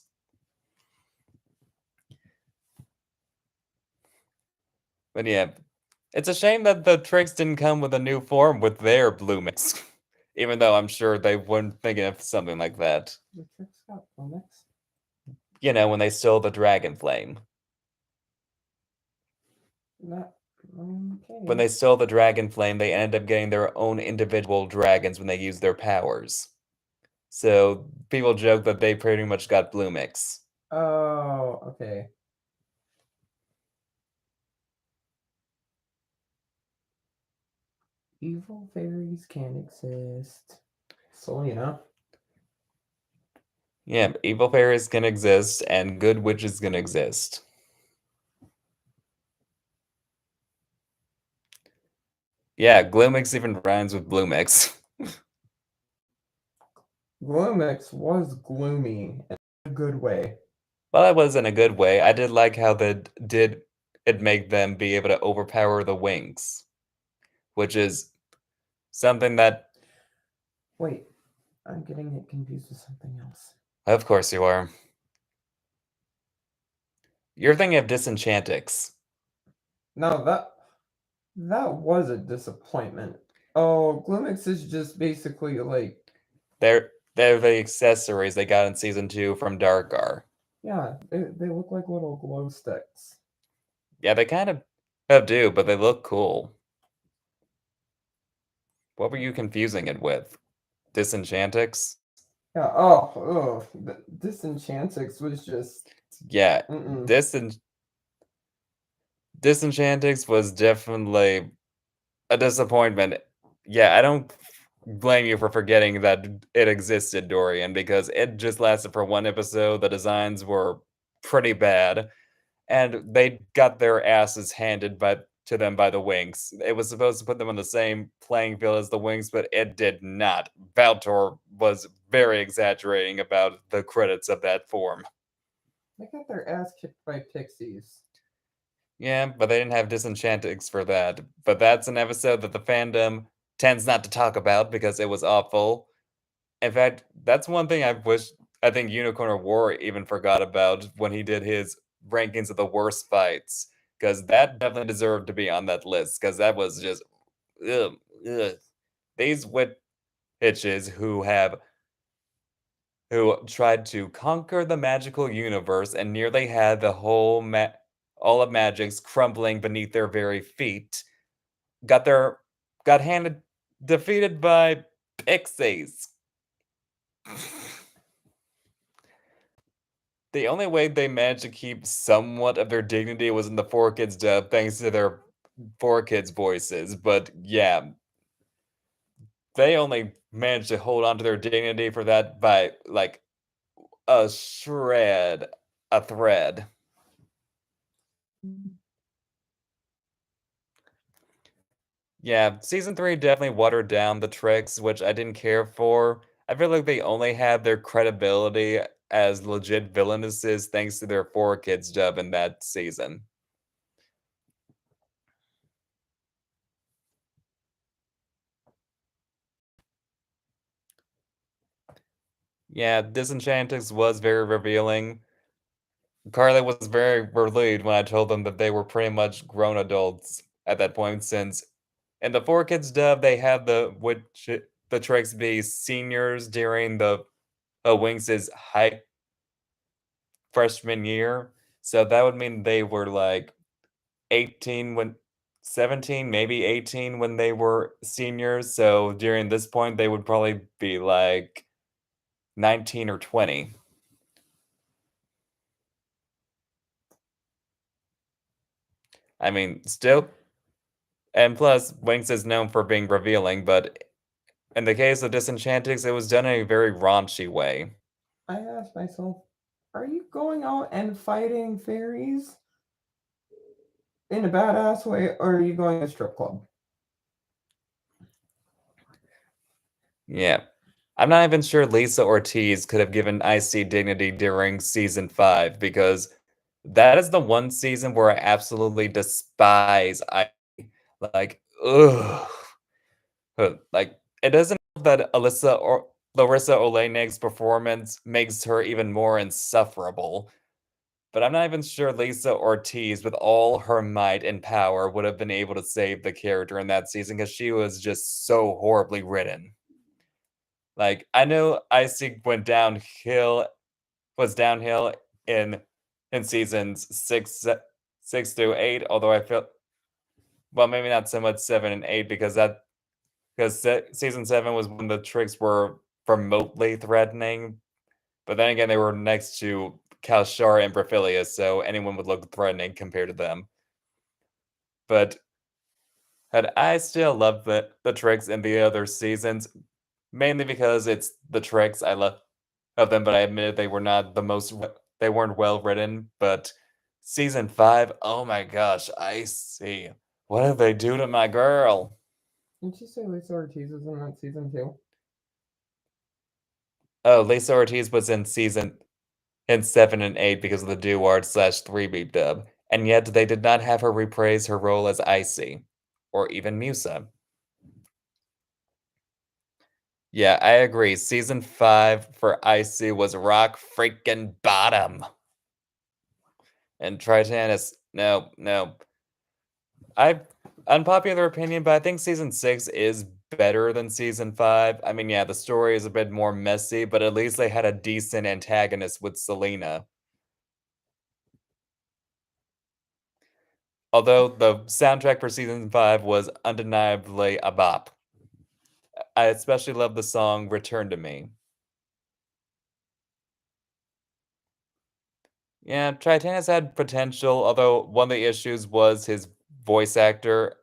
[SPEAKER 1] But yeah, it's a shame that the Tricks didn't come with a new form with their blue mix, even though I'm sure they weren't thinking of something like that.
[SPEAKER 2] The trick's got comics.
[SPEAKER 1] When they stole the dragon flame.
[SPEAKER 2] That
[SPEAKER 1] When
[SPEAKER 2] okay.
[SPEAKER 1] they stole the dragon flame, they ended up getting their own individual dragons when they used their powers. So people joke that they pretty much got blue mix.
[SPEAKER 2] Oh, okay. Evil fairies can exist. Selena.
[SPEAKER 1] Yeah, evil fairies can exist and good witches can exist. Yeah, Gloomix even rhymes with Bloomix.
[SPEAKER 2] Gloomix was gloomy in a good way.
[SPEAKER 1] Well, that was in a good way. I did like how they did it make them be able to overpower the wings, which is something that,
[SPEAKER 2] Wait, I'm getting it confused with something else.
[SPEAKER 1] of course, you are. You're thinking of Disenchantix.
[SPEAKER 2] No, that was a disappointment. Oh, Gloomix is just basically like
[SPEAKER 1] They're the accessories they got in season 2 from Darkar.
[SPEAKER 2] yeah, they look like little glow sticks.
[SPEAKER 1] Yeah, they kind of do, but they look cool. What were you confusing it with? Disenchantix?
[SPEAKER 2] Yeah. Oh. Disenchantix was just.
[SPEAKER 1] Yeah,
[SPEAKER 2] Mm-mm.
[SPEAKER 1] Disenchantix was definitely a disappointment. Yeah, I don't blame you for forgetting that it existed, Dorian, because it just lasted for one episode. The designs were pretty bad, and they got their asses handed by to them by the Winx. It was supposed to put them on the same playing field as the Winx, but it did not. Valtor was very exaggerating about the credits of that form.
[SPEAKER 2] They got their ass kicked by pixies.
[SPEAKER 1] Yeah, but they didn't have Disenchantix for that. But that's an episode that the fandom tends not to talk about because it was awful. In fact, that's one thing I think Unicorn War even forgot about when he did his rankings of the worst fights. Because that definitely deserved to be on that list. Because that was just ugh, ugh. These witches who tried to conquer the magical universe and nearly had the all of magics crumbling beneath their very feet got their got handed defeated by pixies. The only way they managed to keep somewhat of their dignity was in the 4 Kids dub, thanks to their 4 Kids voices. But yeah, they only managed to hold on to their dignity for that by like a shred, a thread. Yeah, season 3 definitely watered down the tricks, which I didn't care for. I feel like they only had their credibility as legit villainesses thanks to their 4 Kids dub in that season. Yeah, Disenchantix was very revealing. Carly was very relieved when I told them that they were pretty much grown adults at that point, since in the 4 Kids dub, they had the tricks be seniors during the Winx's high freshman year. So that would mean they were like 18 when 17, maybe 18 when they were seniors. So during this point, they would probably be like 19 or 20. I mean, still, and plus, Winx is known for being revealing, but in the case of Disenchantix, it was done in a very raunchy way.
[SPEAKER 2] I asked myself, are you going out and fighting fairies in a badass way, or are you going to a strip club?
[SPEAKER 1] Yeah. I'm not even sure Lisa Ortiz could have given Icy dignity during season 5 because that is the one season where I absolutely despise Icy. Like, ugh. Like, it doesn't help that Alyssa or Larissa Oleneg's performance makes her even more insufferable. But I'm not even sure Lisa Ortiz, with all her might and power, would have been able to save the character in that season because she was just so horribly written. Like, I know Icy was downhill in seasons 6 through 8, although I feel well, maybe not so much 7 and 8 because season 7 was when the tricks were remotely threatening, but then again, they were next to Kalshara and Braphilia, so anyone would look threatening compared to them. But had I still loved the tricks in the other seasons, mainly because it's the tricks I love of them, but I admitted they were not the most they weren't well written, but season 5, oh my gosh, I see. What did they do to my girl?
[SPEAKER 2] Didn't you say Lisa Ortiz was in that season too?
[SPEAKER 1] Oh, Lisa Ortiz was in 7 and 8 because of the Duard/3 beat dub, and yet they did not have her reprise her role as Icy, or even Musa. Yeah, I agree. Season 5 for Icy was rock freaking bottom. And Tritanus, no, no. I unpopular opinion, but I think season 6 is better than season 5. I mean, yeah, the story is a bit more messy, but at least they had a decent antagonist with Selena. Although the soundtrack for season 5 was undeniably a bop. I especially love the song Return to Me. Yeah, Tritanus had potential, although one of the issues was his voice actor.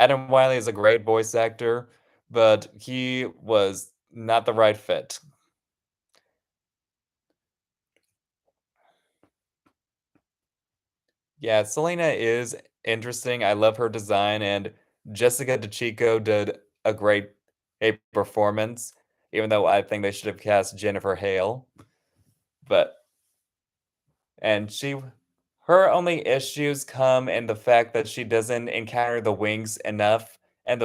[SPEAKER 1] Adam Wiley is a great voice actor, but he was not the right fit. Yeah, Selena is interesting. I love her design, and Jessica DeChico did a performance, even though I think they should have cast Jennifer Hale. But and her only issues come in the fact that she doesn't encounter the wings enough, and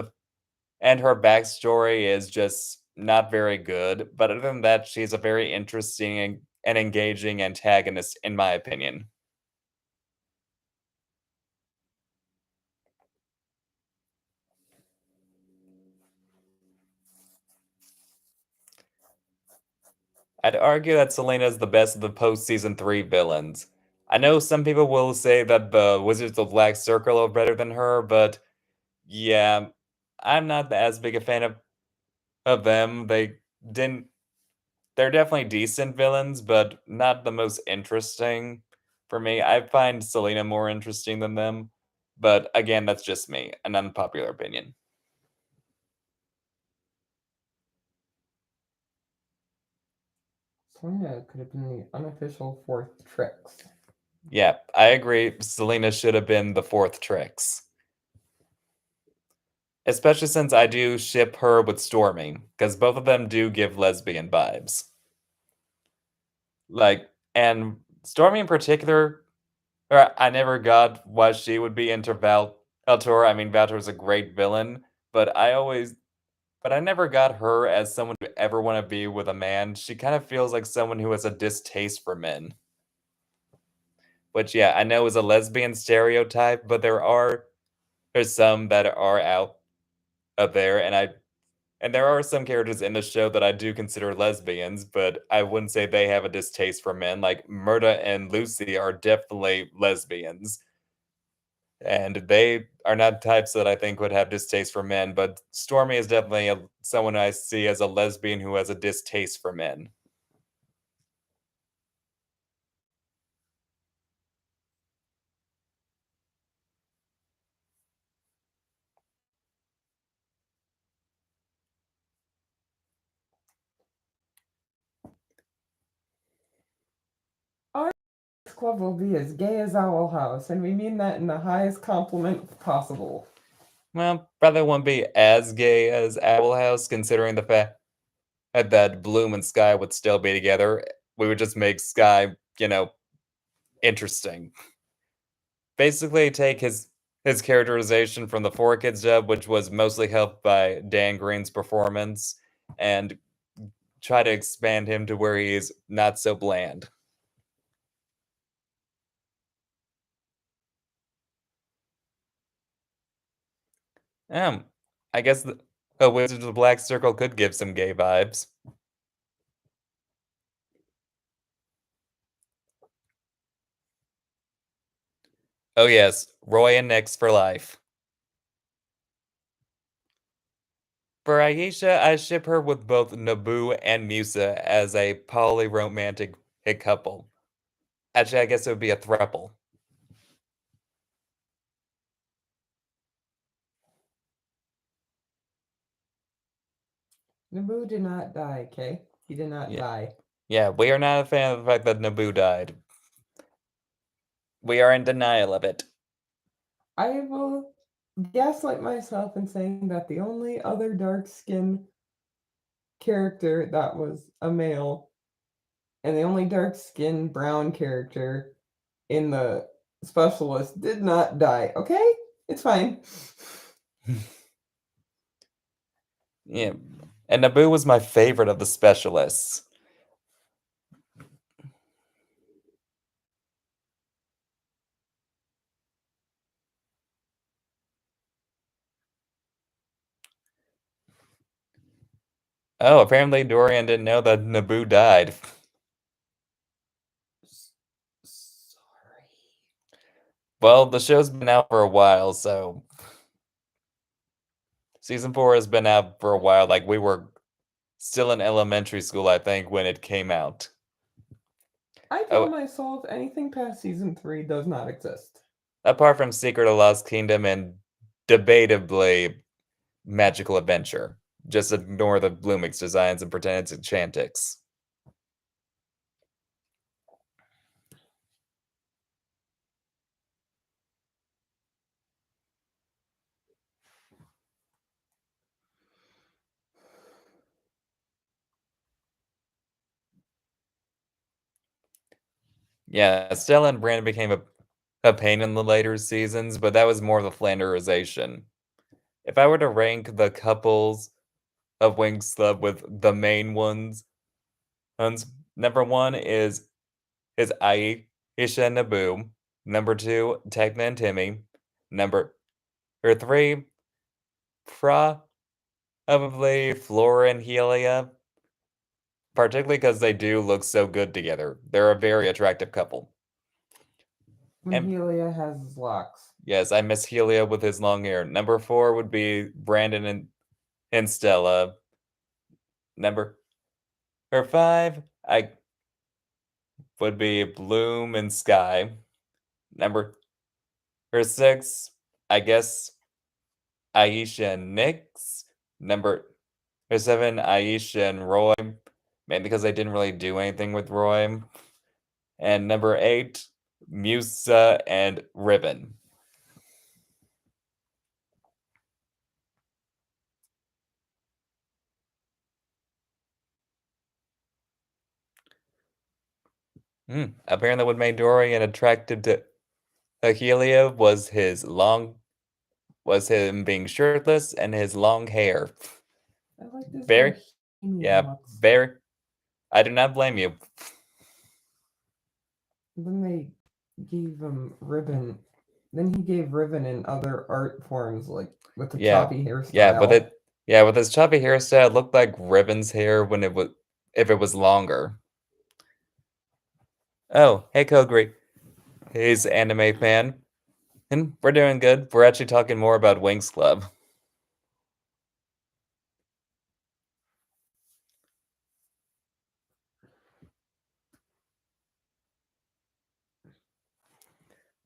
[SPEAKER 1] her backstory is just not very good. But other than that, she's a very interesting and engaging antagonist, in my opinion. I'd argue that Selena's the best of the post-season 3 villains. I know some people will say that the Wizards of Black Circle are better than her, but yeah, I'm not as big a fan of them. Didn't they're definitely decent villains, but not the most interesting for me. I find Selena more interesting than them, but again, that's just me, an unpopular opinion.
[SPEAKER 2] Selena could have been the unofficial fourth Trix.
[SPEAKER 1] Yeah, I agree. Selena should have been the fourth Trix. Especially since I do ship her with Stormy, because both of them do give lesbian vibes. Like, and Stormy in particular, I never got why she would be into Valtor. I mean, Valtor is a great villain, but I never got her as someone to ever want to be with a man. She kind of feels like someone who has a distaste for men, which, yeah, I know is a lesbian stereotype, but there's some that are out there, and there are some characters in the show that I do consider lesbians, but I wouldn't say they have a distaste for men. Like Murda and Lucy are definitely lesbians, and they are not types that I think would have distaste for men. But Stormy is definitely someone I see as a lesbian who has a distaste for men.
[SPEAKER 2] Our club will be as gay as Owl House, and we mean that in the highest compliment possible.
[SPEAKER 1] Well, probably won't be as gay as Owl House, considering the fact that Bloom and Sky would still be together. We would just make Sky, interesting. Basically take his characterization from the Four Kids dub, which was mostly helped by Dan Green's performance, and try to expand him to where he is not so bland. Um, I guess a Wizards of the Black Circle could give some gay vibes. Oh yes, Roy and Nyx for life. For Aisha, I ship her with both Naboo and Musa as a polyromantic hit couple. Actually, I guess it would be a throuple.
[SPEAKER 2] Naboo did not die, okay? He did not
[SPEAKER 1] Yeah.
[SPEAKER 2] die.
[SPEAKER 1] Yeah, we are not a fan of the fact that Naboo died. We are in denial of it.
[SPEAKER 2] I will gaslight myself in saying that the only other dark skinned character that was a male and the only dark skinned brown character in the specialist did not die. Okay? It's fine.
[SPEAKER 1] Yeah. And Naboo was my favorite of the specialists. Oh, apparently Dorian didn't know that Naboo died.
[SPEAKER 2] Sorry.
[SPEAKER 1] Well, the show's been out for a while, so season 4 has been out for a while. Like, we were still in elementary school, I think, when it came out.
[SPEAKER 2] I tell
[SPEAKER 1] Oh,
[SPEAKER 2] myself anything past season 3 does not exist.
[SPEAKER 1] apart from Secret of Lost Kingdom and debatably Magical Adventure. Just ignore the Bloomix designs and pretend it's Enchantix. Yeah, Stella and Brandon became a pain in the later seasons, but that was more the flanderization. If I were to rank the couples of Winx Club with the main ones, number one is Aisha and Naboo. Number two, Tekna and Timmy. Number or three, probably Flora and Helia, particularly because they do look so good together. They're a very attractive couple.
[SPEAKER 2] When
[SPEAKER 1] And
[SPEAKER 2] Helia has his locks.
[SPEAKER 1] yes, I miss Helia with his long hair. Number four would be Brandon and Stella. Number or five, I would be Bloom and Sky. Number or six, I guess Aisha and Nyx. Number or seven, Aisha and Roy. Mainly because they didn't really do anything with Roy. And number eight, Musa and Ribbon. Apparently, what made Dorian attracted to Ahelia was him being shirtless and his long hair.
[SPEAKER 2] I like this
[SPEAKER 1] Very,
[SPEAKER 2] bohemian
[SPEAKER 1] yeah,
[SPEAKER 2] looks.
[SPEAKER 1] very. I do not blame you.
[SPEAKER 2] Then they gave him ribbon. Then he gave ribbon in other art forms, like with the
[SPEAKER 1] Yeah,
[SPEAKER 2] choppy
[SPEAKER 1] yeah, with
[SPEAKER 2] hairstyle.
[SPEAKER 1] it, yeah, with his choppy hairstyle, it looked like Ribbon's hair when it was if it was longer. Oh, hey Kogri, he's an anime fan, and we're doing good. We're actually talking more about Winx Club.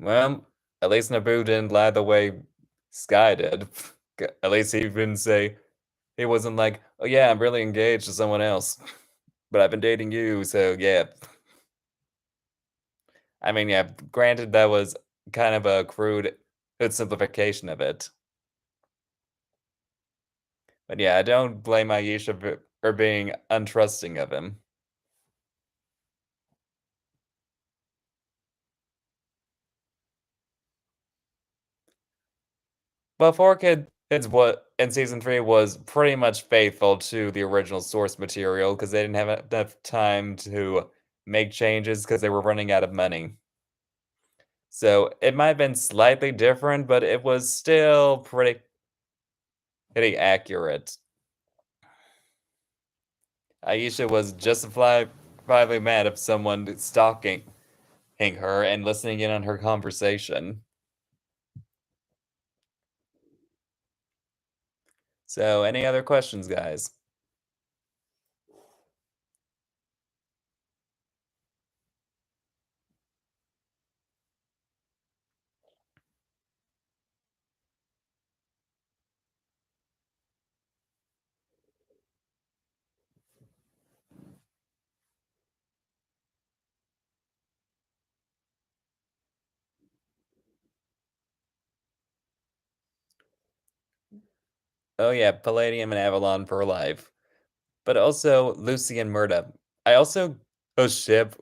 [SPEAKER 1] Well, at least Naboo didn't lie the way Sky did. At least he didn't say he wasn't like, "Oh yeah, I'm really engaged to someone else, but I've been dating you, so yeah." I mean, yeah, granted that was kind of a crude simplification of it. But yeah, I don't blame Aisha for being untrusting of him. But 4 Kids what in season 3 was pretty much faithful to the original source material because they didn't have enough time to make changes because they were running out of money. So it might have been slightly different, but it was still pretty accurate. Aisha was justifiably mad of someone stalking her and listening in on her conversation. So, any other questions, guys? Oh yeah, Palladium and Avalon for life. But also Lucy and Murda. I also ship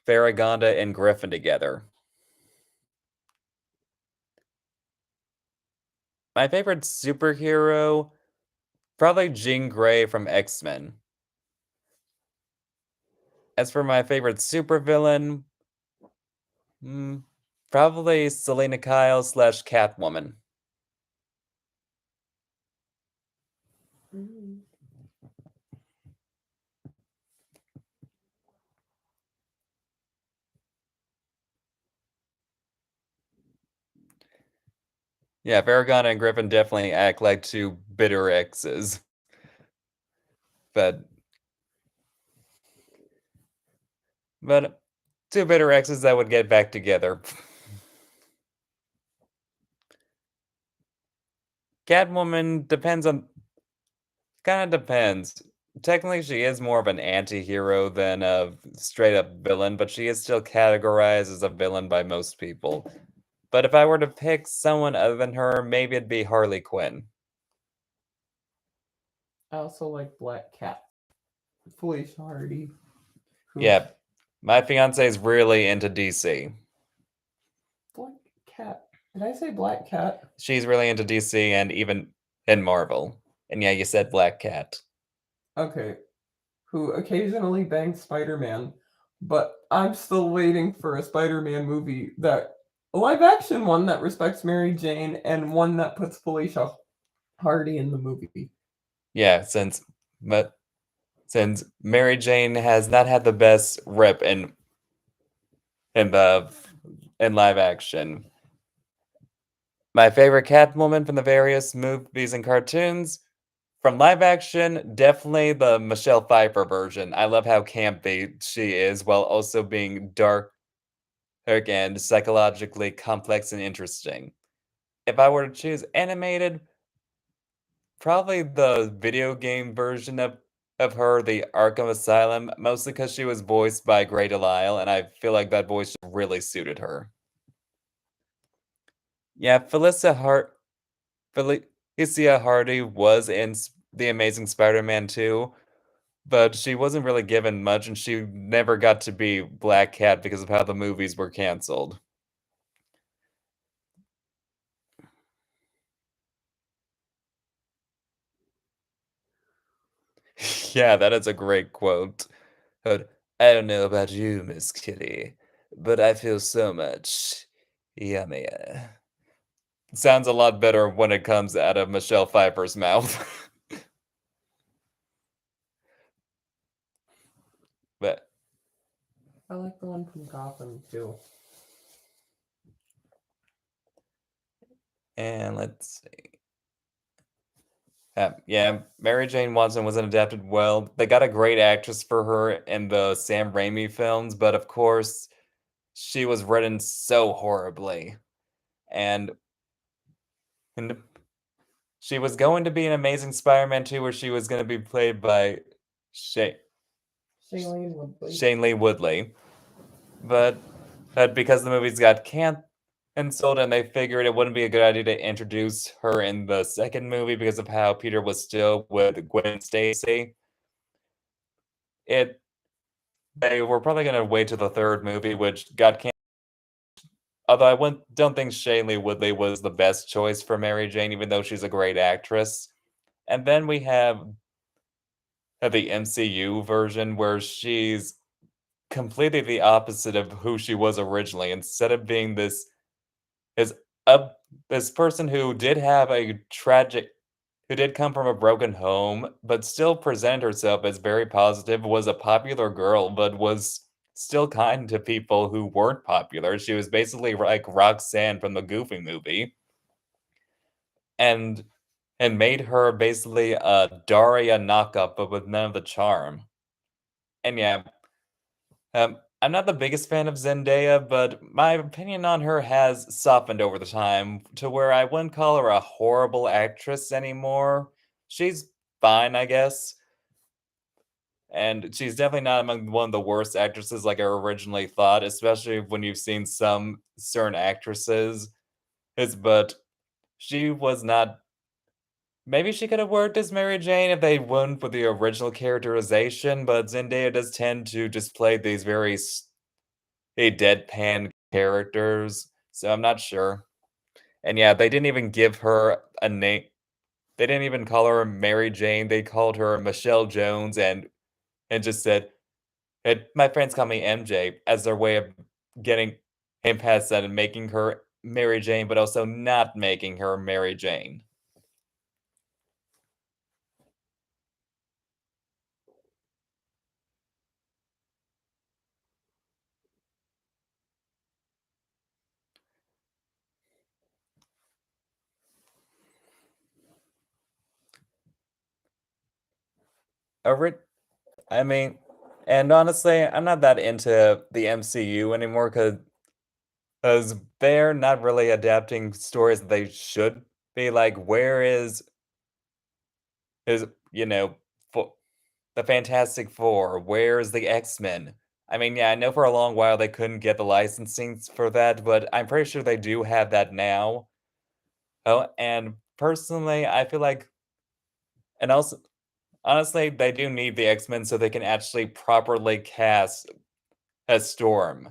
[SPEAKER 1] Farragonda and Griffin together. My favorite superhero, probably Jean Grey from X-Men. As for my favorite supervillain, hmm, probably Selena Kyle slash Catwoman.
[SPEAKER 2] Mm.
[SPEAKER 1] Yeah, Farragonda and Griffin definitely act like two bitter exes. But but two bitter exes that would get back together. Catwoman depends on kind of depends. Technically, she is more of an anti-hero than a straight-up villain, but she is still categorized as a villain by most people. But if I were to pick someone other than her, maybe it'd be Harley Quinn.
[SPEAKER 2] I also like Black Cat. Felicia Hardy. Who
[SPEAKER 1] Yeah, my fiance is really into DC.
[SPEAKER 2] Black Cat. Did I say Black Cat?
[SPEAKER 1] She's really into DC and even in Marvel. And yeah, you said Black Cat.
[SPEAKER 2] Okay. Who occasionally bangs Spider-Man, but I'm still waiting for a Spider-Man movie that a live action one that respects Mary Jane and one that puts Felicia Hardy in the movie.
[SPEAKER 1] Yeah, but since Mary Jane has not had the best rep in the in live action. My favorite Catwoman from the various movies and cartoons. From live action, definitely the Michelle Pfeiffer version. I love how campy she is while also being dark and psychologically complex and interesting. If I were to choose animated, probably the video game version of her, the Arkham Asylum, mostly because she was voiced by Grey Delisle, and I feel like that voice really suited her. Yeah, Felicia Hardy was in The Amazing Spider-Man 2, but she wasn't really given much, and she never got to be Black Cat because of how the movies were canceled. Yeah, that is a great quote. But I don't know about you, Miss Kitty, but I feel so much yummier. Sounds a lot better when it comes out of Michelle Pfeiffer's mouth. But
[SPEAKER 2] I like the one from Gotham too.
[SPEAKER 1] and let's see. Yeah, Mary Jane Watson wasn't adapted well. They got a great actress for her in the Sam Raimi films, but of course, she was written so horribly. And, and she was going to be an Amazing Spider-Man 2 where she was going to be played by Sha-
[SPEAKER 2] Shailene Woodley.
[SPEAKER 1] Shane Lee Woodley. But because the movies got canceled and they figured it wouldn't be a good idea to introduce her in the second movie because of how Peter was still with Gwen Stacy, it they were probably gonna wait till the third movie, which got canceled. Although don't think Shailene Woodley was the best choice for Mary Jane, even though she's a great actress. And then we have the MCU version where she's completely the opposite of who she was originally. Instead of being is a this person who did have a tragic who did come from a broken home, but still presented herself as very positive, was a popular girl, but was still kind to people who weren't popular. She was basically like Roxanne from the Goofy movie, and made her basically a Daria knockup, but with none of the charm. And yeah, I'm not the biggest fan of Zendaya, but my opinion on her has softened over the time to where I wouldn't call her a horrible actress anymore. She's fine, I guess. And she's definitely not among one of the worst actresses like I originally thought, especially when you've seen some certain actresses. But she was not. Maybe she could have worked as Mary Jane if they went with the original characterization, but Zendaya does tend to just play these deadpan characters, so I'm not sure. And yeah, they didn't even give her a name. They didn't even call her Mary Jane. They called her Michelle Jones and just said, my friends call me MJ as their way of getting him past that and making her Mary Jane, but also not making her Mary Jane. Ori- I mean, And honestly, I'm not that into the MCU anymore because they're not really adapting stories that they should be. Like, where is you know fo- the Fantastic Four? Where's the X-Men? I mean, yeah, I know for a long while they couldn't get the licensing for that, but I'm pretty sure they do have that now. Oh, and personally, I feel like, and also honestly, they do need the X-Men so they can actually properly cast as Storm,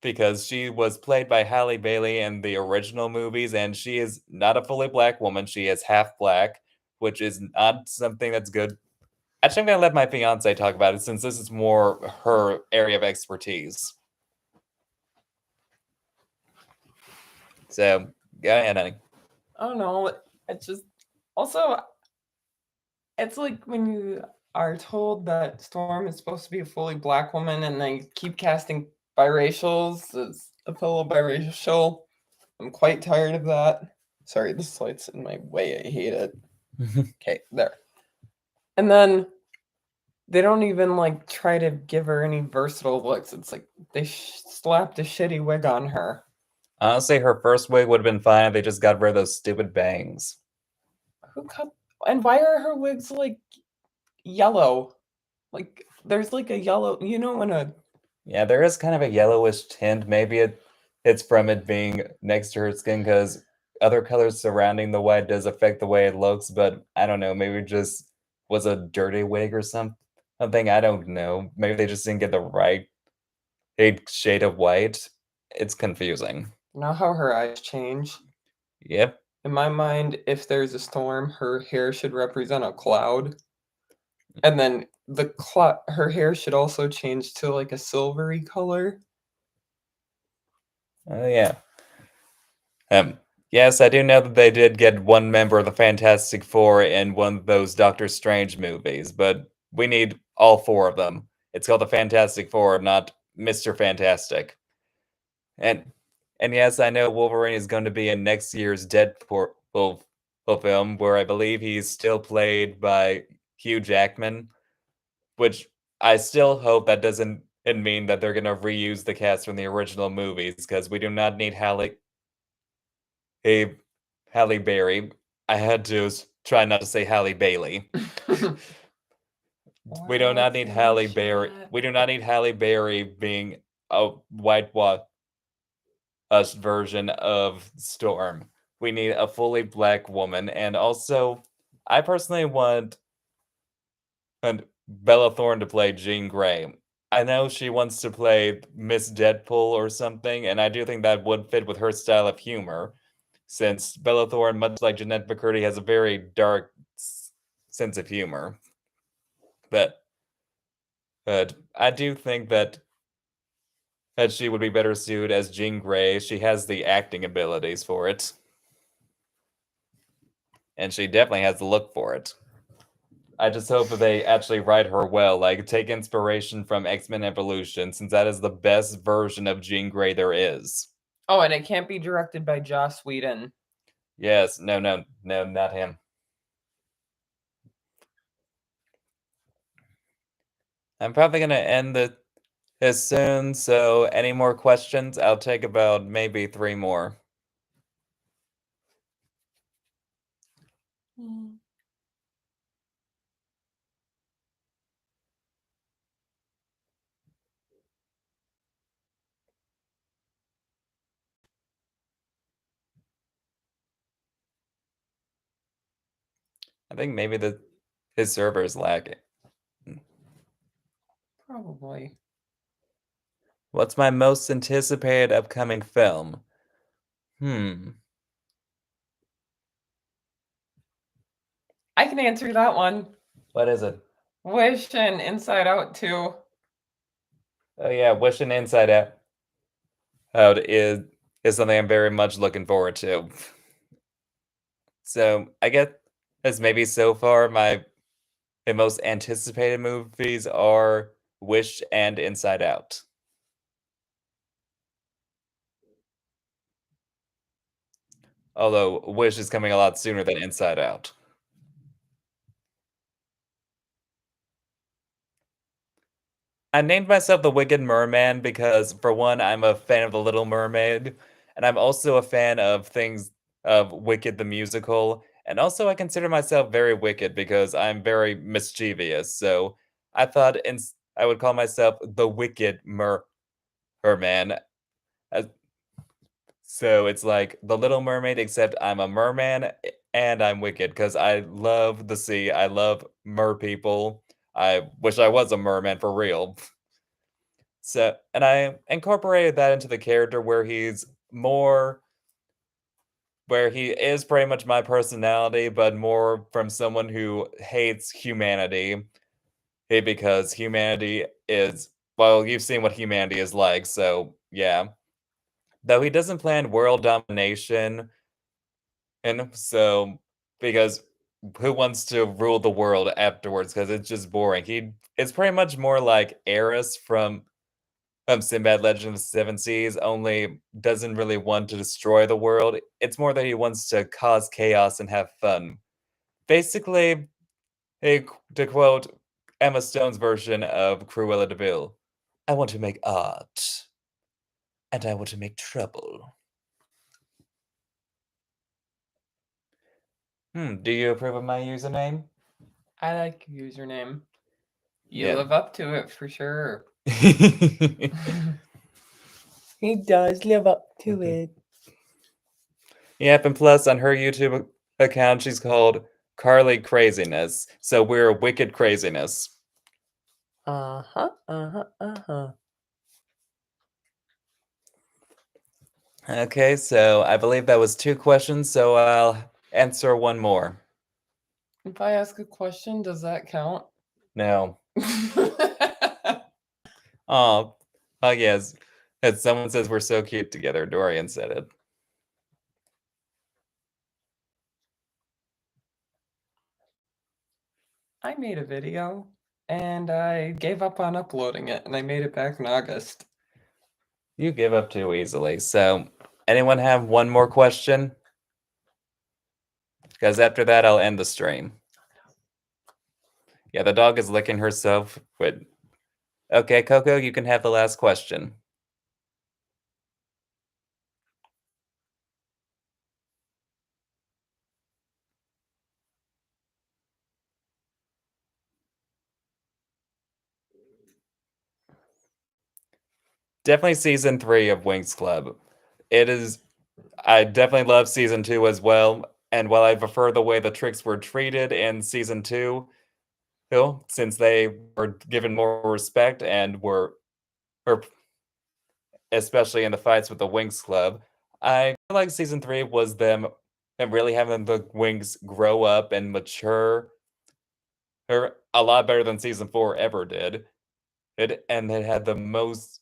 [SPEAKER 1] because she was played by Halle Bailey in the original movies, and she is not a fully black woman. She is half black, which is not something that's good. Actually, I'm gonna let my fiance talk about it since this is more her area of expertise. So go ahead, honey.
[SPEAKER 2] I don't know. It's just also it's like when you are told that Storm is supposed to be a fully black woman and they keep casting biracials as a fellow biracial. I'm quite tired of that. Sorry, this light's in my way. I hate it. Okay, there. And then they don't even like try to give her any versatile looks. It's like they slapped a shitty wig on her.
[SPEAKER 1] Honestly, her first wig would have been fine if they just got rid of those stupid bangs.
[SPEAKER 2] Who cut? And why are her wigs like yellow? Like there's like a yellow, when a
[SPEAKER 1] Yeah, there is kind of a yellowish tint. Maybe it's from it being next to her skin because other colors surrounding the white does affect the way it looks, but I don't know, maybe it just was a dirty wig or something. I don't know. Maybe they just didn't get the right shade of white. It's confusing.
[SPEAKER 2] how her eyes change.
[SPEAKER 1] Yep.
[SPEAKER 2] In my mind, if there's a storm, her hair should represent a cloud, and then her hair should also change to like a silvery color.
[SPEAKER 1] Oh yeah. Yes, I do know that they did get one member of the Fantastic Four in one of those Doctor Strange movies, but we need all four of them. It's called the Fantastic Four, not Mr. Fantastic. And and yes, I know Wolverine is going to be in next year's Deadpool film, where I believe he's still played by Hugh Jackman, which I still hope that doesn't mean that they're going to reuse the cast from the original movies, because we do not need Hey, Halle Berry. I had to try not to say Halle Bailey. We do not need Halle Berry. We do not need Halle Berry being a whitewashed version of Storm. We need a fully black woman, and also, I personally want Bella Thorne to play Jean Grey. I know she wants to play Miss Deadpool or something, and I do think that would fit with her style of humor, since Bella Thorne, much like Jeanette McCurdy, has a very dark sense of humor. But I do think that she would be better suited as Jean Grey. She has the acting abilities for it, and she definitely has the look for it. I just hope that they actually write her well, like take inspiration from X-Men Evolution, since that is the best version of Jean Grey there is.
[SPEAKER 2] Oh, and it can't be directed by Joss Whedon.
[SPEAKER 1] Yes, no, no, no, not him. I'm probably gonna end this soon, so any more questions? I'll take about maybe 3 more.
[SPEAKER 2] Mm.
[SPEAKER 1] I think maybe his server is lagging.
[SPEAKER 2] Probably.
[SPEAKER 1] What's my most anticipated upcoming film? Hmm.
[SPEAKER 2] I can answer that one.
[SPEAKER 1] What is it?
[SPEAKER 2] Wish and Inside Out 2.
[SPEAKER 1] Oh yeah, Wishing Inside Out is something I'm very much looking forward to. So I guess as maybe so far my most anticipated movies are Wish and Inside Out. Although Wish is coming a lot sooner than Inside Out. I named myself the Wicked Merman because, for one, I'm a fan of The Little Mermaid, and I'm also a fan of things of Wicked the musical, and also I consider myself very wicked because I'm very mischievous. So I thought I would call myself the Wicked Merman. As- So it's like The Little Mermaid, except I'm a merman and I'm wicked because I love the sea. I love mer people. I wish I was a merman for real. So, and I incorporated that into the character where he is pretty much my personality, but more from someone who hates humanity. Because humanity is, well, you've seen what humanity is like, so yeah. Though he doesn't plan world domination, and so because who wants to rule the world afterwards? Because it's just boring. It's pretty much more like Eris from Sinbad Legend of the Seven Seas, only doesn't really want to destroy the world. It's more that he wants to cause chaos and have fun. Basically, to quote Emma Stone's version of Cruella de Vil, I want to make art, and I want to make trouble. Do you approve of my username?
[SPEAKER 2] I like your username. You
[SPEAKER 1] Yeah.
[SPEAKER 2] live up to it for sure. He does live up to
[SPEAKER 1] Mhm.
[SPEAKER 2] it.
[SPEAKER 1] Yep, and plus on her YouTube account, she's called Carly Craziness. So we're wicked craziness.
[SPEAKER 2] Uh-huh, uh-huh, uh-huh.
[SPEAKER 1] Okay, so I believe that was 2 questions, so I'll answer 1 more.
[SPEAKER 2] If I ask a question, does that count?
[SPEAKER 1] No. Oh, oh yes. As someone says we're so cute together, Dorian said it.
[SPEAKER 2] I made a video and I gave up on uploading it and I made it back in August.
[SPEAKER 1] You give up too easily. So, anyone have 1 more question? Because after that, I'll end the stream. Yeah, the dog is licking herself with Okay, Coco, you can have the last question. Definitely season 3 of Winx Club. It is I definitely love season 2 as well, and while I prefer the way the tricks were treated in season 2, since they were given more respect and were especially in the fights with the Winx Club, I feel like season 3 was them and really having the Winx grow up and mature a lot better than season 4 ever did. It had the most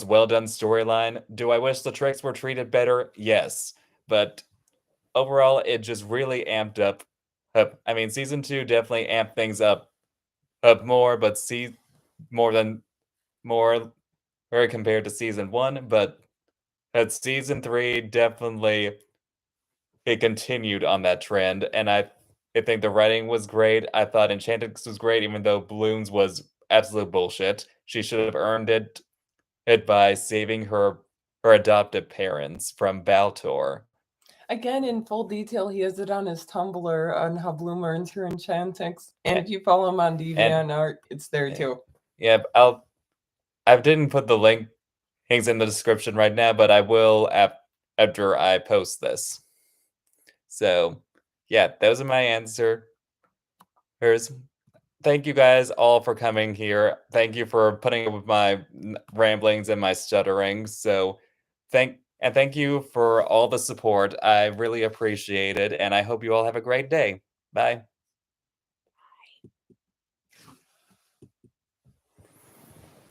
[SPEAKER 1] well done storyline. Do I wish the tricks were treated better? Yes, but overall, it just really amped up. I mean, season 2 definitely amped things up more, but see more than more very compared to season 1, but at season 3 definitely it continued on that trend, and I think the writing was great. I thought Enchantrix was great, even though Bloons was absolute bullshit. She should have earned it by saving her adoptive parents from Baltor.
[SPEAKER 2] Again, in full detail, he has it on his Tumblr on how Bloom earns her enchantix. And
[SPEAKER 1] A-
[SPEAKER 2] if you follow him on
[SPEAKER 1] And
[SPEAKER 2] DeviantArt, it's there
[SPEAKER 1] eh,
[SPEAKER 2] too.
[SPEAKER 1] yeah, I didn't put the links in the description right now, but I will after I post this. So, yeah, those are my answers. Thank you guys all for coming here. Thank you for putting up with my ramblings and my stuttering. So, thank you for all the support. I really appreciate it, and I hope you all have a great day. Bye.